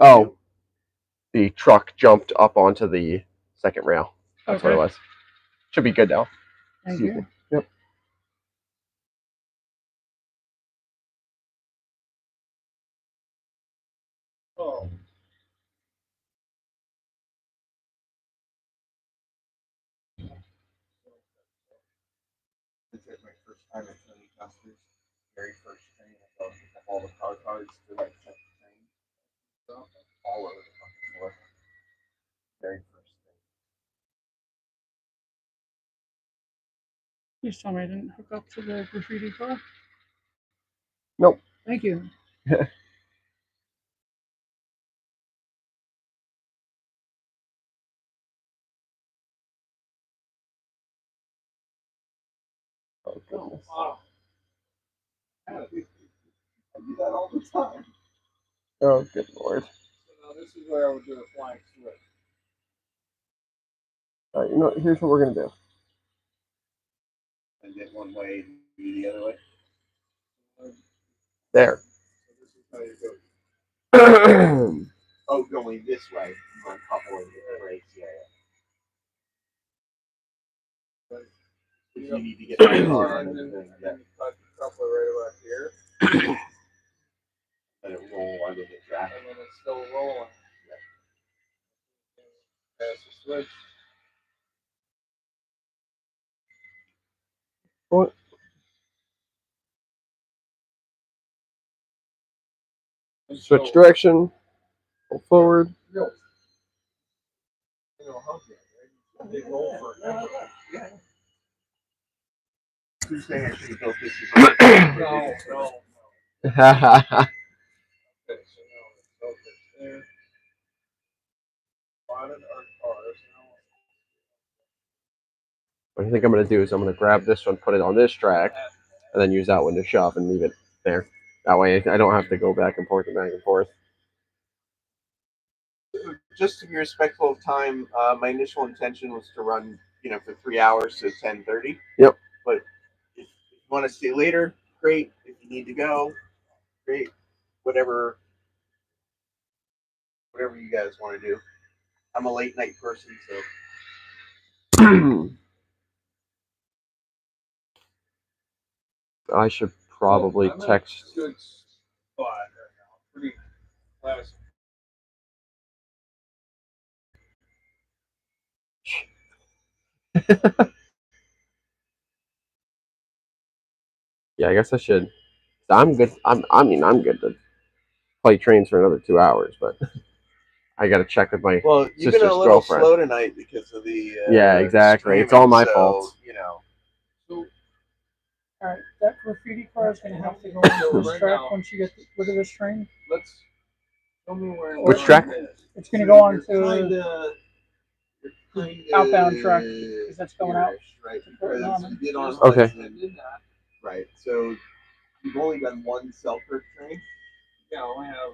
Oh, the truck jumped up onto the second rail. That's what it was. Should be good now. Thank you. Yep. Oh. This is my first time at training customers. Very first training, I thought pick up all the car cards to like check the train. So, all over the fucking floor. Very first thing. Please tell me I didn't hook up to the graffiti car. Nope. Thank you. goodness. Wow. I do that all the time. Oh, good lord. So now this is where I would do a flying switch. All right, you know what? Here's what we're gonna do. And get one way and do the other way. There. So this is how you go. Oh, going this way. Uncoupling the brakes. Yeah. But You need to get the car and and then then you cut the coupler right about here, let it roll under the track. and then it's still rolling. Pass the switch. What? And Switch so, direction. Pull forward. you know, how they roll forever. Yeah. Who's saying I should have built this? No. Okay, so now it's okay there. Spotted our cars now. What I think I'm gonna do is I'm gonna grab this one, put it on this track, and then use that one to shove and leave it there. That way I don't have to go back and forth and back and forth. Just to be respectful of time, my initial intention was to run, for 3 hours to 10:30. Yep. But if you want to stay later, great. If you need to go, great. Whatever you guys want to do. I'm a late night person, so. I should probably I'm in a text. good spot right now. Pretty classic. Yeah, I guess I should. I'm good. I'm good to play trains for another 2 hours, but I got to check with my Well, you've sister's been a little girlfriend. slow tonight because of the. Yeah, exactly. It's all my fault. So, Alright, that graffiti car is going to have to go onto this track once you get rid of this train. let's tell me where. Which track? It's going to go on to outbound track because that's going out. Right. Okay. Right. So you've only done one self-work train. Yeah, I only have.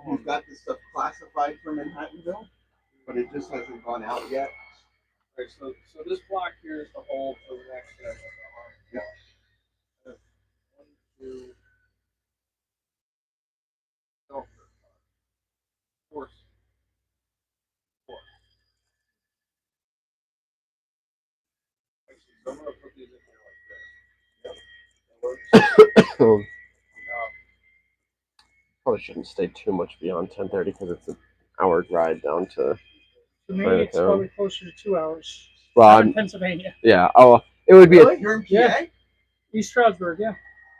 We've got this stuff classified for Manhattanville, but it just hasn't gone out yet. Right, so this block here is the hold for the next session. Yeah. 1, 2. No. 4. So I'm gonna put these in here like this. Yep. Probably shouldn't stay too much beyond 10:30 because it's an hour ride down to. For me, it's probably closer to 2 hours. Well, I'm in Pennsylvania. Yeah. Oh, it would be. You're in PA? Yeah. East Stroudsburg, yeah.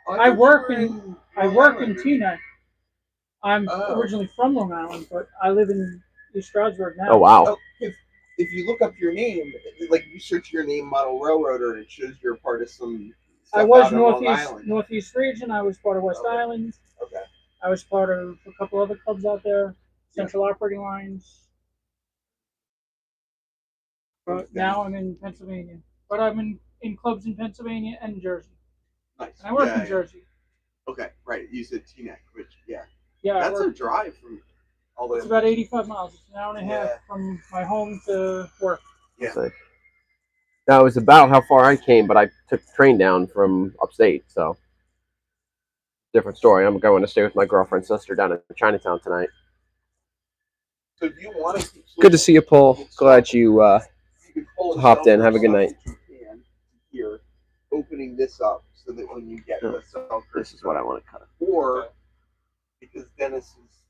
I work in Teaneck. I'm originally from Long Island, but I live in East Stroudsburg now. Oh wow. If you look up your name, like you search your name, Model Railroader, and it shows you're part of some. I was Northeast region. I was part of West Island. Okay. I was part of a couple other clubs out there, Central Operating Lines. But now I'm in Pennsylvania. But I'm in clubs in Pennsylvania and Jersey. Nice. And I work in Jersey. Okay, right. You said Teaneck, which, yeah. Yeah. That's a drive from all the way. It's about 85 miles. It's an hour and a half from my home to work. Yeah. That was about how far I came, but I took the train down from upstate, so. Different story. I'm going to stay with my girlfriend's sister down in Chinatown tonight. So if you want to good to see you, Paul. Glad you hopped in. Have a good night. Here, opening this up so that when you get the self, this is what I want to cut. Or because Dennis is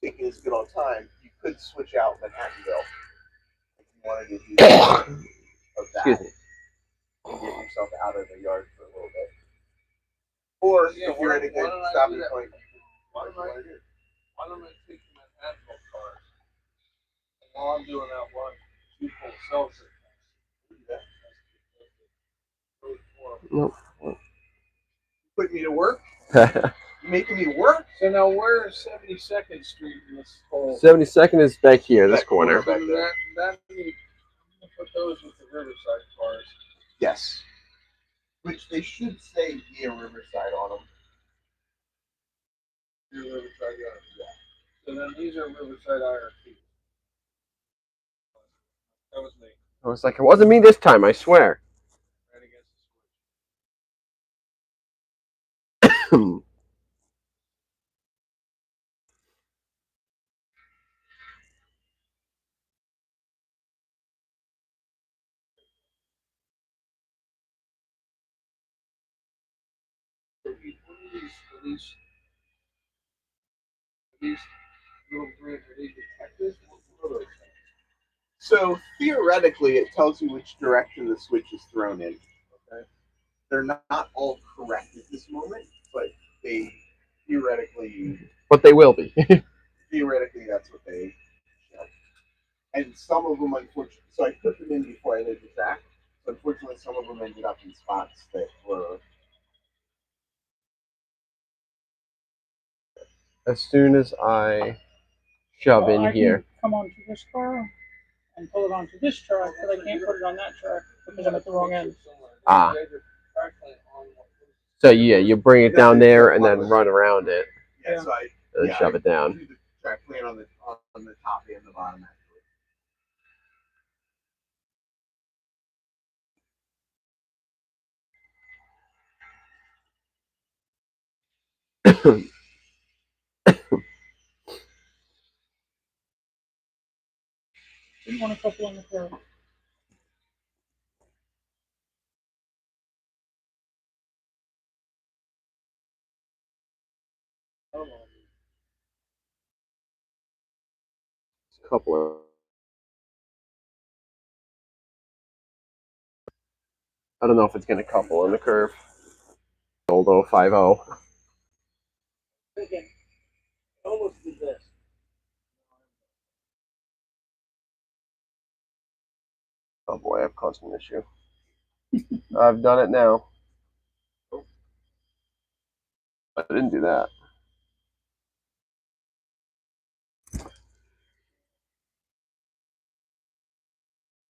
taking his good old time, you could switch out Manhattanville if you wanted to do that. Excuse me. And get yourself out of the yard for a little bit. Or if you're at a good stopping point, why don't I take the Manhattanville cars? And while I'm doing that one, you pull cells in. Nope. Putting me to work? You making me work? So now where is 72nd Street in this whole? 72nd is back here, this corner. So that I'm gonna put those with the Riverside cars. Yes. which they should say via Riverside on them. Your Riverside yards. Yeah. So then these are Riverside IRPs. That was me. I was like, it wasn't me this time, I swear. Right against the switch. What are these little grids, are they detectors? What are those things? So theoretically, it tells you which direction the switch is thrown in. Okay. They're not all correct at this moment, but they theoretically. But they will be. Theoretically, that's what they show. And some of them, unfortunately, so I put them in before I laid the track. So unfortunately, some of them ended up in spots that were. As soon as I shove Well, in here. Can come onto this car and pull it onto this track, but I can't put it on that track because I'm at the wrong end. Ah. So yeah, you bring it down there and then run around it. Yeah, so and shove it down. Do the track plan on the top and the bottom Didn't want to couple on the curve. Couple of. I don't know if it's going to couple on the curve. Although 5-0. Again, almost did this. Oh boy, I've caused an issue. I've done it now. I didn't do that.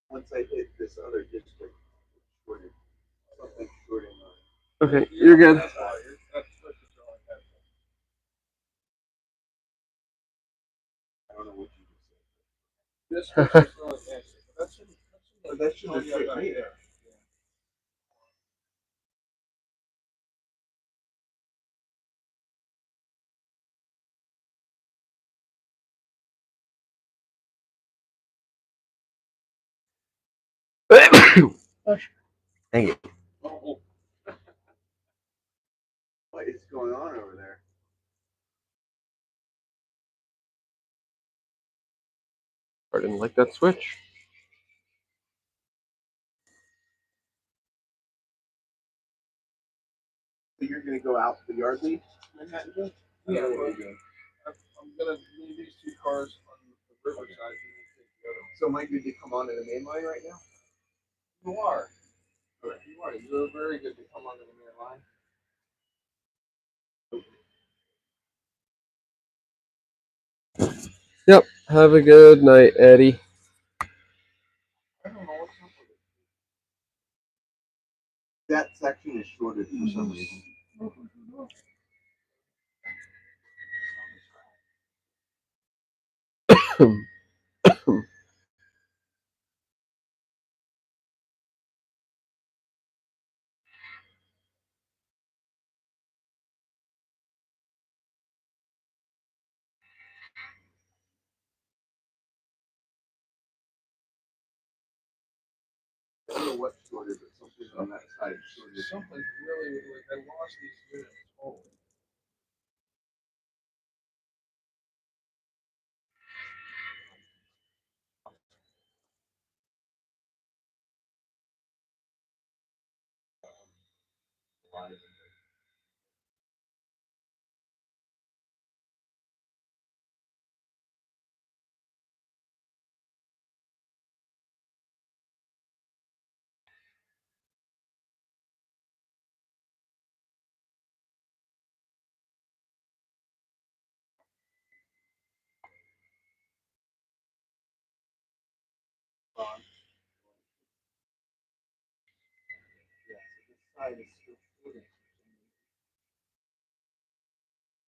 Once I hit this other district, something shorting on. Okay, you're good. I don't know what you just said. This was just really fancy. That should have fit me there. Dang it. What is going on over there? I didn't like that switch. So you're going to go out the yard lead, Manhattan? Yeah, I'm going to leave these two cars on the Riverside. So am I good to come onto the main line right now? You are. You are. You're very good to come onto the main line. Yep. Have a good night, Eddie. I don't know what's up with it. That section is shorted for some reason. I don't know what's shorted, but something on that side shorted. Something's really weird. I lost these units. Oh.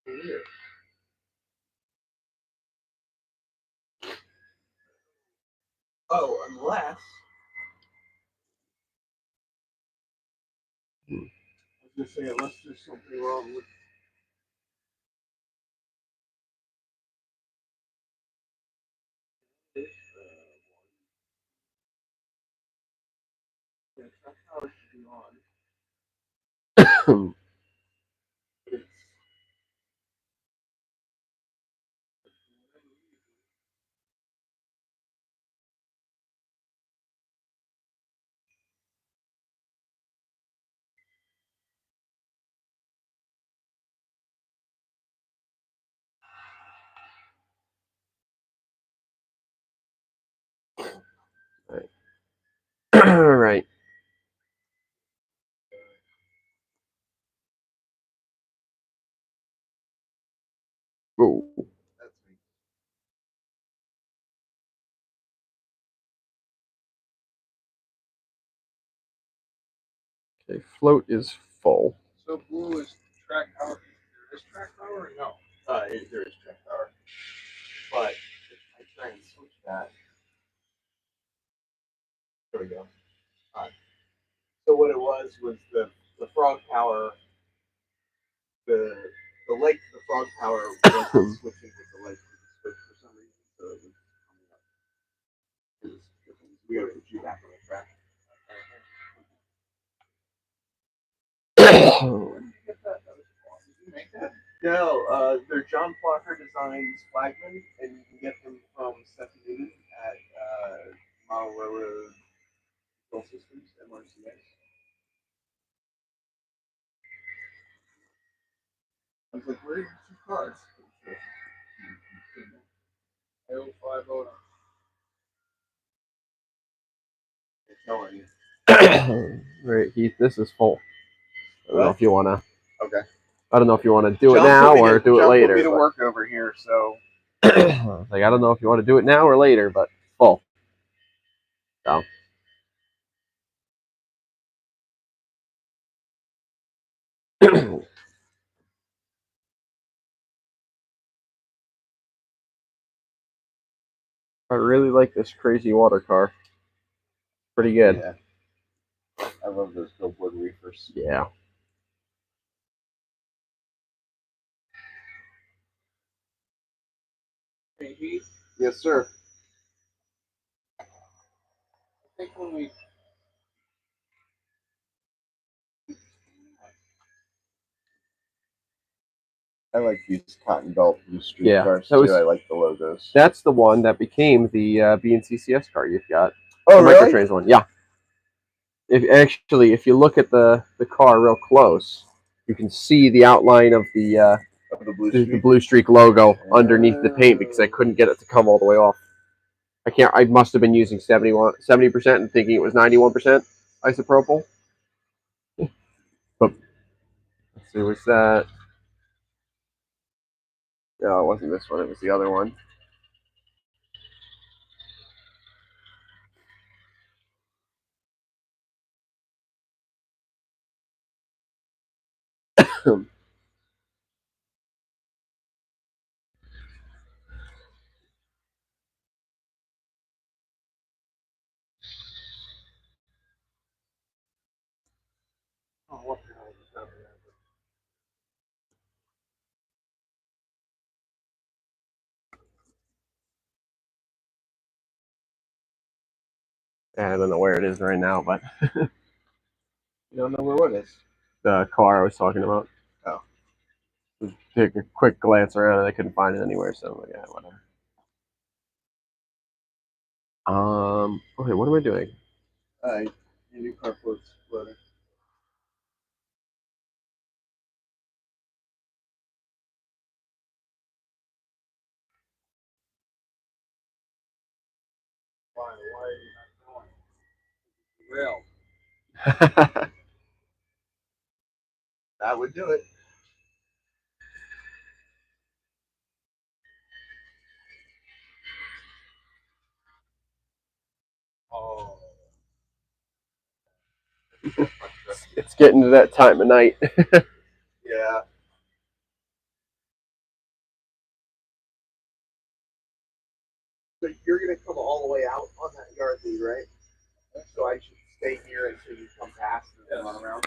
Here. Oh, unless. I was gonna say, unless there's something wrong with. Yeah, track power should be on. It's All right. Oh. that's me. Okay, float is full. So blue is track power. There is track power or no? There is track power, but if I try and switch that, there we go. So what it was the frog power, the light to the frog power wasn't switching with the light to the switch for some reason, so it was coming up. We gotta put you back on the track. No, they're John Plucker Designs flagmen, and you can get them from Steffi Newton at Model Railroad Control Systems, MRCS. I was like, where are your two cars? I-050. It's telling you. Right, Heath, this is full. I don't know What? if you want to. Okay. I don't know if you want to do it John now put me or to- do it John later. put me to but- work over here, so like, I don't know if you want to do it now or later, but full. So. I really like this crazy water car. Pretty good. yeah. I love those billboard reefers. Yeah. Hey, Heath, Yes, sir. I think when we I like these cotton belt blue street Yeah, cars that was- too. I like the logos. That's the one that became the BNCCS car you've got. Oh, the really? Microtrains one. Yeah. If you look at the car real close, you can see the outline of the Of the blue the streak. Blue Streak logo underneath the paint because I couldn't get it to come all the way off. I must have been using 70% and thinking it was 91% isopropyl. But let's see, what's that? No, it wasn't this one. It was the other one. oh, what the hell is happening? I don't know where it is right now, but You don't know where what is? the car I was talking about. Oh. Take a quick glance around and I couldn't find it anywhere, so I'm like, yeah, whatever. Okay, what am I doing? Your new car floats floating. Why are you not going? Rail. That would do it. Oh. It's getting to that time of night. Yeah. So you're gonna come all the way out on that yard lead, right? So I should stay here until you come past and then run around.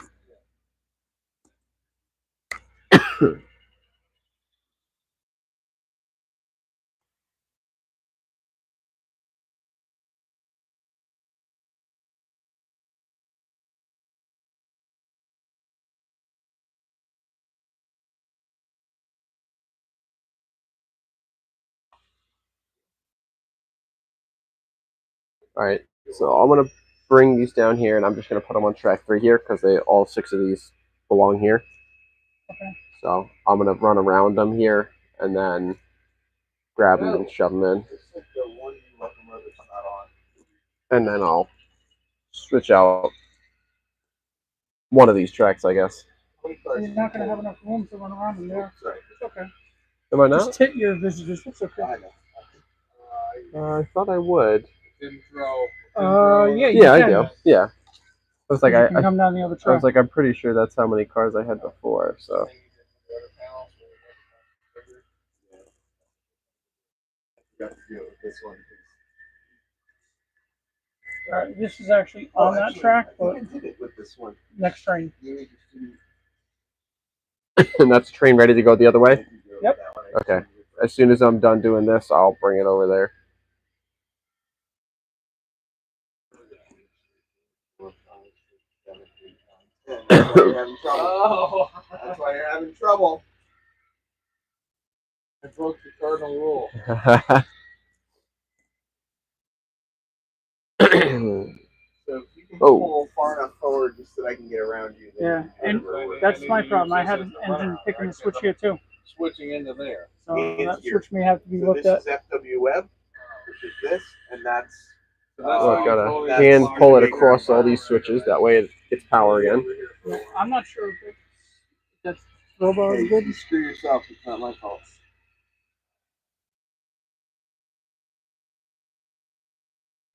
All right, so I'm gonna bring these down here, and I'm just gonna put them on track 3 here because all 6 of these belong here. Okay. So I'm gonna run around them here, and then grab them and shove them in, and then I'll switch out one of these tracks, I guess. You're not going to have enough room to run around in there. It's okay. Am I not? Just hit your visitors. It's okay. I thought I would. Didn't throw. Yeah, Yeah, I do. Yeah. I was like, you can come down the other I track. was like, I'm pretty sure that's how many cars I had before. So. This is actually on that track, but with this one. next train. And that's the train ready to go the other way? Yep. Okay. As soon as I'm done doing this, I'll bring it over there. Oh, that's why you're having trouble. I broke the cardinal rule. So if you can pull far enough forward just so that I can get around you. Yeah, and that's my problem. I had an engine picking the switch here too. Switching into there. So that switch may have to be looked at. This is FW Web, which is this, and that's. Oh, I've got to hand pull it across all these switches. That way it gets power again. Yeah, I'm not sure if that's Robo is good. You screw yourself. It's not my fault.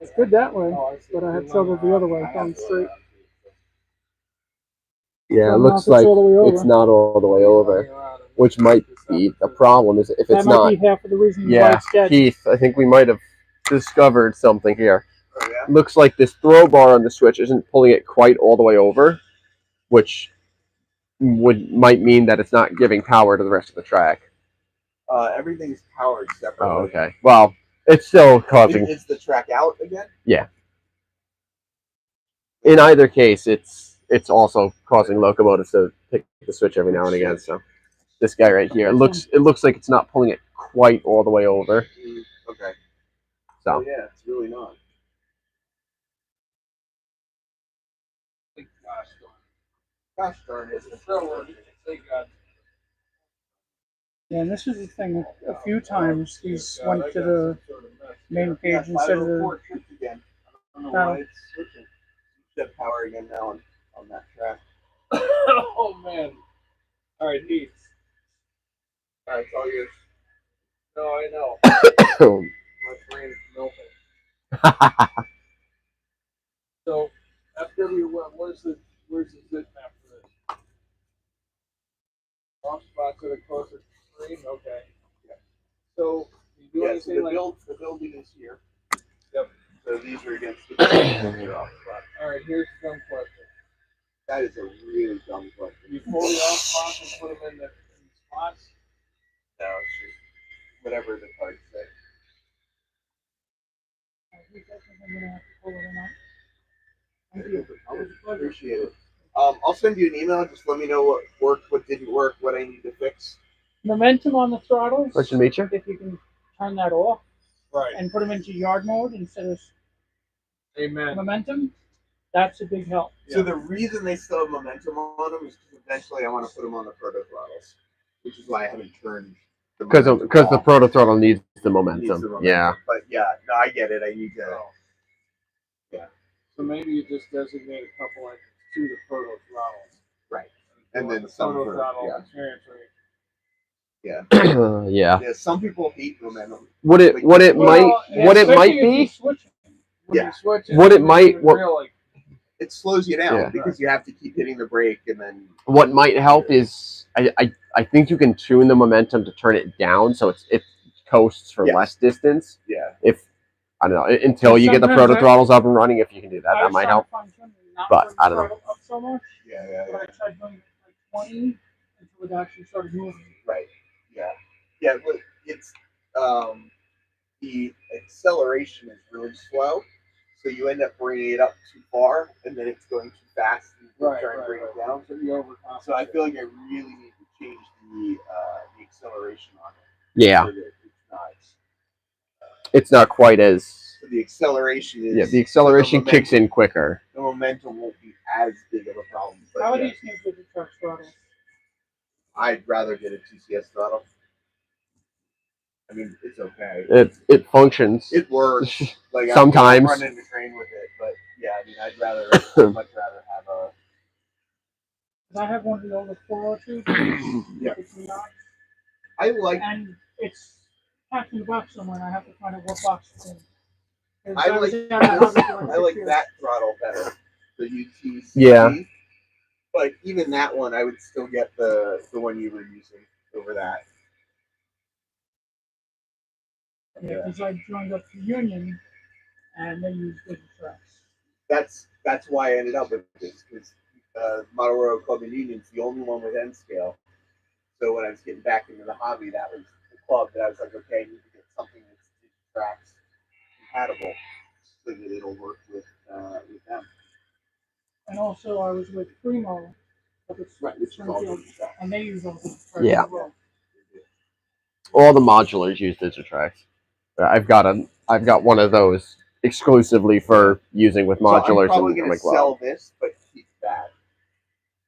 It's good that way, but I had trouble the other way, going straight. Yeah, it looks like it's not all the way over, which might be the problem. Is if it's not. That might be half of the reason. Yeah, Heath, I think we might have discovered something here. Oh, yeah? Looks like this throw bar on the switch isn't pulling it quite all the way over, which might mean that it's not giving power to the rest of the track. Everything's powered separately. Oh, okay. Well, it's still causing. Is the track out again? Yeah. In either case, it's also causing Locomotive to pick the switch every now and again. So this guy right here, it looks like it's not pulling it quite all the way over. Okay. So yeah, it's really not. Gosh darn it. Yeah, and this is the thing. A few times these went to the main page instead of the. Again. I don't know why it's switching. Set power again now on that track. Oh man! All right, Heath. All right, it's all yours. No, I know. My brain's melting. So, FW, where's the zip map for this? Off spots that are closer to the screen? Okay. Yeah. So, you do anything so like... the building is here. Yep. So these are against the off spot. Alright, here's the dumb question. That is a really dumb question. You pull the off spots and put them in the spots? No, it's just whatever the cards say. I appreciate it. I'll send you an email. Just let me know what worked, what didn't work, what I need to fix. Momentum on the throttles. Nice to meet you. If you can turn that off, right, and put them into yard mode instead of momentum, that's a big help. So the reason they still have momentum on them is because eventually I want to put them on the proto throttles, which is why I haven't turned. Because the proto throttle needs the momentum. Yeah. But yeah, no, I get it. I need to. Yeah. So maybe you just designate a couple engines to the proto throttles. Right. And then some proto throttle experience rate. Yeah. Yeah. Some people hate momentum. What it might be? Yeah. What it might? it slows you down Yeah. because you have to keep hitting the brake and then. What might help is I think you can tune the momentum to turn it down so it coasts for Yes. less distance. Yeah. If I don't know until you get the proto throttles up and running, if you can do that, that might help. But I don't know. Up so much. Yeah. But I tried doing like 20 until it actually started moving. Right. Yeah. But it's the acceleration is really slow, so you end up bringing it up too far, and then it's going too fast, and you try and bring it down. So I feel like I really need to change the acceleration on it. Yeah. So that it's not quite as. So the acceleration is. Yeah, the acceleration kicks in quicker. The momentum won't be as big of a problem. But how are these new Super Truck throttles? I'd rather get a TCS throttle. I mean, it's okay. It functions. It works. Like sometimes. I'm running the train with it, but yeah, I mean, I'd much rather have a. I have one of the older 402s. Yeah. And it's packed in the box somewhere, and I have to find out what box it's in. I like that throttle better. The UTC. Yeah. But even that one, I would still get the one you were using over that. Yeah, because I joined up to Union, and they use different tracks. That's why I ended up with this, because Model Royal Club in Union is the only one with N scale. So when I was getting back into the hobby, that was the club that I was like, okay, I need to get something that's tracks compatible so that it'll work with them. And also, I was with Primo, Right, which is all and they use all these tracks Yeah. as well. All the modulars use Digitrax. I've got one of those exclusively for using with modulars. So I'm probably going to sell sell this, but keep that.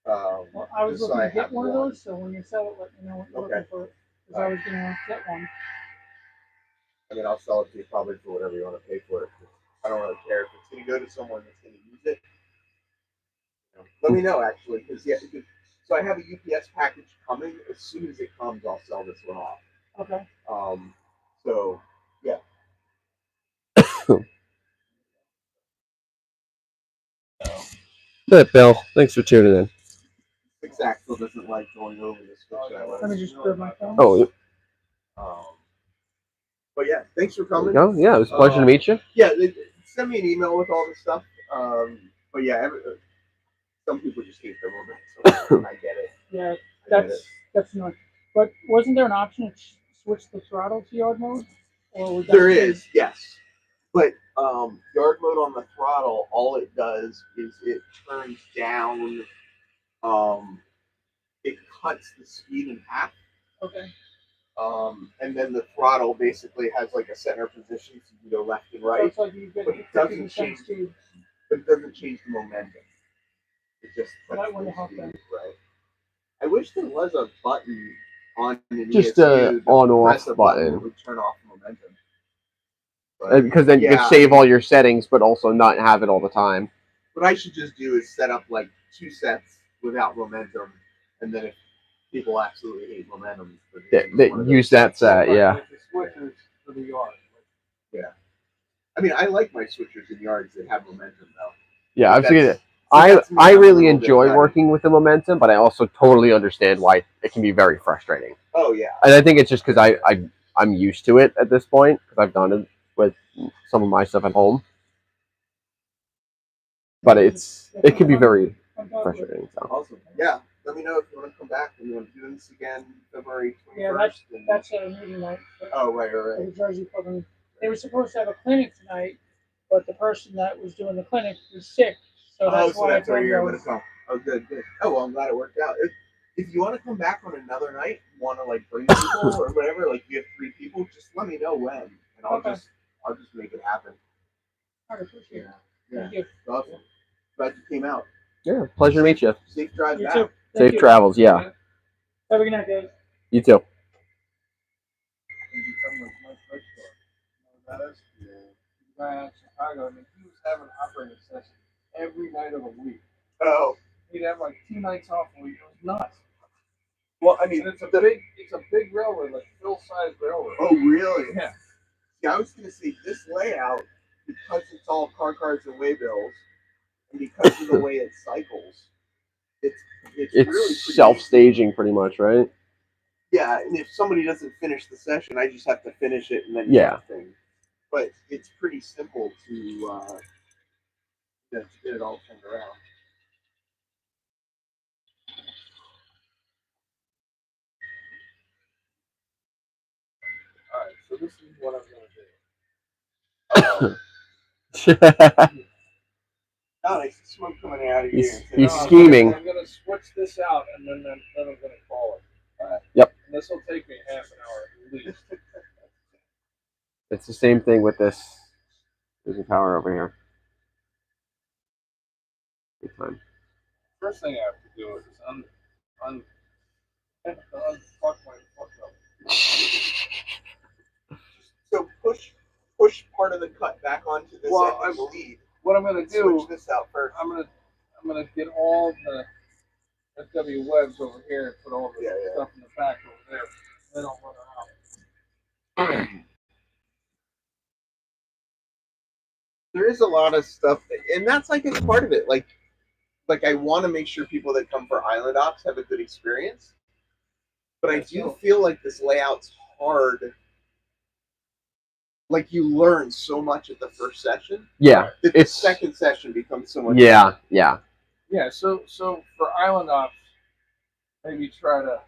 Well, I was looking to get one of those, so when you sell it, let me know what you're looking for. Because I was going to get one. I mean, I'll sell it to you probably for whatever you want to pay for it. I don't really care if it's going to go to someone that's going to use it. Let me know, actually, because so I have a UPS package coming. As soon as it comes, I'll sell this one off. Okay. So yeah. Good, Bill. Thanks for tuning in. Exactly. Doesn't like going over this. Let me just grab my phone. Oh. But yeah, thanks for coming. Oh yeah, it was a pleasure to meet you. Yeah, send me an email with all this stuff. But yeah, some people just hate the moment, so I get it. Yeah, that's not. But wasn't there an option to switch the throttle to yard mode? Or was that there is, yes. But yard mode on the throttle, all it does is it turns down. It cuts the speed in half. Okay. And then the throttle basically has like a center position, so you can go left and right. So it's like you get but it doesn't change. But it doesn't change the momentum. It just that wouldn't help them. Right. I wish there was a button on an just ESU a on-off button that would turn off momentum. Because then you could save all your settings, but also not have it all the time. What I should just do is set up like 2 sets without momentum, and then if people absolutely hate momentum, they use that set, yeah. Like the switchers for the yard. Yeah. I mean, I like my switchers in yards that have momentum, though. Yeah, I've seen it. I really enjoy working with the momentum, but I also totally understand why it can be very frustrating. Oh yeah. And I think it's just because I'm used to it at this point because I've done it with some of my stuff at home. But it can be very frustrating. So. Awesome. Yeah. Let me know if you want to come back and you want to do this again February 21st. Yeah, that's a meeting night. Oh right. The Jersey Club. They were supposed to have a clinic tonight, but the person that was doing the clinic was sick. So that's why that's why you're able to come. Oh, good. Oh, well, I'm glad it worked out. If you want to come back on another night, want to like bring people or whatever, like you have 3 people, just let me know when, and I'll just make it happen. I appreciate it. Yeah. Thank you. Awesome. Glad you came out. Yeah, pleasure to meet you. Safe drive back. Too. Safe travels, yeah. Have a good night, guys. You too. Guy out of Chicago, and he was having operating sessions every night of the week. Oh. He'd have like 2 nights off a week. It was nuts. Well, I mean, and it's a big railroad, like Phil-sized railroad. Oh, really? Yeah. Yeah, I was gonna say this layout, because it's all car cards and waybills. I And because of the way it cycles, it's really self-staging pretty much, right? Yeah, and if somebody doesn't finish the session, I just have to finish it and then yeah. thing. But it's pretty simple to get it all turned around. All right, so this is what I'm going to do. Oh, I see smoke coming out of he's, here. He's scheming. I'm going to switch this out, and then I'm going to call it. Yep. And this will take me half an hour at least. It's the same thing with this. There's a power over here. Good time. First thing I have to do is unfuck my fuck up. So push part of the cut back onto this end of the lead. What I'm going to do, switch this out first. I'm gonna get all the FW webs over here and put all the stuff in the back over there. Then I'll run around. There is a lot of stuff, and that's like it's part of it. Like I want to make sure people that come for Island Ops have a good experience, but I do feel like this layout's hard. Like you learn so much at the first session. Yeah, the second session becomes so much. Yeah, better. Yeah. Yeah. So for Island Ops, maybe try to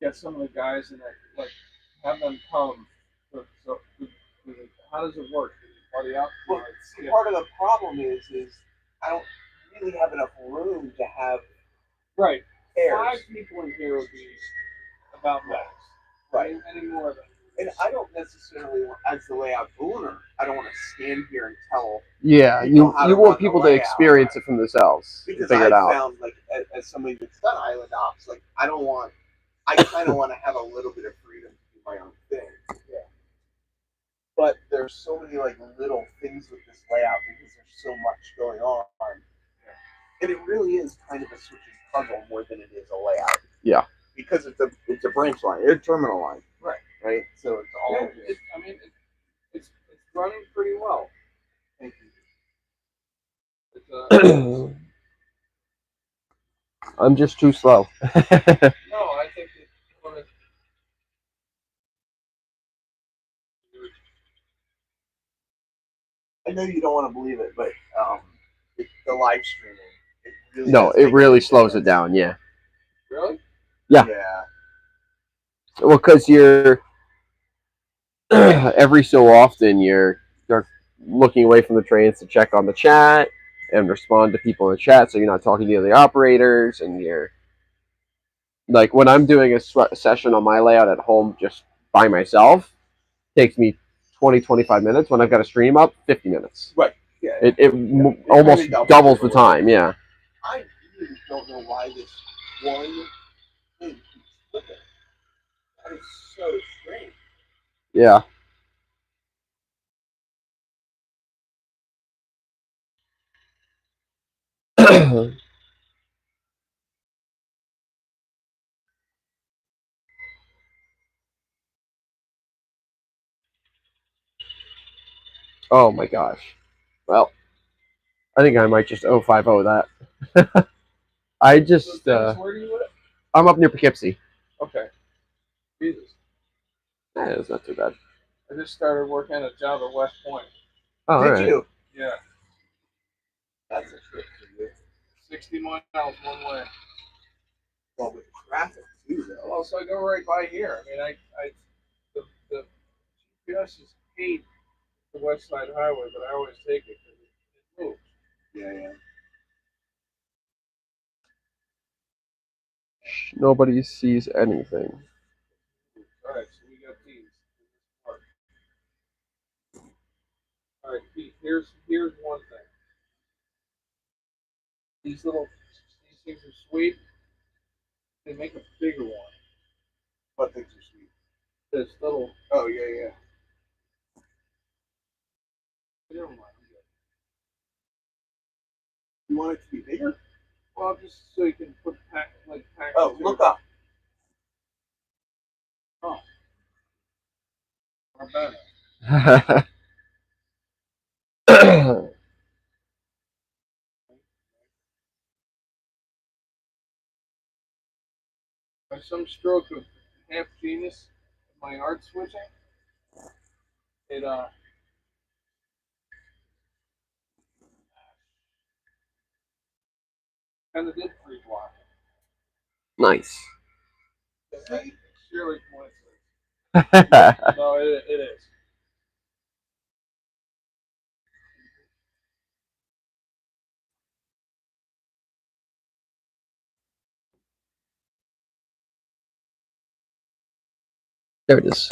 get some of the guys in there, like have them come. So how does it work? Party out? Well, part of the problem is I don't really have enough room to have right. Pairs. 5 people in here would be about max. Right. Any more than. And I don't necessarily, as the layout owner, I don't want to stand here and tell. Yeah, you want people to experience it for themselves. Because figure it out. Found, like, as somebody that's done Island Ops, like, I kind of want to have a little bit of freedom to do my own thing. Yeah. But there's so many, like, little things with this layout because there's so much going on. Yeah. And it really is kind of a switching puzzle more than it is a layout. Yeah. Because it's a branch line, it's a terminal line. Right, so it's all. Yeah, it's running pretty well. Thank you. I'm just too slow. No, I think I know you don't want to believe it, but the live streaming. It really slows it down. Yeah. Really? Yeah. Yeah. Well, because you're every so often you're looking away from the trains to check on the chat and respond to people in the chat, so you're not talking to the other operators, and you're like when I'm doing a session on my layout at home just by myself, it takes me 20-25 minutes. When I've got a stream up, 50 minutes. Right. Yeah. It almost really doubles the time. Yeah. I really don't know why this one thing keeps flipping. That is so strange. Yeah. Oh my gosh. Well, I think I might just 050 that. I just where do you live? I'm up near Poughkeepsie. Okay. Jesus. Yeah, it's not too bad. I just started working a job at West Point. Oh, Did right. you? Yeah. That's a trip for you. 60 miles one way. Well, with traffic too, though. Well, so I go right by here. I mean, the GPS is 8 the West Side Highway, but I always take it because it moves. Yeah. Nobody sees anything. All right, so we got these. All right, Heath, here's one thing. These things are sweet. They make a bigger one. What things are sweet? This little. Oh yeah. Never mind. You want it to be bigger? Well, just so you can put pack. Oh, look up. Oh. Not bad. by some stroke of half genius in my art switching, it kind of did free block. Nice. It's surely coincidence. No, it is. There it is.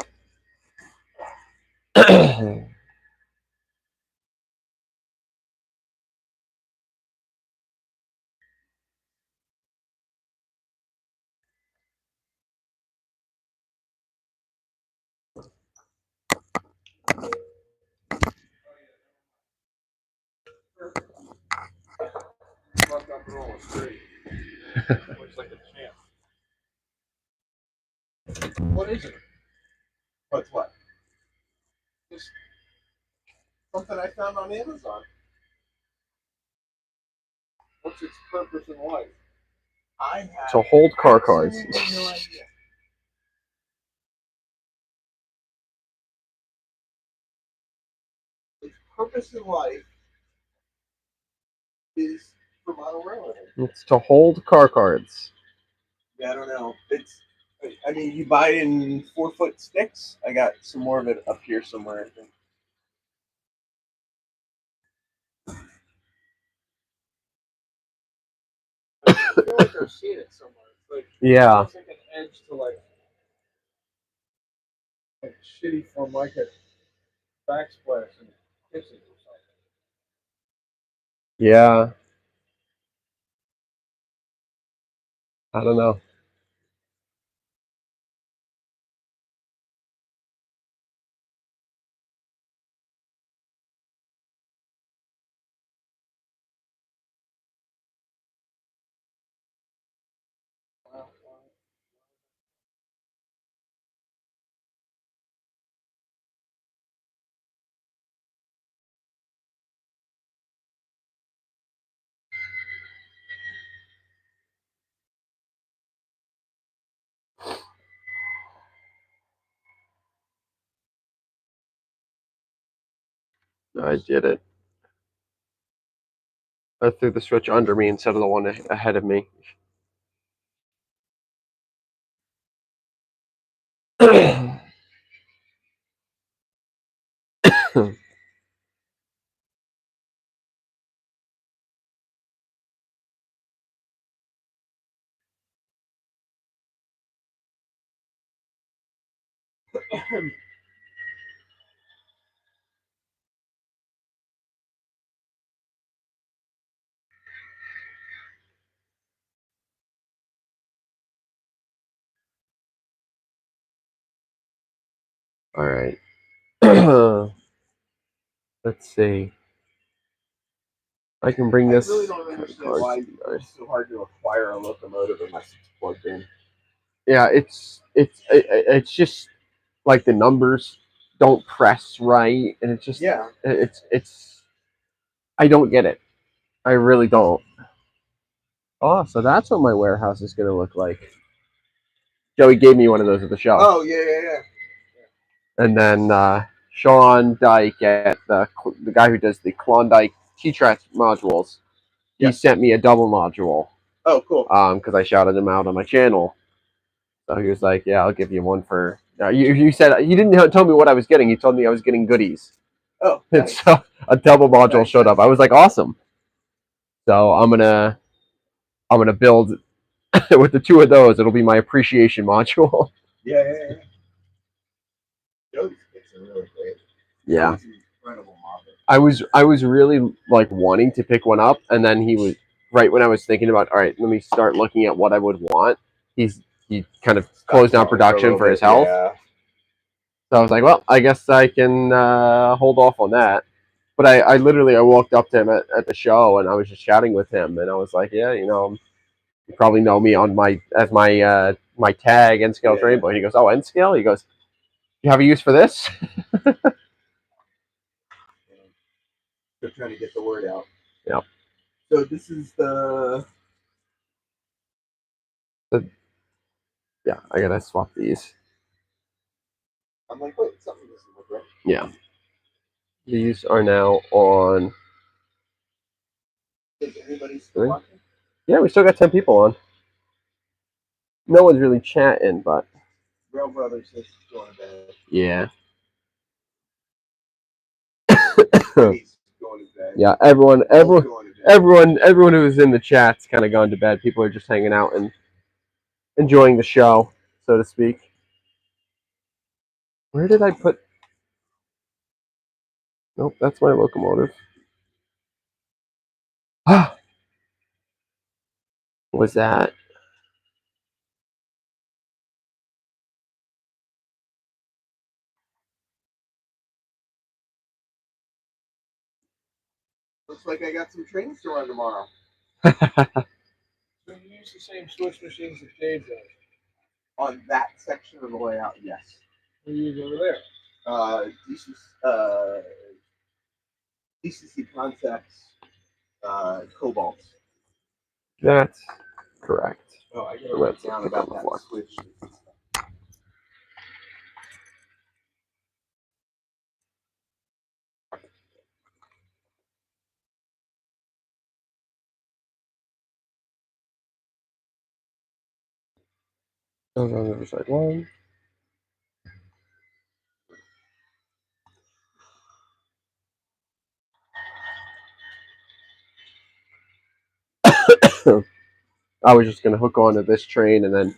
Rock and roll is great. Looks like a champ. What is it? What's what? Just Something I found on Amazon. what's its purpose in life? I have to hold car cards. absolutely no idea. Its purpose in life is for model railroading. It's to hold car cards. Yeah, I don't know. I mean, you buy it in 4-foot sticks. I got some more of it up here somewhere, I think. I feel like I've seen it somewhere. It's like Yeah. It's like an edge to like shitty Formica backsplash and kisses or something. Yeah. I don't know. I did it. I threw the switch under me instead of the one ahead of me. All right. Let's see. I can bring this. I really don't understand why it's so hard to acquire a locomotive unless it's plugged in. Yeah, it's just like the numbers don't press right, and it's just it's. I don't get it. I really don't. Oh, so that's what my warehouse is going to look like. Joey gave me one of those at the show. Oh yeah. And then Sean Dyke at the guy who does the Klondike T-Track modules, he sent me a double module. Oh, cool. Because I shouted him out on my channel. So he was like, "Yeah, I'll give you one for." You said he didn't tell me what I was getting. He told me I was getting goodies. Oh, nice. And so a double module showed up. I was like, "Awesome!" So I'm gonna build with the two of those. It'll be my appreciation module. Yeah. Joey's kits are really great. Yeah. Joey's an incredible model. I was really like wanting to pick one up, and then he was right when I was thinking about, all right, let me start looking at what I would want. He kind of closed down production for his health. Yeah. So I was like, well, I guess I can hold off on that. But I literally walked up to him at the show, and I was just chatting with him, and I was like, yeah, you probably know me on my tag N scale Rainbow. And he goes, oh, N scale. He goes, you have a use for this? They're trying to get the word out. Yeah. So this is the Yeah, I gotta swap these. I'm like, wait, something doesn't look right. Yeah. These are now on. Is anybody still watching? Yeah, we still got 10 people on. No one's really chatting, but. Real Brother says he's going to bed. Yeah. He's going to bed. Yeah, everyone who was in the chat's kind of gone to bed. People are just hanging out and enjoying the show, so to speak. Where did I put? Nope, that's my locomotive. What was that? Looks like I got some trains to run tomorrow. So you use the same switch machines that Dave does? On that section of the layout, yes. What do you use over there? DCC Concepts, Cobalt. That's correct. Oh, I gotta write down about that switch. Those are on the Riverside one. I was just gonna hook onto this train and then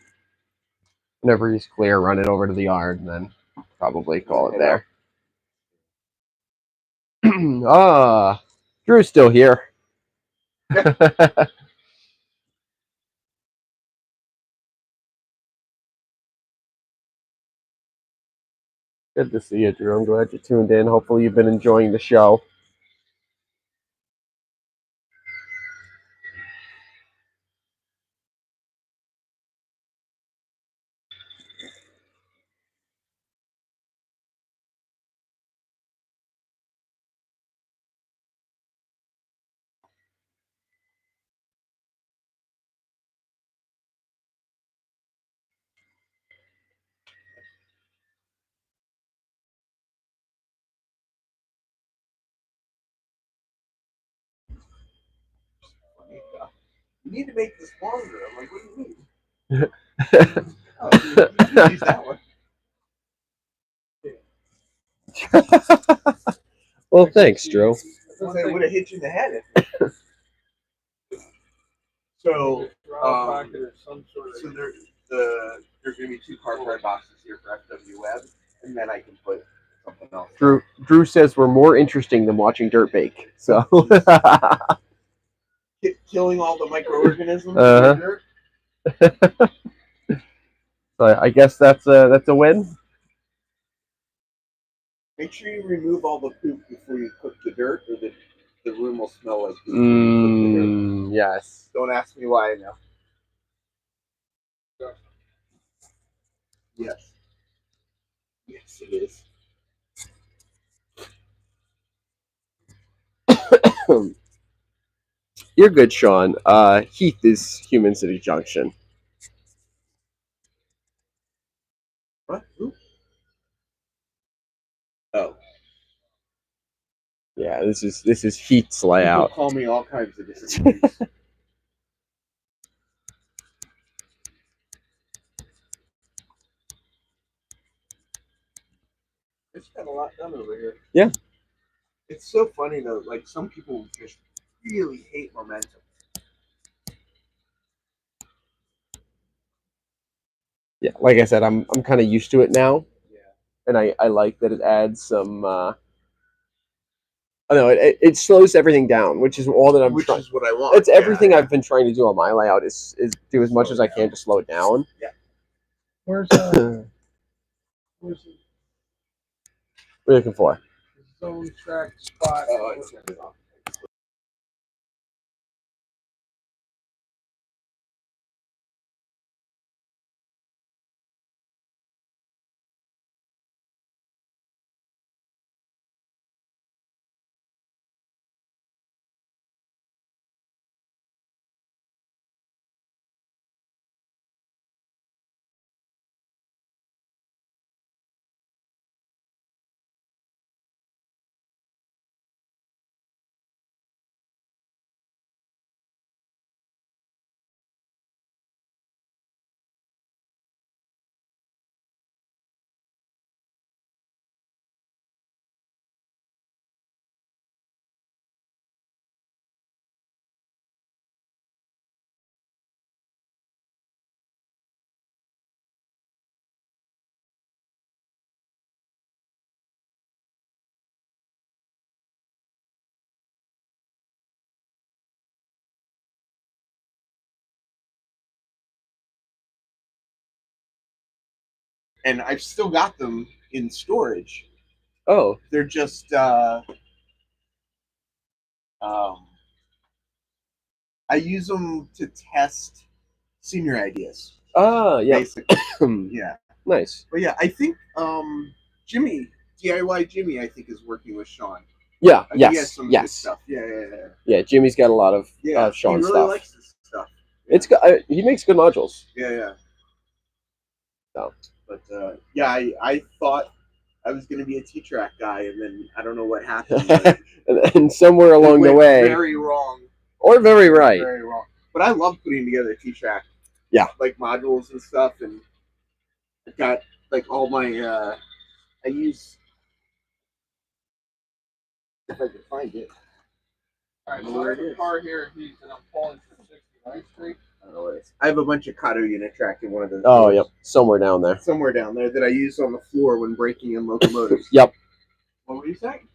whenever he's clear, run it over to the yard and then probably call it there. Drew's still here. Good to see you, Drew. I'm glad you tuned in. Hopefully you've been enjoying the show. You need to make this longer. I'm like, what do you mean? Oh, you use that one. Well, thanks, Drew. I would have hit you in the head. So, so there's going to be 2 car pry boxes here for FW Web, and then I can put something else. Drew says we're more interesting than watching dirt bake. So killing all the microorganisms. In dirt. So I guess that's a win. Make sure you remove all the poop before you cook the dirt, or the room will smell like poop when you cook the dirt. Yes. Don't ask me why I know. Yes. Yes, it is. You're good, Sean. Heath is Human City Junction. What? Who? Oh. Yeah, this is Heath's layout. People call me all kinds of different things. It's got a lot done over here. Yeah. It's so funny though. Like some people just really hate momentum. Yeah, like I said, I'm kind of used to it now. Yeah. And I like that it adds some. I know it slows everything down, which is all that I'm trying. Which is what I want. It's everything I've been trying to do on my layout is do as much as I can to slow it down. Yeah. Where's What are you looking for? Zone track spot. Oh, it's turned it off. and I've still got them in storage. Oh. They're just I use them to test senior ideas. Ah, yeah. Basically. Yeah. Nice. But yeah, I think Jimmy, DIY Jimmy, I think is working with Sean. Yeah. I think he has Yes. some Yes. good stuff. Yeah. Yeah. Jimmy's got a lot of Sean he really stuff. likes this stuff. It's good. He makes good modules. Yeah. So. But yeah, I thought I was going to be a T-track guy, and then I don't know what happened. and somewhere along the way, very wrong or very right. Very wrong. But I love putting together T-track. Yeah. Like modules and stuff, and I've got like all my I use, if I can find it. Alright, so I have a car here, Heath, and I'm pulling for 69th Street. I have a bunch of Kato unit track in one of those. Oh, yep. Somewhere down there that I use on the floor when breaking in locomotives. Yep. What were you saying?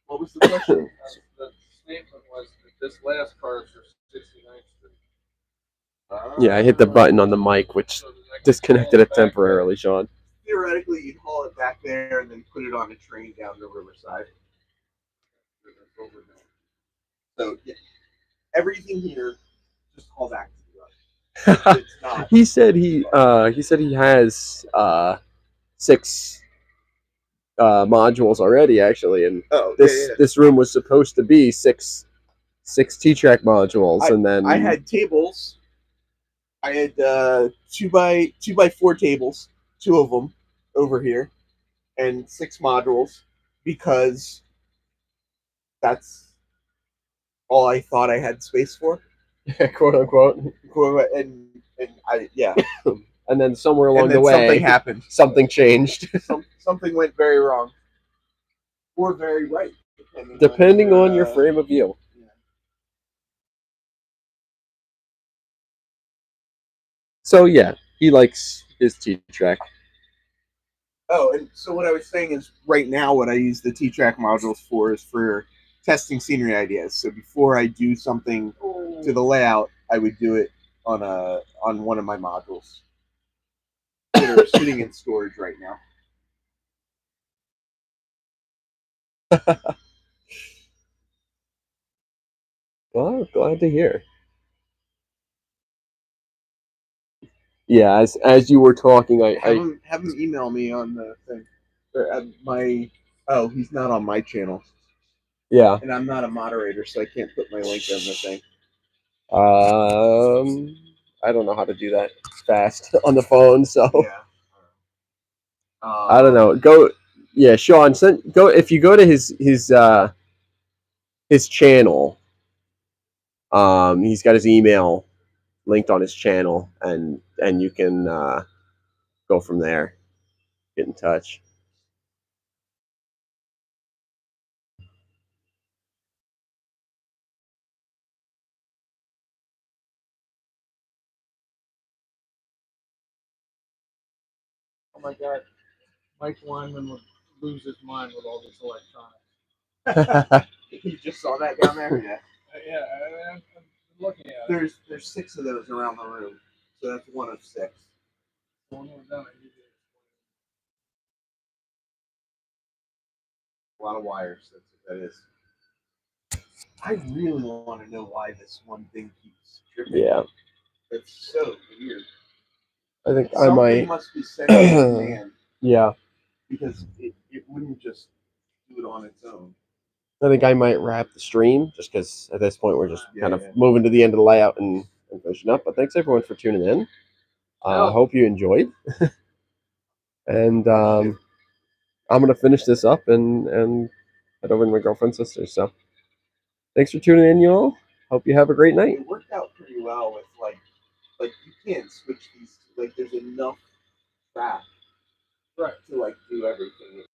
What was the question? The statement was that this last car is for 69th Street. Yeah, I hit the button on the mic, which disconnected it temporarily, Sean. Theoretically, you'd haul it back there and then put it on a train down to Riverside. So yeah, everything here, just haul back to the yard. It's not. He said he has 6 modules already, actually, and this room was supposed to be six T-track modules, and then I had tables. I had 2x4 tables, 2 of them over here, and 6 modules because that's all I thought I had space for, quote unquote. And I and then somewhere along the way, something happened. Something changed. Something went very wrong, or very right, depending on your frame of view. Yeah. So yeah, he likes his T-track. Oh, and so what I was saying is, right now, what I use the T-track modules for is for testing scenery ideas. So before I do something to the layout, I would do it on one of my modules that are sitting in storage right now. Well, glad to hear. Yeah, as you were talking, I have him email me on the thing. He's not on my channel. Yeah. And I'm not a moderator, so I can't put my link on the thing. I don't know how to do that fast on the phone, so yeah. I don't know. Sean, if you go to his channel. He's got his email linked on his channel, and you can go from there. Get in touch. Oh my God, Mike Wyman would lose his mind with all this electronics. You just saw that down there? Yeah. Yeah, I'm looking at it. There's 6 of those around the room, so that's 1 of 6. A lot of wires. That's what that is. I really want to know why this one thing keeps tripping. Yeah. It's so weird. I think Something must be sending a command. Yeah. Because it wouldn't just do it on its own. I think I might wrap the stream, just because at this point we're just kind of moving to the end of the layout and finishing up. But thanks everyone for tuning in. I hope you enjoyed. And I'm going to finish this up and head over to my girlfriend's sister. So thanks for tuning in, you all. Hope you have a great night. It worked out pretty well with like you can't switch these. Like there's enough track to like do everything.